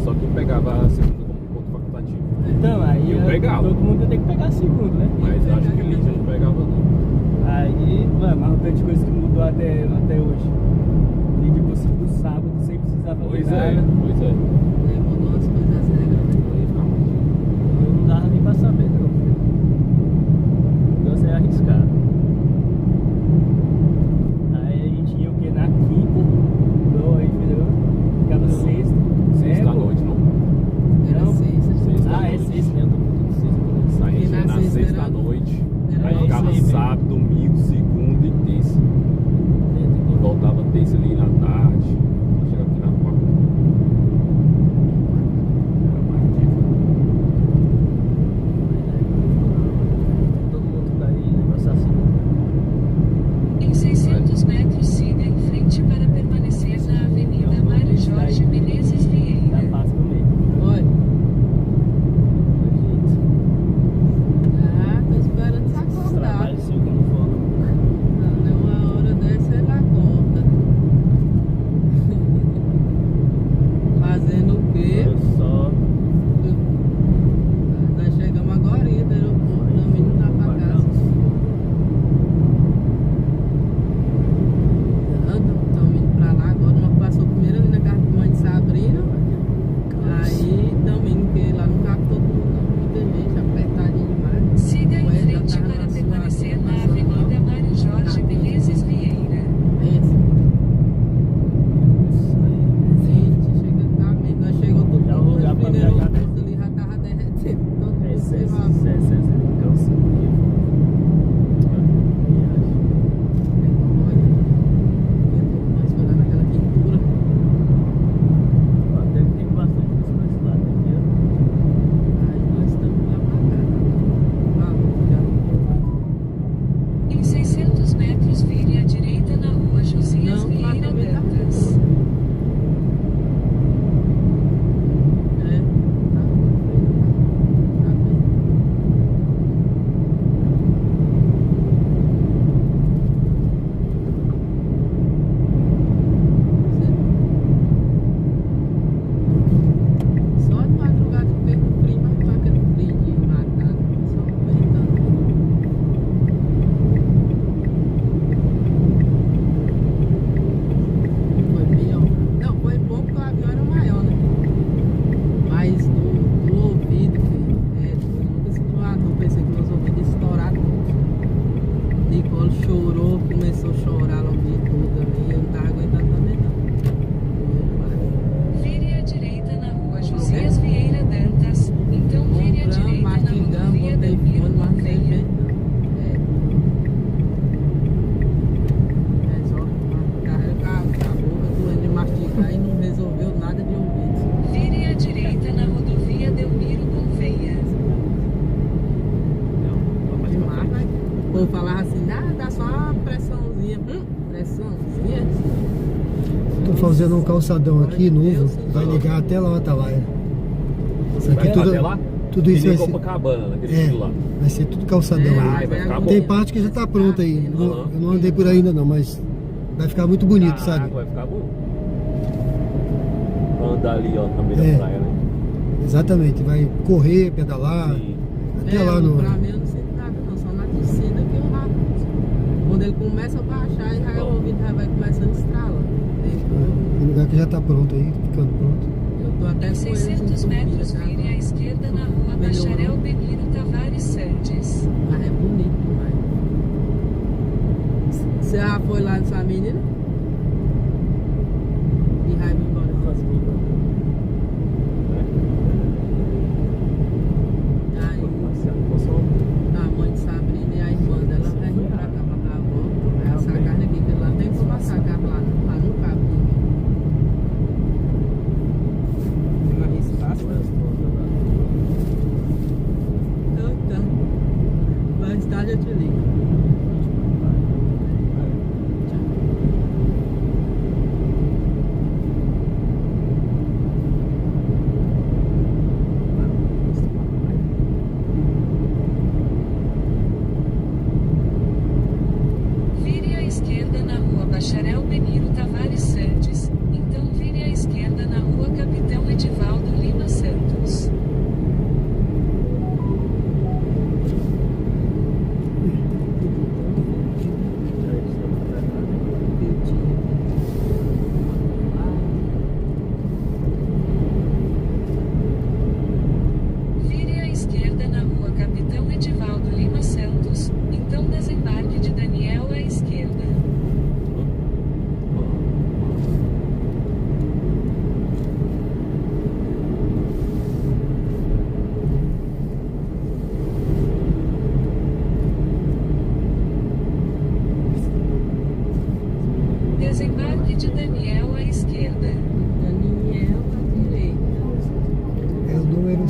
só quem pegava a segunda como ponto facultativo. Então, aí Eu pegava. todo mundo tem que pegar a segunda, né? Mas acho que Lídia não pegava não. Aí, mano, mas um tanto de coisa que mudou até hoje. Lídia conseguiu sábado sem precisar fazer Pois nada. é. Mudou as coisas, as regras. Aí fica muito. Eu não dava nem pra saber, não. O negócio é arriscar. Aí a gente ia o quê? Na quinta. Então, aí, entendeu? Ficava sexta. Sexta à pô. noite, não? Era Não. sexta. Sexta à Ah, é noite. sexta, né? Eu tô com tudo sexta. Aí a gente E na ia na sexta sexta era- à noite. era Aí isso ficava aí, velho. sábado, domingo, segunda e terça. E voltava terça ali na tarde. Chegava aqui na quarta. Era mais difícil. Todo mundo tá aí, negócio assim. Em 600 metros, siga em frente para permanecer na Avenida Mário Jorge Menezes Já Vieira. passa também. Oi. Ah, tô esperando você Esses acordar. trabalhos seu que eu não vou, não. Não, uma hora dessa ele acorda. Fazendo o quê? Eu só. Nós chegamos agora do aeroporto, não indo lá pra casa. Estamos indo pra lá agora. Nós passou primeiro ali na casa da mãe de Sabrina. Aí estamos indo, porque lá no carro todo mundo não. Muita gente, apertadinho demais. Siga em Ué, já frente tá para na permanecer sua na Avenida Mário Jorge Menezes Vieira. Esse. Gente, chega a tá mesmo. Nós chegou todo Já é um mundo lugar pra primeiro viajar, né? posto ali, já tava derretendo. Todo mundo Esse se lavou. cansa. Nós foi lá naquela pintura. Deve ter bastante coisa nesse lado aqui, ó. Aí nós estamos lá pra cá. Em 600 metros, vire à direita na rua Josias Não, Vieira lá também tá Dantas. É, tá bem. Só de madrugada eu pego frio, mas não é aquele frio de matar, só ventando. Foi pior. Não, foi bom porque o avião era maior, né? Mas no ouvido, filho, nunca senti uma dor, pensei que meus ouvidos iam estourar tudo. Nicole chorou, começou a chorar no ouvido todo também, eu não tava aguentando também não. Vire à direita na rua Josias Vieira Dantas. Então vire à Compramos, direita na mastigamos, rodovia botei Delmiro fone, mas não tem Gouveia. jeito não. Resolve carregar a boca doendo de mastigar e não resolveu nada de ouvido. Vire à direita na rodovia Delmiro Gouveia. Demais, mas o povo falava assim, dá só uma pressãozinha. Pressãozinha? Tô fazendo um calçadão aqui novo, vai ligar até lá o Atalaia. Isso aqui Vai tudo, até lá? tudo isso vai ser, Copacabana, naquele é, estilo lá. vai ser tudo calçadão Ah, aí. vai ficar bom. Tem parte que já tá pronta aí. Aham. Eu não andei por aí ainda não, mas vai ficar muito bonito, sabe? Vai ficar bom. Pra andar ali, ó, na beira É. da praia, né? Exatamente, vai correr, pedalar, Sim. até lá no... Pra mim eu não sinto nada não, só na descida que eu rápido. Quando ele começa a baixar, já o ouvido já vai começando a estralar. Tem lugar que já tá pronto aí, ficando pronto. Eu tô até Em com ele 600 metros, entupido, vire à esquerda na rua Melhorou. Bacharel Beniro Tavares Santos. mas é bonito demais. Você já foi lá nessa menina?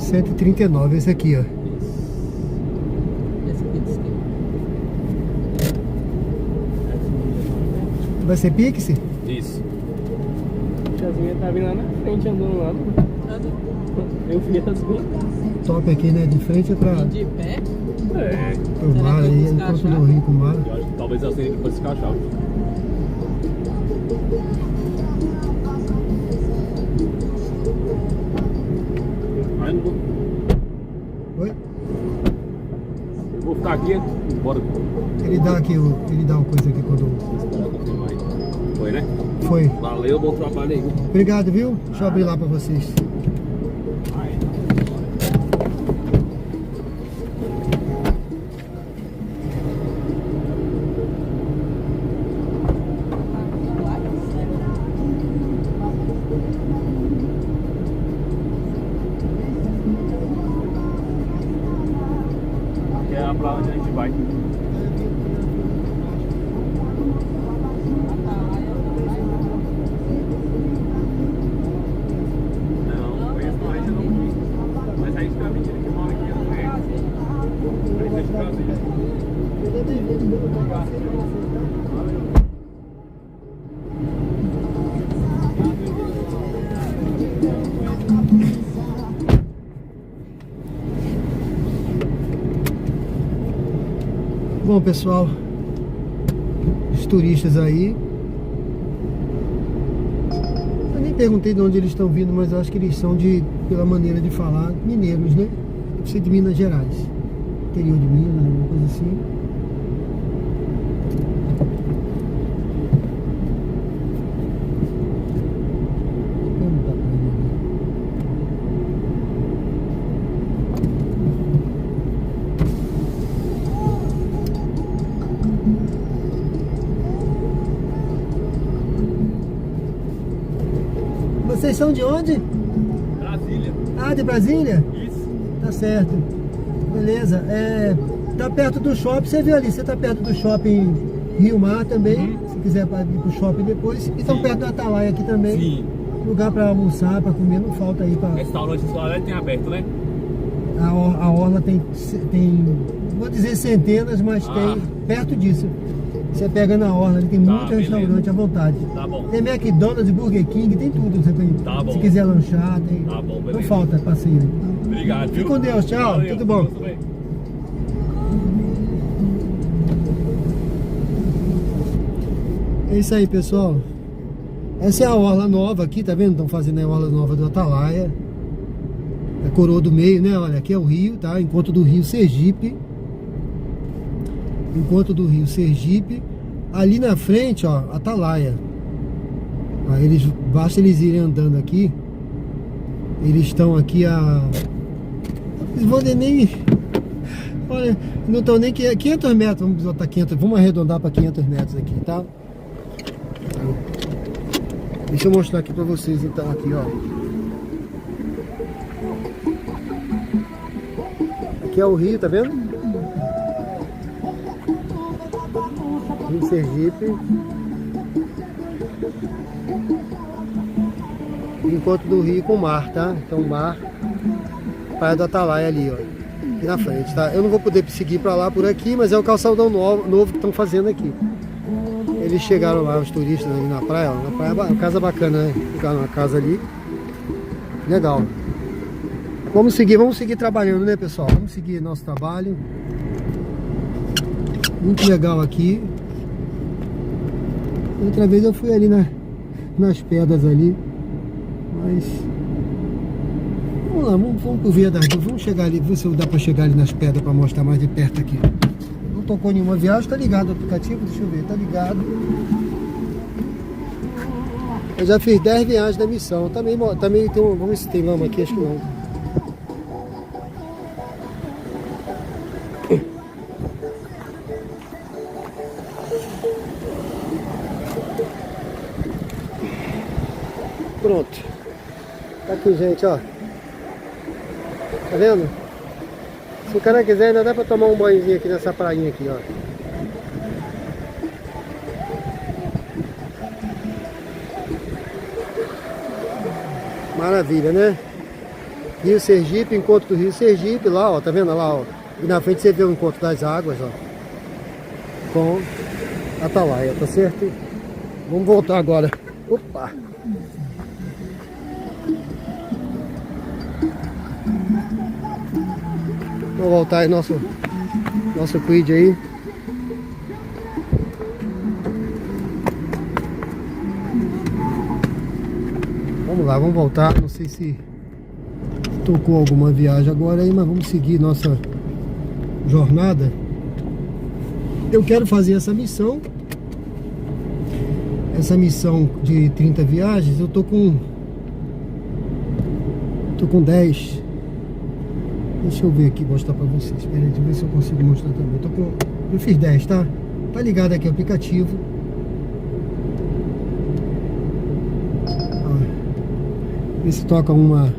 139, esse aqui, ó. Esse aqui de esquerda. Vai ser Pix? Isso. A tiazinha tá vindo lá na frente, andando lá. Eu vi as minhas. Top aqui, né? De frente é pra E de pé. É. pro mar Será que eu aí, vou enquanto descaixar? do Rio com o mar. Eu acho que talvez elas tenham que depois se encaixar. Aí eu não vou. Oi? Eu vou ficar aqui, bora. Ele dá aqui, ele dá uma coisa aqui quando... Vou esperar confirmar aí. Foi, né? Foi. Valeu, bom trabalho aí. Obrigado, viu? Deixa eu abrir lá pra vocês. Que é pra onde a gente vai. Não, conheço mais, eu não conheço. Mas aí fica a mentira que mora aqui, eu não conheço. Aí deixa eu fazer. Bom, pessoal, os turistas aí, eu nem perguntei de onde eles estão vindo, mas eu acho que eles são pela maneira de falar, mineiros, né? Deve ser de Minas Gerais, interior de Minas, alguma coisa assim. Não dá pra ver. Vocês são de onde? Brasília. Ah, de Brasília? Isso. Tá certo. Beleza. Tá perto do shopping, você viu ali, você tá perto do shopping Rio Mar também, se quiser ir pro shopping depois. E estão perto do Atalaia aqui também. Sim. Lugar pra almoçar, pra comer, não falta aí pra... Restaurante Solar tem aberto, né? A orla tem, vou dizer centenas, mas tem perto disso. Você pega na orla, ali tem muito beleza. restaurante à vontade. Tá bom. Tem McDonald's, Burger King, tem tudo. Você tem, Tá bom. se quiser lanchar, tem. Tá bom, Não beleza. falta passeio. Obrigado, viu? Fique com Deus, tchau, Valeu, tudo bom. tudo bem. É isso aí, pessoal. Essa é a orla nova aqui, tá vendo? Estão fazendo a orla nova do Atalaia. É Coroa do Meio, né? Olha, aqui é o Rio, tá? Encontro do Rio Sergipe. Encontro do Rio Sergipe. Ali na frente, ó, Atalaia. Aí basta eles irem andando aqui. Eles estão aqui a... Eles vão nem... Olha, não estão nem 500 metros, vamos botar 500, vamos arredondar para 500 metros aqui, tá? Deixa eu mostrar aqui para vocês então, aqui ó. Aqui é o rio, tá vendo? Rio Sergipe. Encontro do rio com o mar, tá? Então o mar, Praia do Atalaia ali, ó. Aqui na frente, tá? Eu não vou poder seguir pra lá por aqui, mas é o calçadão novo que estão fazendo aqui. Eles chegaram lá, os turistas ali na praia, ó. Na praia, uma casa bacana, né? Ficaram na casa ali. Legal. Vamos seguir trabalhando, né, pessoal? Vamos seguir nosso trabalho. Muito legal aqui. Outra vez eu fui ali nas pedras ali. Mas... Vamos lá, vamos por via das dúvidas. Vamos chegar ali, ver se dá pra chegar ali nas pedras pra mostrar mais de perto aqui. Não tocou nenhuma viagem, tá ligado o aplicativo? Deixa eu ver, tá ligado. Eu já fiz 10 viagens da missão. Também tem um... Vamos ver se tem lama aqui, acho que não. Pronto. Tá aqui, gente, ó. Tá vendo? Se o cara quiser, ainda dá pra tomar um banhozinho aqui nessa prainha aqui, ó. Maravilha, né? Rio Sergipe, encontro do Rio Sergipe, lá, ó, tá vendo lá, ó? E na frente você vê o encontro das águas, ó, com Atalaia, tá certo? Vamos voltar agora. Opa! Vamos voltar aí nosso quid aí. Vamos lá, vamos voltar. Não sei se tocou alguma viagem agora aí, mas vamos seguir nossa jornada. Eu quero fazer essa missão de 30 viagens. Eu tô com 10. Deixa eu ver aqui, mostrar pra vocês. Espera aí, deixa eu ver se eu consigo mostrar também. Eu fiz 10, tá? Tá ligado aqui o aplicativo. Vê se toca uma...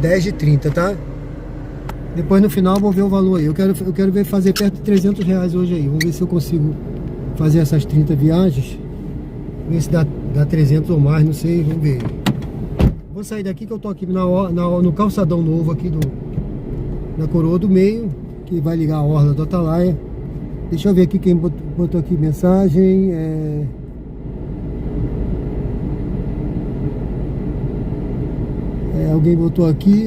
R$10,30, tá? Depois no final eu vou ver o valor aí. Eu quero ver fazer perto de R$300 hoje aí. Vamos ver se eu consigo fazer essas 30 viagens. Ver se dá 300 ou mais, não sei, vamos ver. Vou sair daqui que eu tô aqui no calçadão novo aqui na Coroa do Meio, que vai ligar a orla do Atalaia. Deixa eu ver aqui quem botou aqui mensagem. Alguém botou aqui.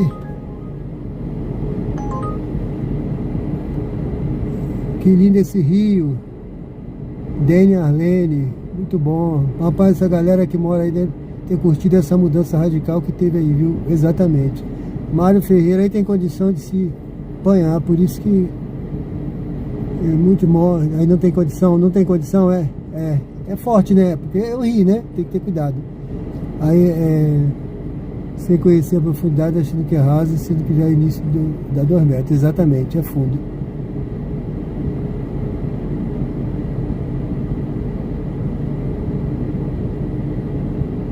Que lindo esse rio. Dene Arlene, muito bom. Rapaz, essa galera que mora aí deve ter curtido essa mudança radical que teve aí, viu? Exatamente. Mário Ferreira aí tem condição de se banhar, por isso que muito morre. Aí não tem condição, é forte, né? Porque é um rio, né? Tem que ter cuidado. Aí sem conhecer a profundidade, achando que é raso, sendo que já é início da 2 metros. Exatamente, é fundo.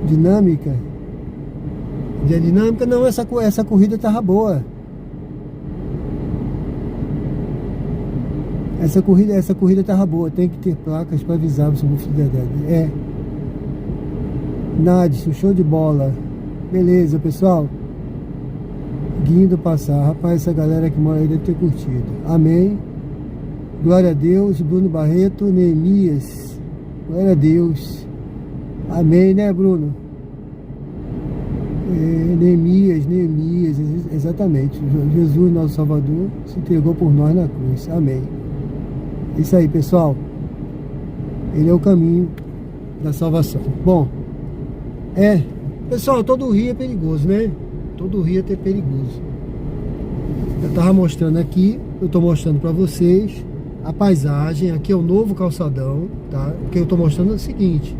Dinâmica. E a dinâmica não, essa corrida tava boa. Essa corrida tava boa. Tem que ter placas para avisar sobre a fidelidade. Nadson, show de bola. Beleza, pessoal. Guindo passar. Rapaz, essa galera que mora aí deve ter curtido. Amém. Glória a Deus. Bruno Barreto, Neemias. Glória a Deus. Amém, né, Bruno? Neemias, exatamente. Jesus, nosso Salvador, se entregou por nós na cruz. Amém. Isso aí, pessoal. Ele é o caminho da salvação. Bom, pessoal, todo rio é perigoso, né? Todo rio é perigoso. Eu tava mostrando aqui, eu tô mostrando pra vocês a paisagem. Aqui é o novo calçadão, tá? O que eu tô mostrando é o seguinte.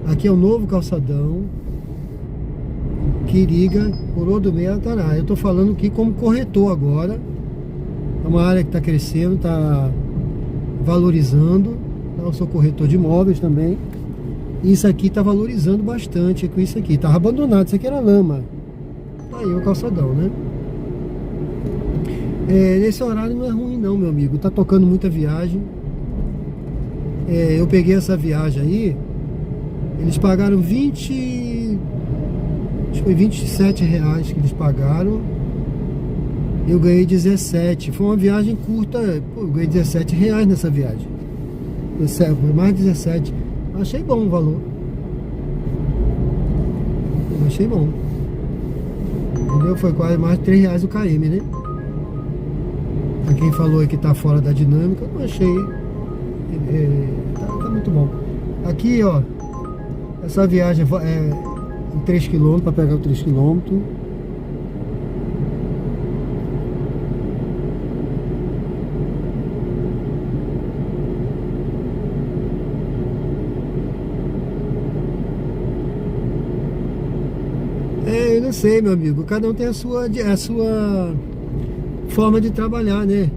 Aqui é o novo calçadão que liga Coroa do Meio a Atalaia. Eu tô falando aqui como corretor agora. É uma área que está crescendo, está valorizando. Eu sou corretor de imóveis também. E isso aqui está valorizando bastante com isso aqui. Estava abandonado, isso aqui era lama. Aí o calçadão, né? Nesse horário não é ruim não, meu amigo. Tá tocando muita viagem. Eu peguei essa viagem aí. Eles pagaram acho que foi R$27 que eles pagaram. Eu ganhei 17. Foi uma viagem curta. Eu ganhei R$17 nessa viagem. Foi mais 17. Achei bom o valor. Achei bom. Entendeu? Foi quase mais de R$3 o KM, né? Pra quem falou aí que tá fora da dinâmica, eu achei. Tá muito bom. Aqui, ó. Essa viagem é 3 km, para pegar o 3 km. Eu não sei, meu amigo. Cada um tem a sua forma de trabalhar, né?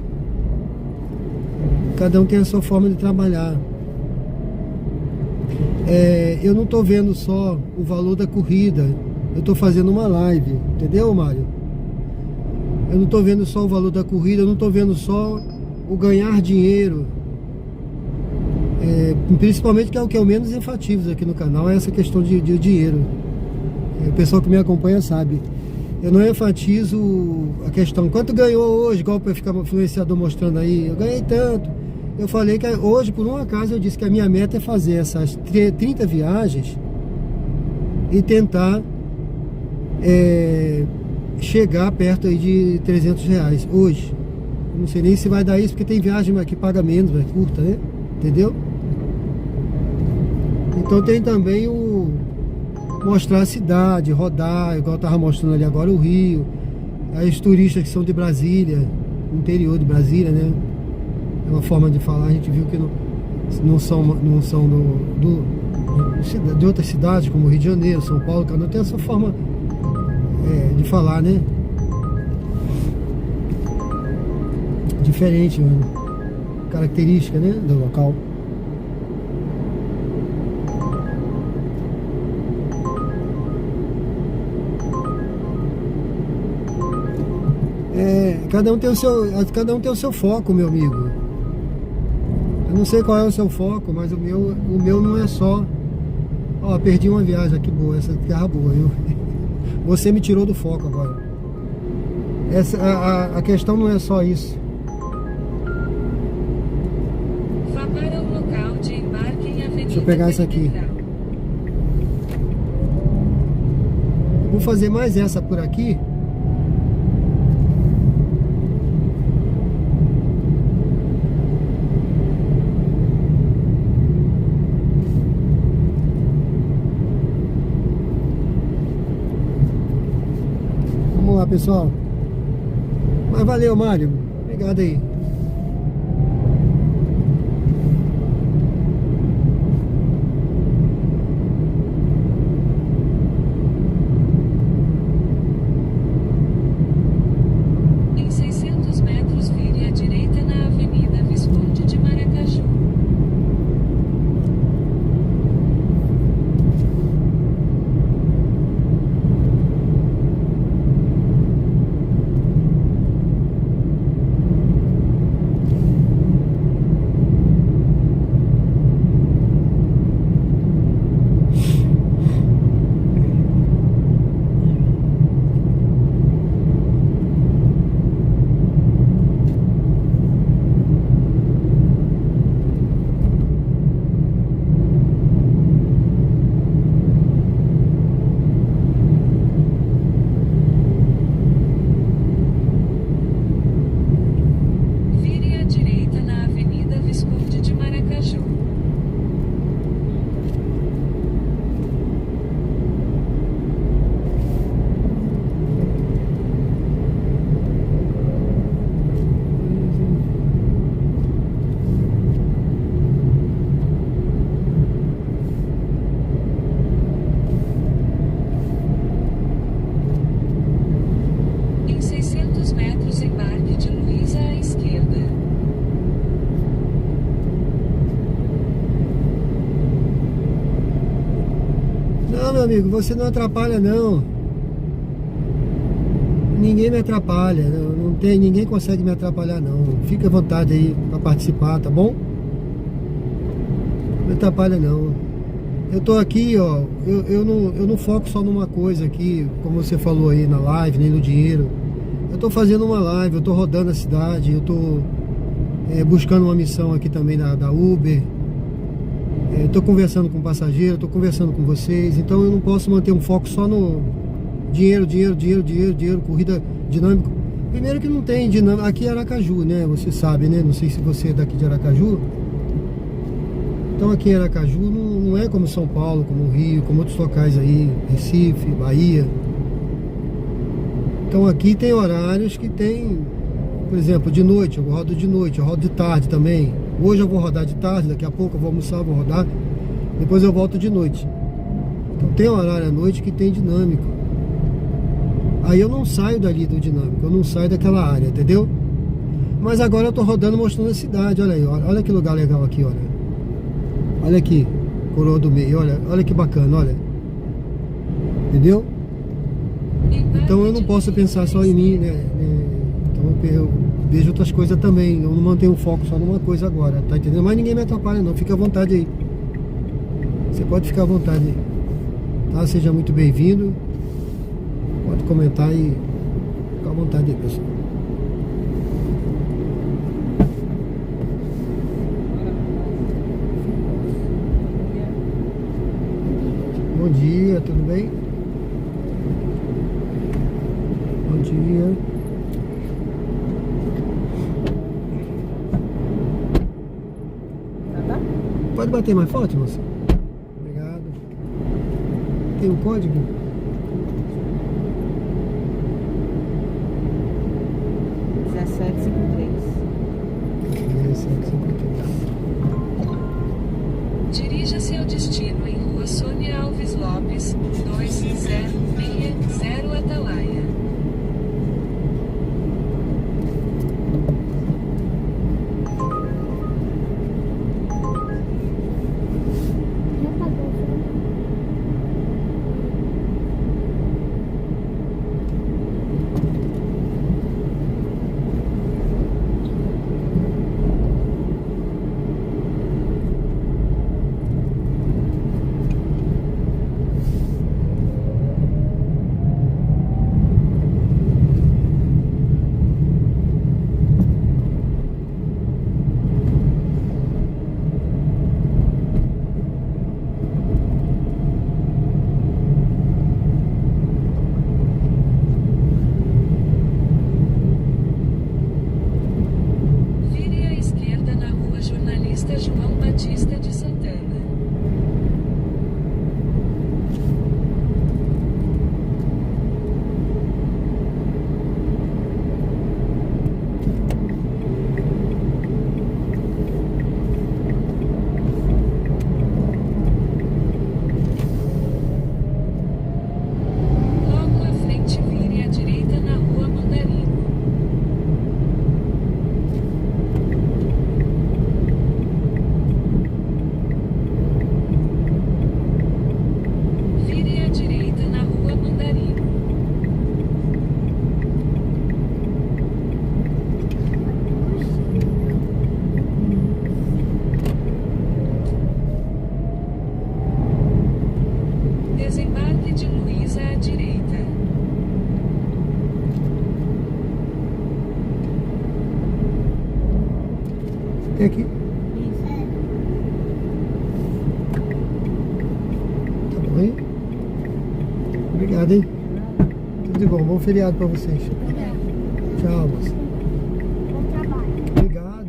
Cada um tem a sua forma de trabalhar. Eu não tô vendo só o valor da corrida. Eu tô fazendo uma live, entendeu, Mário? Eu não tô vendo só o valor da corrida. Eu não tô vendo só o ganhar dinheiro. Principalmente que é o que eu menos enfatizo aqui no canal, é essa questão de dinheiro. O pessoal que me acompanha sabe. Eu não enfatizo a questão, quanto ganhou hoje, igual para ficar influenciador mostrando aí, eu ganhei tanto. Eu falei que hoje, por um acaso, eu disse que a minha meta é fazer essas 30 viagens e tentar chegar perto aí de R$300 hoje. Eu não sei nem se vai dar isso, porque tem viagem que paga menos, mais curta, né? Entendeu? Então tem também o mostrar a cidade, rodar, igual eu tava mostrando ali agora o Rio, as turistas que são de Brasília, interior de Brasília, né? É uma forma de falar, a gente viu que não são de outras cidades, como Rio de Janeiro, São Paulo, não tem essa forma de falar, né? Diferente, mano. Característica, né? Do local. Cada um tem o seu foco, meu amigo. Eu não sei qual é o seu foco, mas o meu não é só. Ó, perdi uma viagem aqui boa, essa terra boa, viu? Você me tirou do foco agora. A questão não é só isso. Vá para o local de embarque em Avenida. Deixa eu pegar essa aqui. Vou fazer mais essa por aqui. Vamos lá, pessoal. Mas valeu, Mário. Obrigado aí. Em 600 metros, vire à direita na Avenida Visconde de Maracaju. Vire à direita na Avenida Visconde de Maracaju. Em 600 metros, embarque de Luísa à esquerda. Não, meu amigo, você não atrapalha, não. Ninguém me atrapalha. Não tem, ninguém consegue me atrapalhar, não. Fica à vontade aí para participar, tá bom? Não me atrapalha, não. Eu tô aqui, ó. Eu não foco só numa coisa aqui, como você falou aí na live, nem no dinheiro. Eu tô fazendo uma live, eu tô rodando a cidade, eu tô buscando uma missão aqui também da Uber. Tô conversando com o passageiro, tô conversando com vocês. Então eu não posso manter um foco só no dinheiro, corrida dinâmica. Primeiro que não tem dinâmica. Aqui é Aracaju, né? Você sabe, né? Não sei se você é daqui de Aracaju. Então aqui em Aracaju não é como São Paulo, como Rio, como outros locais aí, Recife, Bahia. Então aqui tem horários que tem, por exemplo, de noite, eu rodo de noite, eu rodo de tarde também. Hoje eu vou rodar de tarde, daqui a pouco eu vou almoçar, vou rodar, depois eu volto de noite. Então tem horário à noite que tem dinâmico. Aí eu não saio dali do dinâmico, eu não saio daquela área, entendeu? Mas agora eu tô rodando mostrando a cidade, olha aí, olha que lugar legal aqui, olha. Olha aqui, Coroa do Meio, olha que bacana, olha. Entendeu? Então eu não posso pensar só em mim, né? Então vejo outras coisas também. Eu não mantenho o foco só numa coisa agora, tá entendendo? Mas ninguém me atrapalha não, fica à vontade aí. Você pode ficar à vontade aí, tá? Seja muito bem-vindo. Pode comentar e fica à vontade aí, pessoal. Bom dia, tudo bem? Bom dia. Pode bater mais forte, moça? Obrigado. Tem um código? Dirija-se ao destino em Rua Sônia Alves Lopes, 2060 Atalaia. João Batista de Santana. Logo à frente, vire à direita na Rua Mandarino. Desembarque de Luísa à direita. É aqui. Tá bom aí? Obrigado, hein? Tudo de bom. Bom feriado pra vocês. Tchau, moça. Bom trabalho. Obrigado.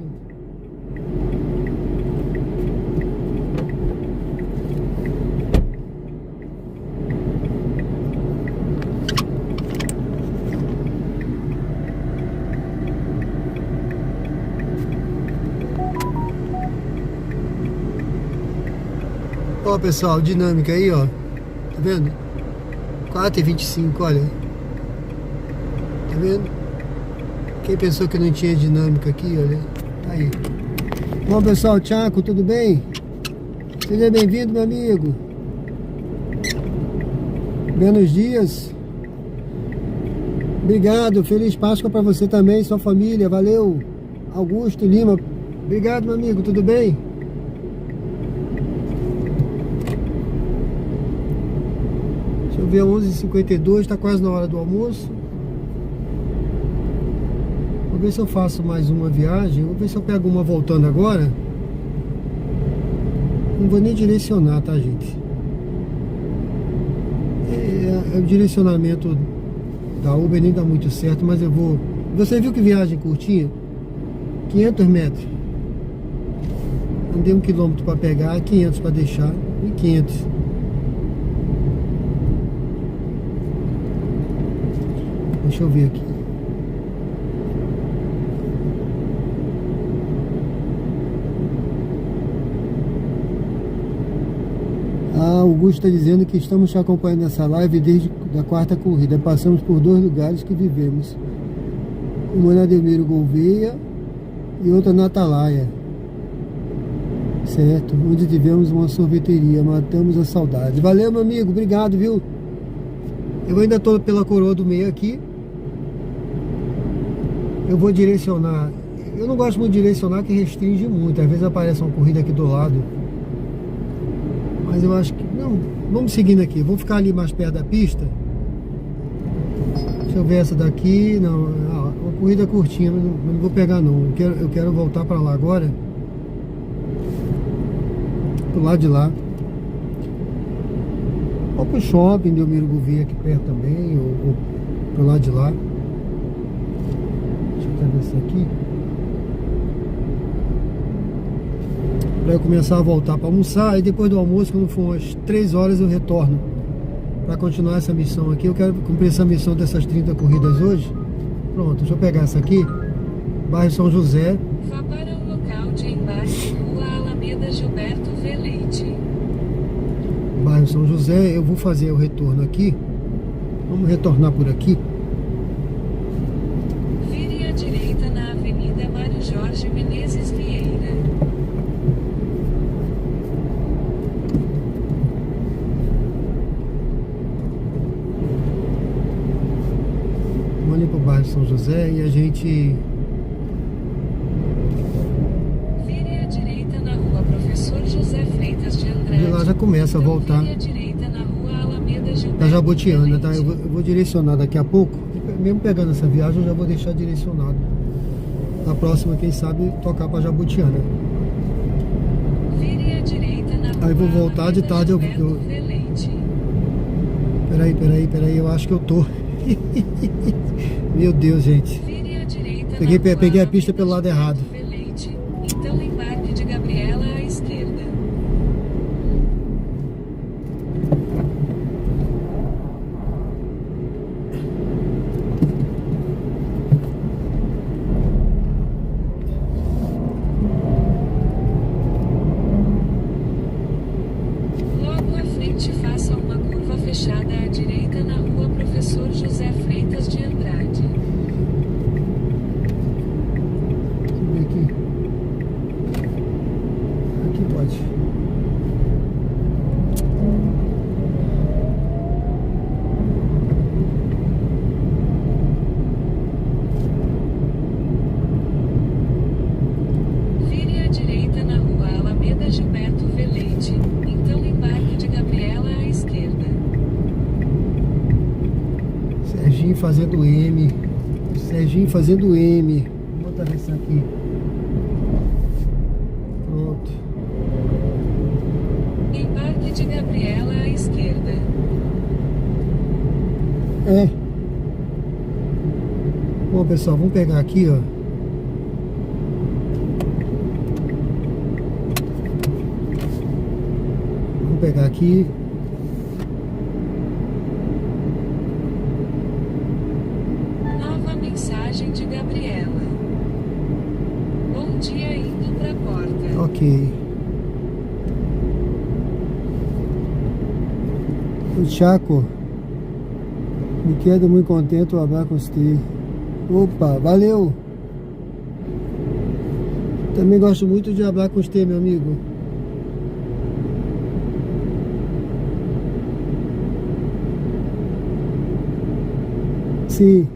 Ó, pessoal, dinâmica aí, ó. Tá vendo? 4h25, olha. Tá vendo? Quem pensou que não tinha dinâmica aqui, olha. Tá aí. Bom, pessoal, Tchaco, tudo bem? Seja bem-vindo, meu amigo. Buenos dias. Obrigado, feliz Páscoa pra você também, sua família. Valeu. Augusto Lima. Obrigado, meu amigo, tudo bem? Deixa eu ver, 11h52, tá quase na hora do almoço. Vou ver se eu faço mais uma viagem. Vou ver se eu pego uma voltando agora. Não vou nem direcionar, tá, gente? O direcionamento da Uber nem dá muito certo, mas eu vou... Você viu que viagem curtinha? 500 metros. Andei 1 quilômetro para pegar, 500 para deixar e 500. Deixa eu ver aqui. Ah, o Augusto está dizendo que estamos te acompanhando nessa live desde a 4ª corrida. Passamos por 2 lugares que vivemos. Uma na Delmiro Gouveia e outra na Atalaia. Certo, onde tivemos uma sorveteria. Matamos a saudade. Valeu, meu amigo, obrigado, viu? Eu ainda estou pela Coroa do Meio aqui. Eu vou direcionar. Eu não gosto muito de direcionar, que restringe muito. Às vezes aparece uma corrida aqui do lado. Mas eu acho que... Não, vamos seguindo aqui. Vamos ficar ali mais perto da pista. Deixa eu ver essa daqui. Não, uma corrida curtinha, mas não vou pegar não. Eu quero voltar para lá agora. Pro lado de lá. Ou pro shopping de Elmiro Gouveia aqui perto também. Ou pro lado de lá. Deixa eu ver essa aqui. Para eu começar a voltar para almoçar. E depois do almoço, quando for umas 3 horas, eu retorno para continuar essa missão aqui. Eu quero cumprir essa missão dessas 30 corridas hoje. Pronto, deixa eu pegar essa aqui. Bairro São José. Vá para o local de embarque, Rua Alameda Gilberto Velete. Bairro São José. Eu vou fazer o retorno aqui. Vamos retornar por aqui. Vire à direita na Avenida Mário Jorge Menezes Vieira. Ali pro bairro São José e a gente... Vire à direita na Rua Professor José Freitas de Andrade. De lá já começa a voltar. Vire à direita na Rua Alameda Gilberto Da Jabutiana, tá? Velete. Eu vou direcionar daqui a pouco. Mesmo pegando essa viagem, eu já vou deixar direcionado. Na próxima, quem sabe, tocar pra Jabutiana. Vire à direita na Rua Aí vou voltar de tarde. Gilberto Velete. Peraí, eu acho que eu tô. Meu Deus, gente. Vire à direita Peguei na Rua a pista pelo lado Alameda errado. Gilberto Velete. Então embarque de Gabriela à esquerda. Logo à frente, faça uma curva fechada à direita na Rua Professor José Freitas de Andrade. Deixa eu ver aqui. Aqui pode. Vire à direita na Rua Alameda Gilberto Velete. Então embarque de Gabriela à esquerda. Serginho fazendo M. Serginho fazendo M. Vou botar essa aqui. Pronto. Embarque de Gabriela à esquerda. É. Bom, pessoal, vamos pegar aqui, ó. Vamos pegar aqui. Nova mensagem de Gabriela. Bom dia indo pra porta. Ok. O Chaco. Me quedo muito contente o hablar com você. Opa, valeu. Também gosto muito de hablar com você, meu amigo. Sim.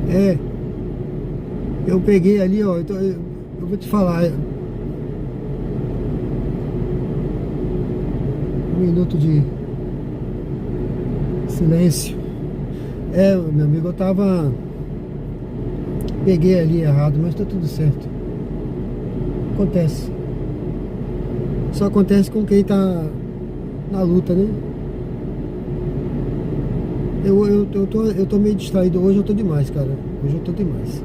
É. Eu peguei ali, ó. Então, eu vou te falar. 1 minuto de silêncio. É, meu amigo, eu tava... Peguei ali errado, mas tá tudo certo. Acontece. Só acontece com quem tá na luta, né? Eu tô meio distraído. Hoje eu tô demais, cara. Hoje eu tô demais.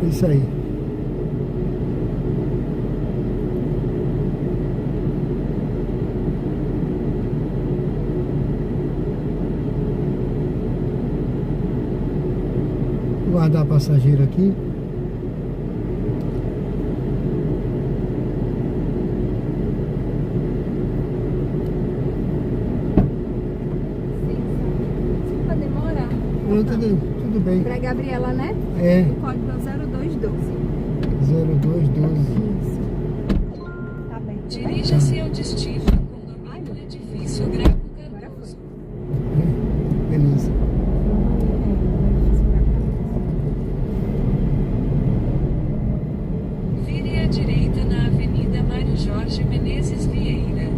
É isso aí. Vou guardar a passageira aqui. Sim, pode Não, tudo bem. Pra Gabriela, né? É, O código é 0212. 0212. Isso. Tá bem. Dirija-se ao destino, condomínio Edifício Graco Cardoso. Beleza. Vire à direita na Avenida Mário Jorge Menezes Vieira.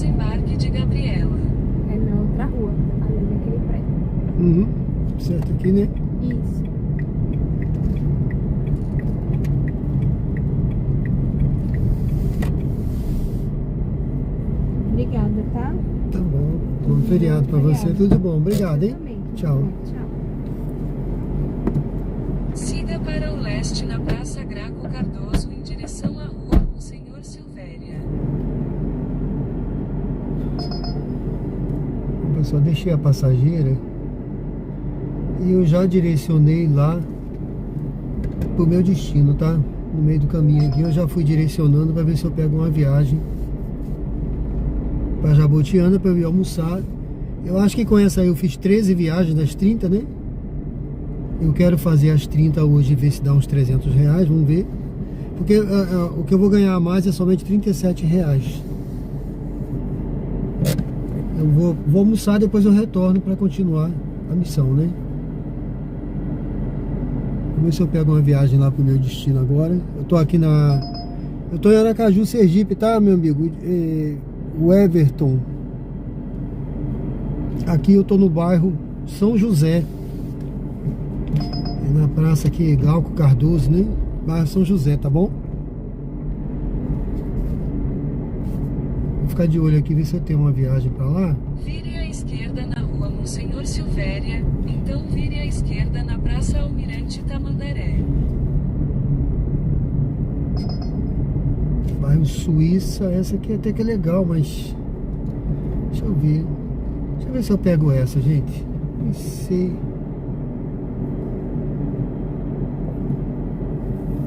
embarque de Gabriela. É na outra rua, ali naquele prédio. Uhum. Certo aqui, né? Isso. Obrigada, tá? Tá bom. Bom feriado pra você. Obrigada. Tudo de bom. Obrigado, hein? Também. Tchau. Tchau. Siga para o leste na Praça Graco Cardoso em direção à Rua Monsenhor Silvéria. Pessoal, deixei a passageira e eu já direcionei lá pro meu destino, tá? No meio do caminho aqui eu já fui direcionando para ver se eu pego uma viagem para Jabotiana para eu ir almoçar. Eu acho que com essa aí eu fiz 13 viagens das 30, né? Eu quero fazer as 30 hoje e ver se dá uns R$300, vamos ver. Porque o que eu vou ganhar a mais é somente R$37. Eu vou almoçar, depois eu retorno para continuar a missão, né? Vamos ver se eu pego uma viagem lá pro meu destino agora. Eu tô aqui eu tô em Aracaju, Sergipe, tá, meu amigo? O Everton. Aqui eu tô no bairro São José. É na praça aqui, Glauco Cardoso, né? Bairro São José, tá bom? Vou ficar de olho aqui, ver se eu tenho uma viagem pra lá. Vire à esquerda na Rua Monsenhor Silvéria, então vire à esquerda na Praça Almirante Tamandaré. Bairro Suíça, essa aqui até que é legal, mas deixa eu ver. Deixa eu ver se eu pego essa, gente. Não sei.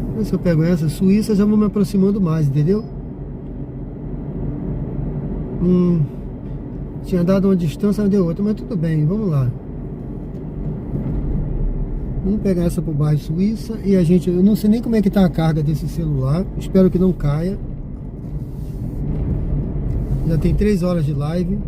Deixa eu ver se eu pego essa. Suíça, já vou me aproximando mais, entendeu? Tinha dado uma distância, não deu outra, mas tudo bem, vamos lá. Vamos pegar essa pro bairro Suíça. E a gente, eu não sei nem como é que tá a carga desse celular. Espero que não caia. Já tem 3 horas de live.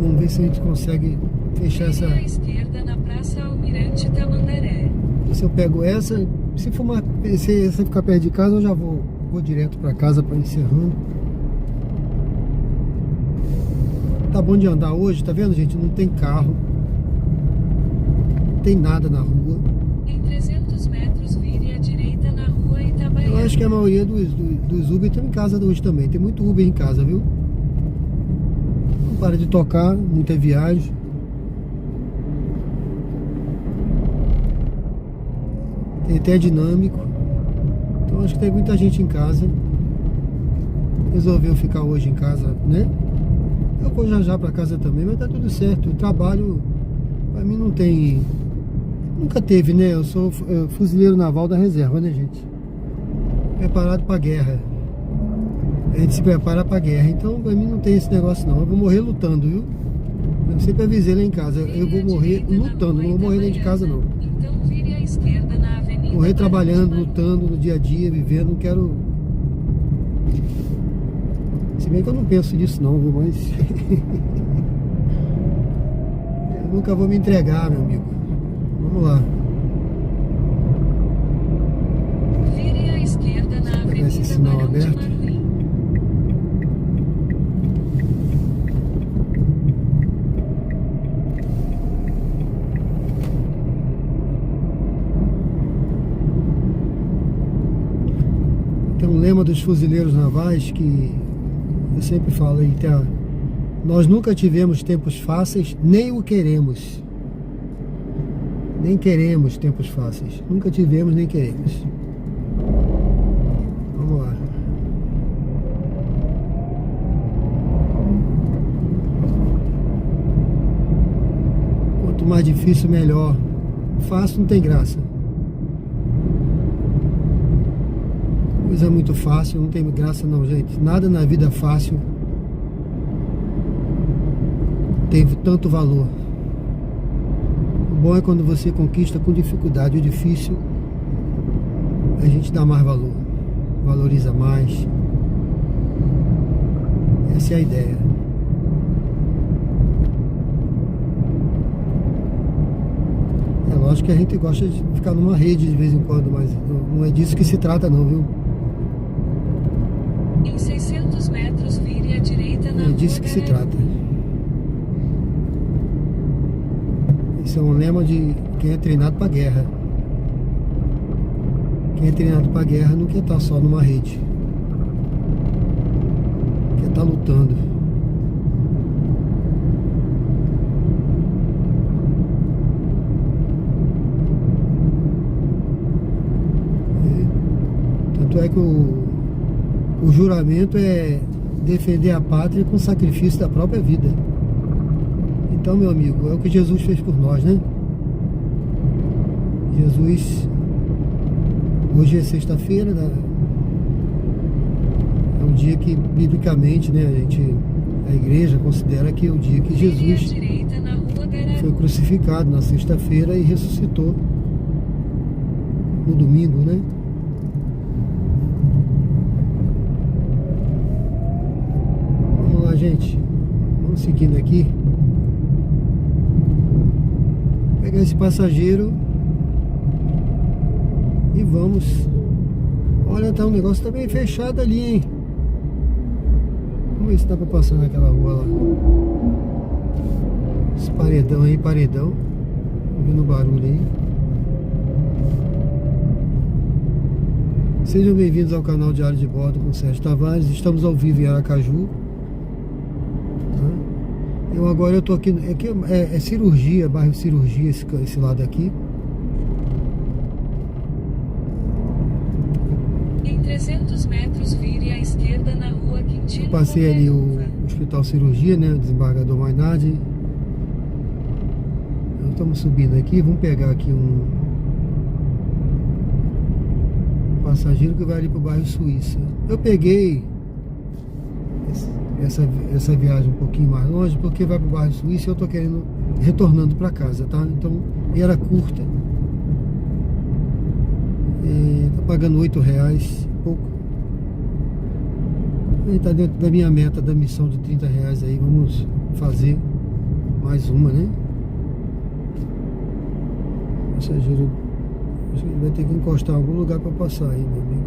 Vamos ver se a gente consegue fechar essa. Vire à esquerda na Praça Almirante Tamandaré. Se eu pego essa, se ficar perto de casa, eu já vou direto para casa para encerrando. Tá bom de andar hoje, tá vendo, gente? Não tem carro, não tem nada na rua. Em 300 metros, vire à direita na Rua Itabaiana. Eu acho que a maioria dos Uber estão em casa hoje também. Tem muito Uber em casa, viu? Não para de tocar, muita viagem. Tem até dinâmico. Então acho que tem muita gente em casa. Resolveu ficar hoje em casa, né? Eu vou já pra casa também, mas tá tudo certo. O trabalho pra mim não tem. Nunca teve, né? Eu sou fuzileiro naval da reserva, né, gente? Preparado pra guerra. A gente se prepara pra guerra. Então pra mim não tem esse negócio não. Eu vou morrer lutando, viu? Eu sempre avisei lá em casa. Eu vou morrer lutando, não vou morrer dentro de casa não. Então vire à esquerda na Avenida. Morrer trabalhando, lutando no dia a dia, vivendo, não quero. Se bem que eu não penso nisso não, viu? Mas eu nunca vou me entregar, meu amigo. Vamos lá. Vire à esquerda na Vou pegar esse Avenida sinal Barão de aberto. Marlim. Tem um lema dos fuzileiros navais que eu sempre falo aí, tá? Nós nunca tivemos tempos fáceis, nem o queremos. Nem queremos tempos fáceis. Nunca tivemos, nem queremos. Vamos lá. Quanto mais difícil, melhor. Fácil não tem graça. Coisa muito fácil, não tem graça não, gente. Nada na vida fácil tem tanto valor. O bom é quando você conquista com dificuldade. O difícil, a gente dá mais valor, valoriza mais. Essa é a ideia. É lógico que a gente gosta de ficar numa rede de vez em quando, mas não é disso que se trata não, viu? Em 600 metros, vire à direita na É disso que se trata. Esse é um lema de quem é treinado para guerra. Quem é treinado para guerra não quer estar só numa rede. Quer estar lutando. Tanto é que o juramento é defender a pátria com sacrifício da própria vida. Então, meu amigo, é o que Jesus fez por nós, né? Jesus, hoje é sexta-feira, né? É o dia que, biblicamente, né, a igreja considera que é o dia que Jesus foi crucificado na sexta-feira e ressuscitou no domingo, né? Vamos lá, gente. Vamos seguindo aqui. Vou pegar esse passageiro e vamos. Olha, tá um negócio também fechado ali, hein? Vamos ver se dá pra passar naquela rua lá. Esse paredão aí, paredão. Ouvindo o barulho aí. Sejam bem-vindos ao canal Diário de Bordo com Sérgio Tavares. Estamos ao vivo em Aracaju. Eu tô aqui, é Cirurgia, bairro Cirurgia, esse lado aqui. Em 300 metros, vire à esquerda na rua Quintino. Passei ali o Hospital Cirurgia, né? O desembargador Mainardi. Estamos subindo aqui, vamos pegar aqui um passageiro que vai ali pro bairro Suíça. Eu peguei essa viagem um pouquinho mais longe porque vai pro bairro Suíça e eu tô querendo retornando para casa, tá? Então, e era curta. Tá pagando R$8 pouco. E tá dentro da minha meta da missão de R$30 aí. Vamos fazer mais uma, né? O passageiro vai ter que encostar em algum lugar para passar aí, meu amigo.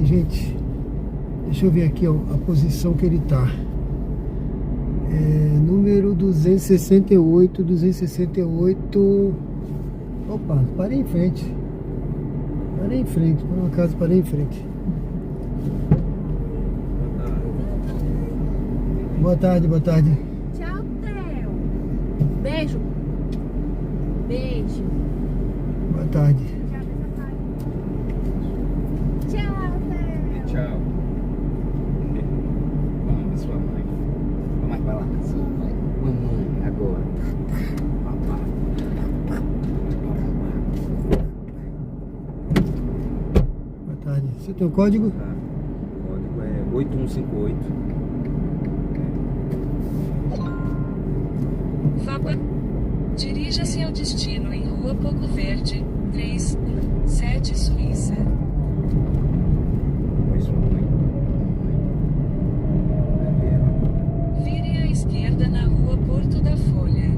Gente, deixa eu ver aqui, ó, a posição que ele tá. Número 268. Opa, parei em frente. Por um acaso parei em frente. Boa tarde. Tchau, Theo. Beijo. Boa tarde. Tchau. Vamos ver sua mãe. Vamos pra lá. Sim, vai. Mamãe, agora. Boa tarde. Você tem o código? Tá. O código é 8158. Dirija-se ao destino em Rua Pouco Verde, 317 Suíça. Vire à esquerda na Rua Porto da Folha.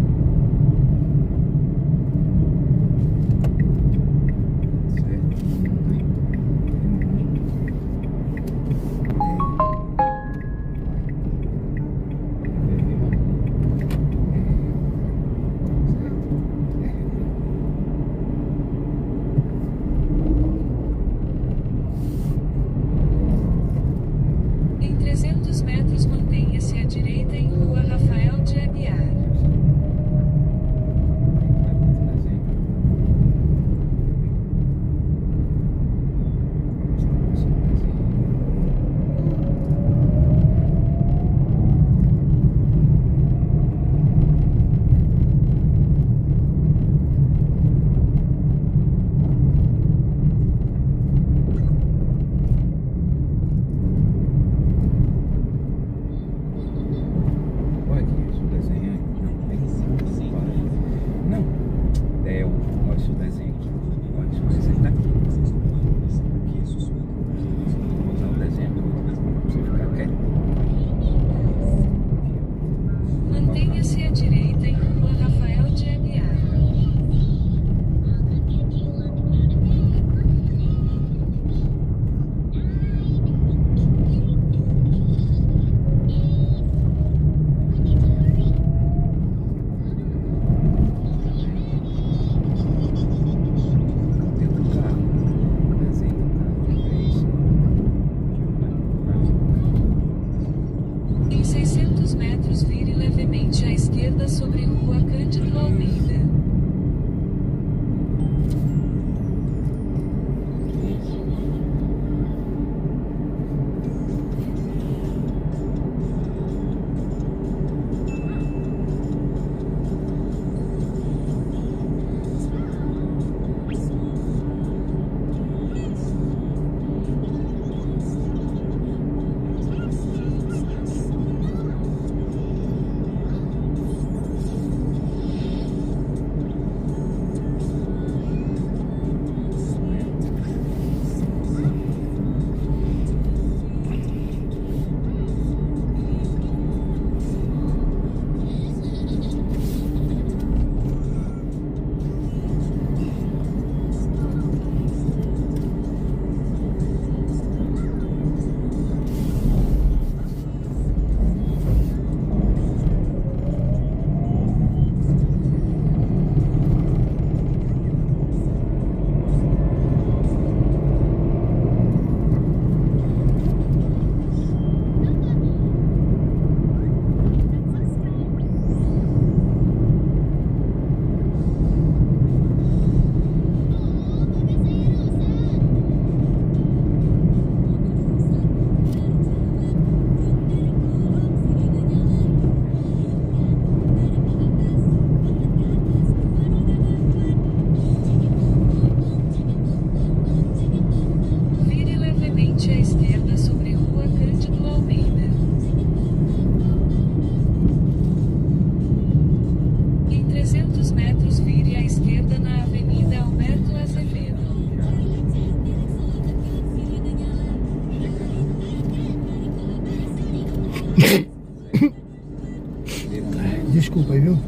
Desculpa aí, viu?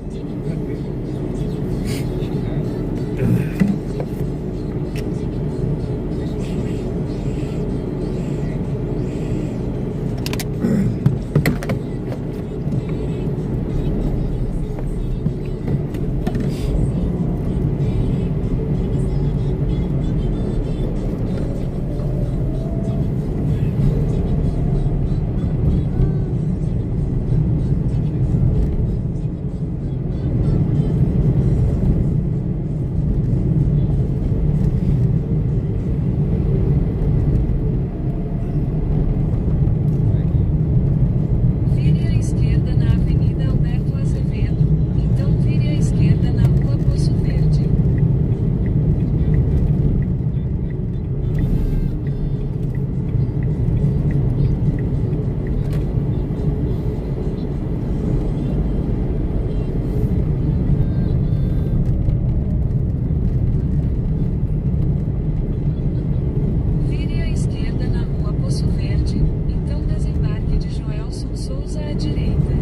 Vire à esquerda na Avenida Alberto Azevedo, então vire à esquerda na Rua Poço Verde. Vire à esquerda na Rua Poço Verde, então desembarque de Joelson Souza à direita.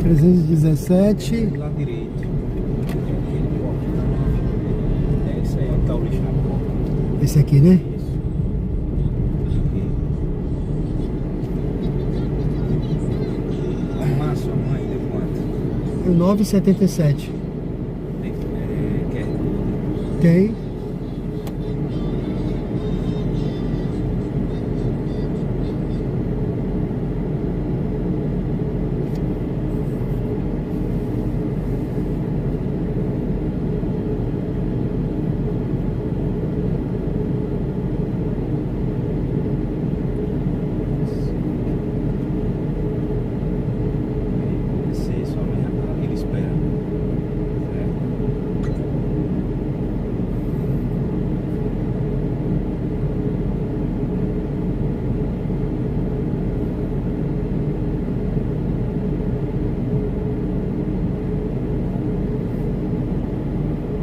$317. Lá direito. É isso aí, tá o lixo na porta. Esse aqui, né? Isso. Arrumar sua mãe, deu quanto? É 9,77. Quer tudo? Tem. Descer, sua mãe já tá ali esperando. Certo?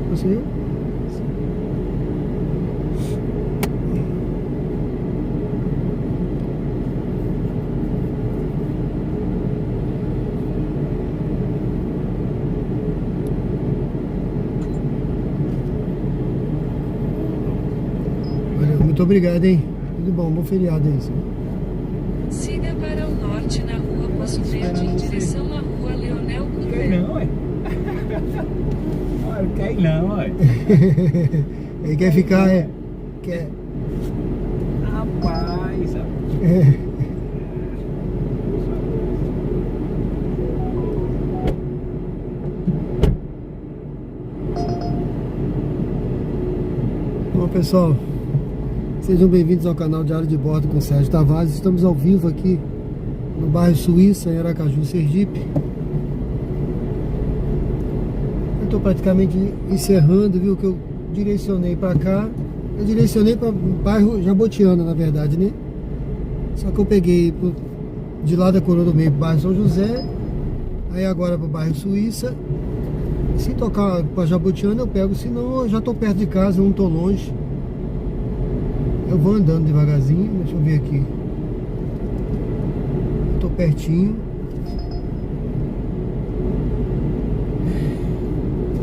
Conseguiu? Valeu, muito obrigado, hein? Tudo bom, bom feriado aí, senhor. Siga para o norte na Rua Poço Verde em direção à Rua Leonel Quer Cruvel. não, ué? Olha, não quer ir não, ué. Ele quer ficar, quer. Rapaz, ó. Bom, pessoal, sejam bem-vindos ao canal Diário de Bordo com Sérgio Tavares. Estamos ao vivo aqui no bairro Suíça, em Aracaju, Sergipe. Eu estou praticamente encerrando, viu, que eu direcionei para cá. Eu direcionei para o bairro Jabotiana, na verdade, né? Só que eu peguei de lá da Coroa do Meio para o bairro São José, aí agora para o bairro Suíça. Se tocar para Jabotiana eu pego, senão eu já estou perto de casa, não estou longe. Eu vou andando devagarzinho, deixa eu ver aqui. Estou pertinho.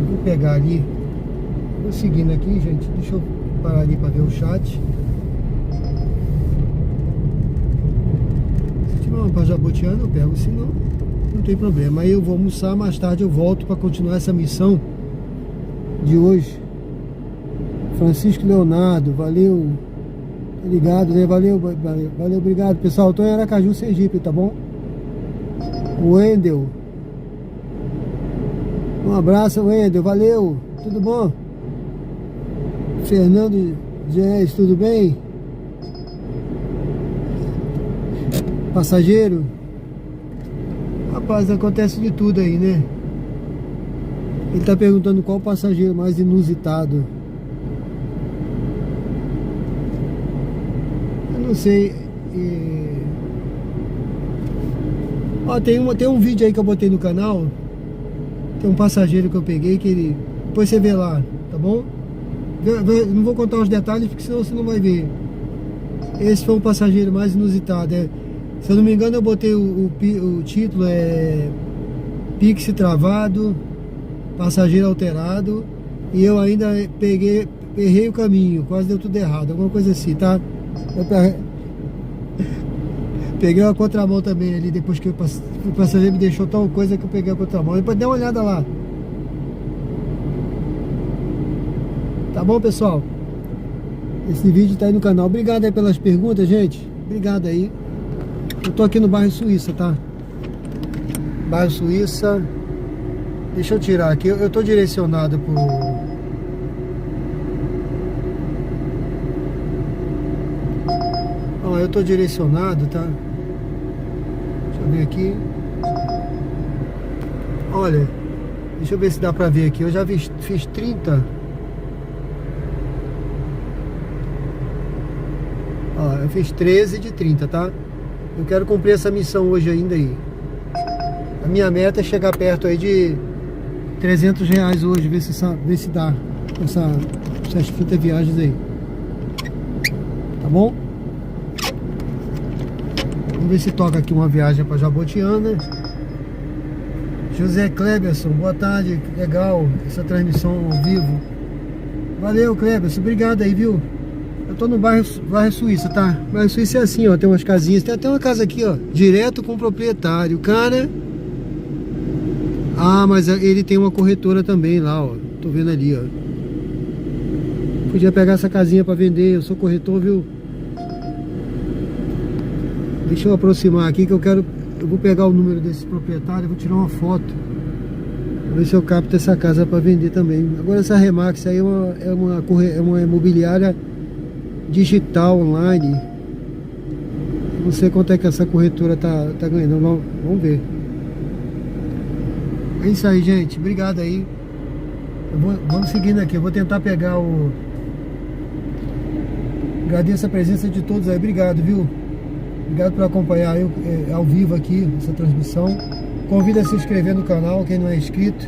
Vou pegar ali. Vou seguindo aqui, gente. Deixa eu parar ali para ver o chat. Se tiver uma para Jabotiana eu pego, senão não tem problema. Aí eu vou almoçar, mais tarde eu volto para continuar essa missão de hoje. Francisco Leonardo, valeu. Obrigado, né? Valeu, obrigado, pessoal. Eu tô em Aracaju, Sergipe, tá bom? Wendel. Um abraço, Wendel, valeu. Tudo bom? Fernando Dias, tudo bem? Passageiro? Rapaz, acontece de tudo aí, né? Ele tá perguntando qual passageiro mais inusitado. Eu não sei. Ó, tem um vídeo aí que eu botei no canal Tem um passageiro que eu peguei que ele... Depois você vê lá, tá bom? Não vou contar os detalhes porque senão você não vai ver. Esse foi um passageiro mais inusitado. Se eu não me engano, eu botei o título Pix travado, passageiro alterado, e eu ainda errei o caminho, quase deu tudo errado, alguma coisa assim, tá? Peguei a contramão também ali, depois que o passageiro me deixou tal coisa que eu peguei a contramão. Depois dê uma olhada lá. Tá bom, pessoal? Esse vídeo tá aí no canal. Obrigado aí pelas perguntas, gente. Obrigado aí. Eu tô aqui no bairro Suíça, tá? Bairro Suíça. Deixa eu tirar aqui. Eu tô direcionado por... Ó, eu tô direcionado, tá? Deixa eu ver aqui. Olha, deixa eu ver se dá pra ver aqui. Eu já fiz 30. Ó, eu fiz 13 de 30, tá? Eu quero cumprir essa missão hoje ainda aí. A minha meta é chegar perto aí de R$300 hoje, ver se dá essas 30 viagens aí. Tá bom? Vamos ver se toca aqui uma viagem para Jabotiana. José Cleberson, boa tarde, legal essa transmissão ao vivo. Valeu, Cleberson, obrigado aí, viu? Eu tô no bairro Suíça, tá? O bairro Suíça é assim, ó, tem umas casinhas, tem até uma casa aqui, ó, direto com o proprietário, cara. Ah, mas ele tem uma corretora também lá, ó, tô vendo ali, ó. Podia pegar essa casinha pra vender, eu sou corretor, viu? Deixa eu aproximar aqui que eu vou pegar o número desse proprietário, vou tirar uma foto. Vou ver se eu capto essa casa para vender também. Agora essa Remax aí é uma imobiliária digital, online. Não sei quanto é que essa corretora tá ganhando, vamos ver. É isso aí, gente, obrigado aí. Vamos seguindo aqui, eu vou tentar pegar o... Agradeço a presença de todos aí, obrigado, viu? Obrigado por acompanhar eu ao vivo aqui, essa transmissão. Convido a se inscrever no canal, quem não é inscrito.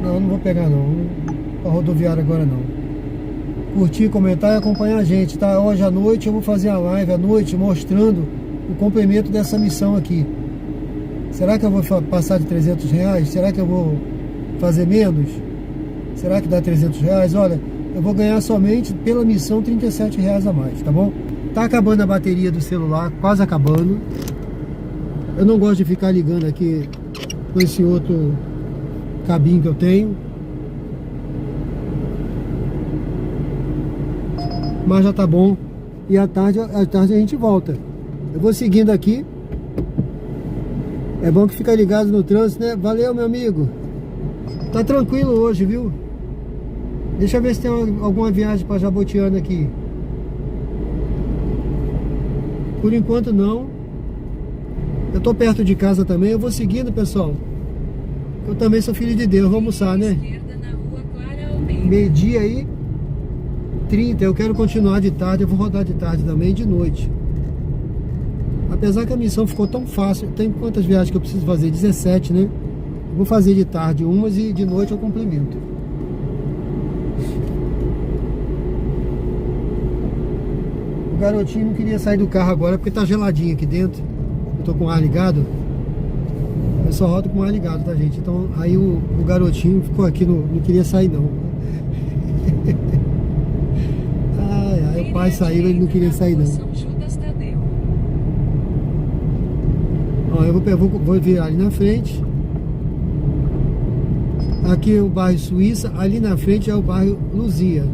Não vou pegar não, a rodoviária agora não. Curtir, comentar e acompanhar a gente, tá? Hoje à noite eu vou fazer a live à noite mostrando o complemento dessa missão aqui. Será que eu vou passar de R$300? Será que eu vou fazer menos? Será que dá R$300? Olha, eu vou ganhar somente pela missão R$37 a mais, tá bom? Tá acabando a bateria do celular, quase acabando. Eu não gosto de ficar ligando aqui com esse outro cabinho que eu tenho. Mas já tá bom. E à tarde a gente volta. Eu vou seguindo aqui. É bom que fica ligado no trânsito, né? Valeu, meu amigo. Tá tranquilo hoje, viu? Deixa eu ver se tem alguma viagem para Jabotiana aqui. Por enquanto não. Eu tô perto de casa também. Eu vou seguindo, pessoal. Eu também sou filho de Deus. Vou almoçar, né? Meio-dia aí 30. Eu quero continuar de tarde. Eu vou rodar de tarde também, de noite. Apesar que a missão ficou tão fácil. Tem quantas viagens que eu preciso fazer? 17, né? Vou fazer de tarde umas e de noite eu complemento. O garotinho não queria sair do carro agora porque tá geladinho aqui dentro. Eu tô com o ar ligado. Eu só rodo com o ar ligado, tá, gente? Então aí o garotinho ficou aqui, não queria sair não. Ai, o pai saiu, ele não queria sair não. Ó, eu vou virar ali na frente. Aqui é o bairro Suíça, ali na frente é o bairro Luzia.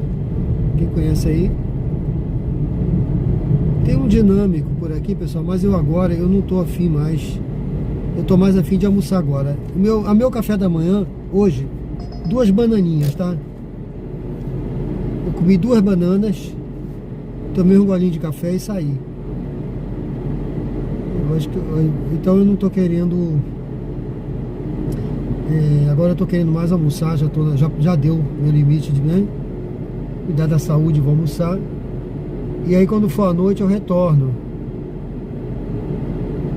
Quem conhece aí? Tem um dinâmico por aqui, pessoal, mas eu não tô afim mais. Eu tô mais afim de almoçar agora. O meu café da manhã, hoje, 2 bananinhas, tá? Eu comi 2 bananas, tomei um golinho de café e saí. Então eu não tô querendo... agora eu tô querendo mais almoçar, já deu meu limite de, né? Cuidar da saúde, vou almoçar. E aí quando for à noite eu retorno.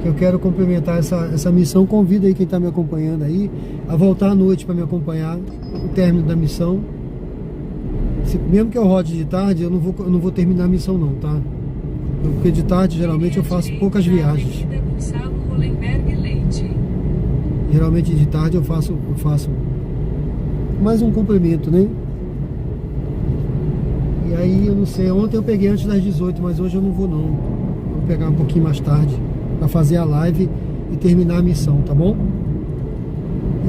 que eu quero complementar essa missão. Convido aí quem está me acompanhando aí a voltar à noite para me acompanhar o término da missão. Mesmo que eu rode de tarde, eu não vou terminar a missão não, tá? Porque de tarde geralmente eu faço poucas viagens. Geralmente de tarde eu faço mais um complemento, né? E aí eu não sei, ontem eu peguei antes das 18, mas hoje eu não vou não. Vou pegar um pouquinho mais tarde para fazer a live e terminar a missão, tá bom?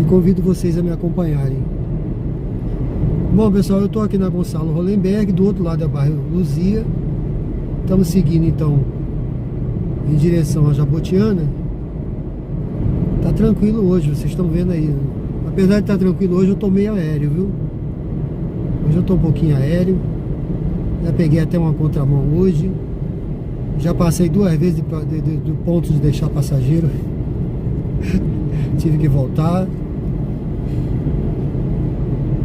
E convido vocês a me acompanharem. Bom, pessoal, eu tô aqui na Gonçalo Hollenberg, do outro lado é o bairro Luzia. Estamos seguindo então em direção a Jabotiana. Tá tranquilo hoje, vocês estão vendo aí. Apesar de estar tranquilo hoje, eu tô meio aéreo, viu? Hoje eu tô um pouquinho aéreo. Já peguei até uma contramão hoje. Já passei 2 vezes do ponto de deixar passageiro. Tive que voltar.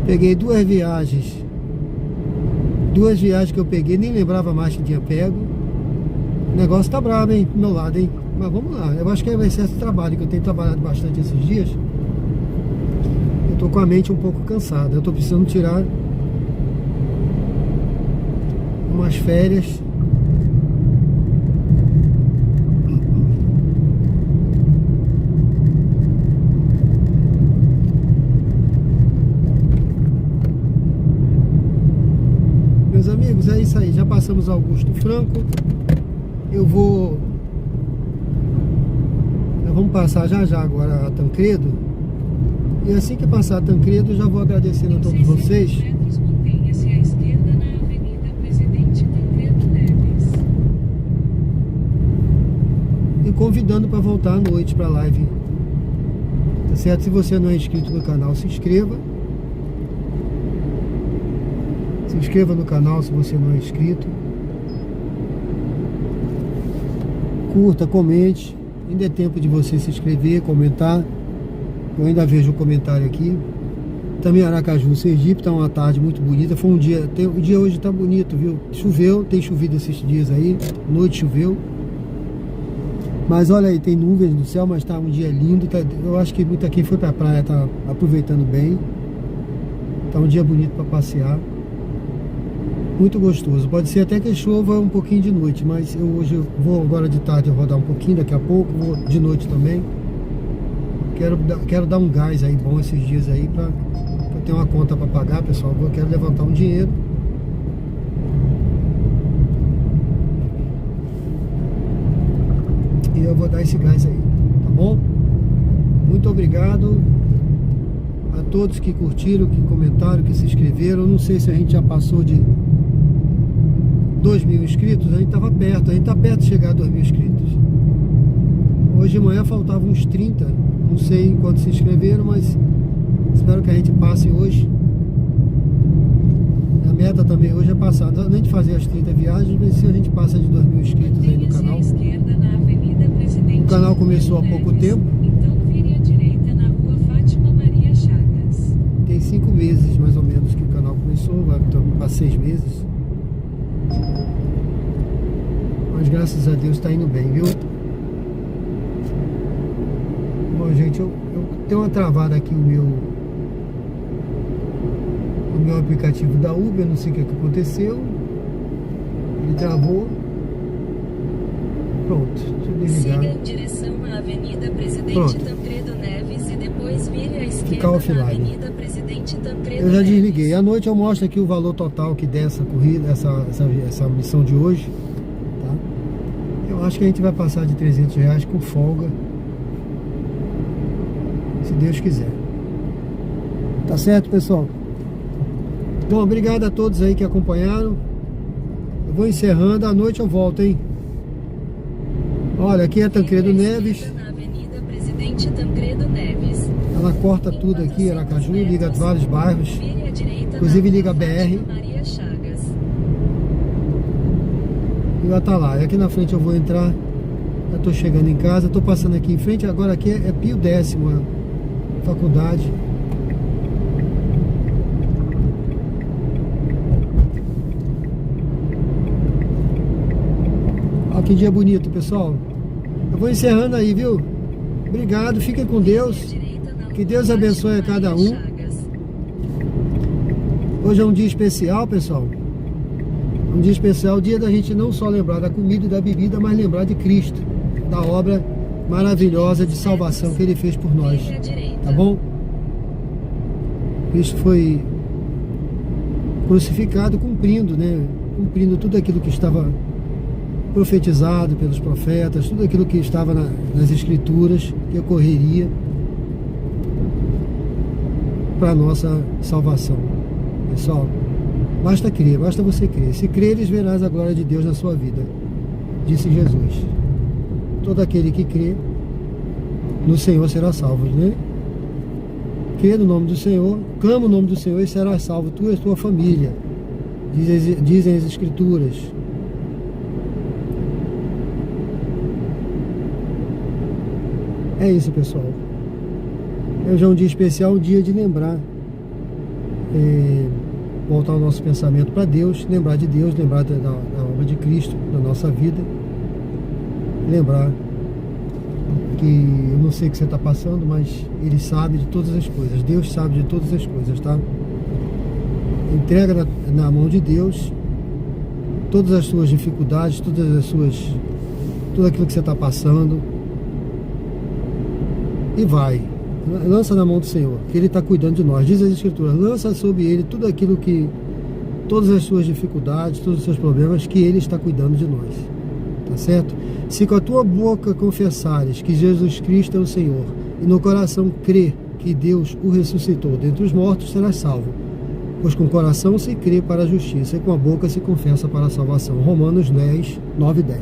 Peguei 2 viagens. 2 viagens que eu peguei, nem lembrava mais que tinha pego. O negócio tá bravo, hein? Do meu lado, hein? Mas vamos lá. Eu acho que é o excesso de trabalho, que eu tenho trabalhado bastante esses dias. Eu tô com a mente um pouco cansada. Eu tô precisando tirar umas férias. Meus amigos, é isso aí. Já passamos Augusto Franco. Vamos passar já agora a Tancredo. E assim que passar a Tancredo, eu já vou agradecendo a todos vocês. Mantenha-se à esquerda na Avenida Presidente Tancredo Neves. E convidando para voltar à noite para a live. Tá certo? Se você não é inscrito no canal, se inscreva. Se inscreva no canal se você não é inscrito. Curta, comente. Ainda é tempo de você se inscrever, comentar. Eu ainda vejo o comentário aqui. Também Aracaju, Sergipe, tá uma tarde muito bonita. Foi um dia, o dia hoje tá bonito, viu? Choveu, tem chovido esses dias aí. Noite choveu. Mas olha aí, tem nuvens no céu, mas tá um dia lindo. Eu acho que muito aqui foi pra praia, tá aproveitando bem. Tá um dia bonito para passear. Muito gostoso. Pode ser até que chova um pouquinho de noite, mas hoje eu vou agora de tarde, eu vou rodar um pouquinho, daqui a pouco, vou de noite também. Quero dar um gás aí bom esses dias aí, pra eu ter uma conta para pagar, pessoal. Eu quero levantar um dinheiro. E eu vou dar esse gás aí, tá bom? Muito obrigado a todos que curtiram, que comentaram, que se inscreveram. Eu não sei se a gente já passou de 2.000 inscritos, a gente estava perto, a gente está perto de chegar a 2.000 inscritos. Hoje de manhã faltavam uns 30, não sei quantos se inscreveram, mas espero que a gente passe hoje. A meta também hoje é passar, além de fazer as 30 viagens, ver se a gente passa de 2.000 inscritos aí no canal. O canal começou há pouco tempo. Então vire à direita na rua Fátima Maria Chagas. Tem 5 meses mais ou menos que o canal começou, vai para 6 meses. Mas graças a Deus está indo bem, viu? Bom, gente, eu tenho uma travada aqui o meu aplicativo da Uber, não sei o que aconteceu. Ele travou. Pronto, deixa eu desligar. Siga em direção à Avenida Presidente Pronto. Tancredo Neves e depois vire à Ficar esquerda offline. na Avenida Presidente Tancredo Eu já Neves. desliguei. À noite eu mostro aqui o valor total que dessa corrida, essa missão de hoje, tá? Eu acho que a gente vai passar de R$300 com folga, se Deus quiser. Tá certo, pessoal? Bom, obrigado a todos aí que acompanharam. Eu vou encerrando, à noite eu volto, hein? Olha, aqui é Tancredo Neves. Na Avenida Presidente Tancredo Neves. Ela corta tudo aqui, Aracaju, liga vários bairros. Vire à direita Inclusive na liga rua BR. Fátima Maria Chagas. E vai estar lá. E aqui na frente eu vou entrar. Já estou chegando em casa. Estou passando aqui em frente. Agora aqui é Pio X, a faculdade. Olha que dia bonito, pessoal. Eu vou encerrando aí, viu? Obrigado, fiquem com Deus. Que Deus abençoe a cada um. Hoje é um dia especial, pessoal. Um dia especial, dia da gente não só lembrar da comida e da bebida, mas lembrar de Cristo, da obra maravilhosa de salvação que Ele fez por nós. Tá bom? Cristo foi crucificado cumprindo, né? Cumprindo tudo aquilo que estava profetizado pelos profetas, tudo aquilo que estava nas Escrituras, que ocorreria para a nossa salvação. Pessoal, basta crer, basta você crer. Se creres, verás a glória de Deus na sua vida, disse Jesus. Todo aquele que crê no Senhor será salvo, né? Crê no nome do Senhor, clama o nome do Senhor e será salvo, tu e a tua família, dizem as Escrituras. É isso, pessoal. Hoje é um dia especial, um dia de lembrar, voltar o nosso pensamento para Deus, lembrar de Deus, lembrar da obra de Cristo na nossa vida, lembrar que eu não sei o que você está passando, mas Ele sabe de todas as coisas, Deus sabe de todas as coisas, tá? Entrega na mão de Deus todas as suas dificuldades, tudo aquilo que você está passando, e vai, lança na mão do Senhor, que Ele está cuidando de nós. Diz as Escrituras, lança sobre Ele tudo aquilo que, todas as suas dificuldades, todos os seus problemas, que Ele está cuidando de nós, tá certo? Se com a tua boca confessares que Jesus Cristo é o Senhor, e no coração crer que Deus o ressuscitou dentre os mortos, serás salvo. Pois com o coração se crê para a justiça, e com a boca se confessa para a salvação. Romanos 10, 9 e 10.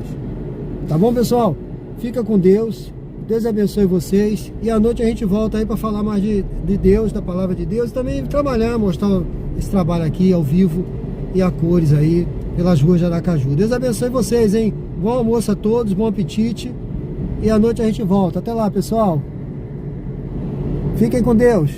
Tá bom, pessoal? Fica com Deus. Deus abençoe vocês. E à noite a gente volta aí para falar mais de Deus, da palavra de Deus. E também trabalhar, mostrar esse trabalho aqui ao vivo e a cores aí pelas ruas de Aracaju. Deus abençoe vocês, hein? Bom almoço a todos, bom apetite. E à noite a gente volta. Até lá, pessoal. Fiquem com Deus.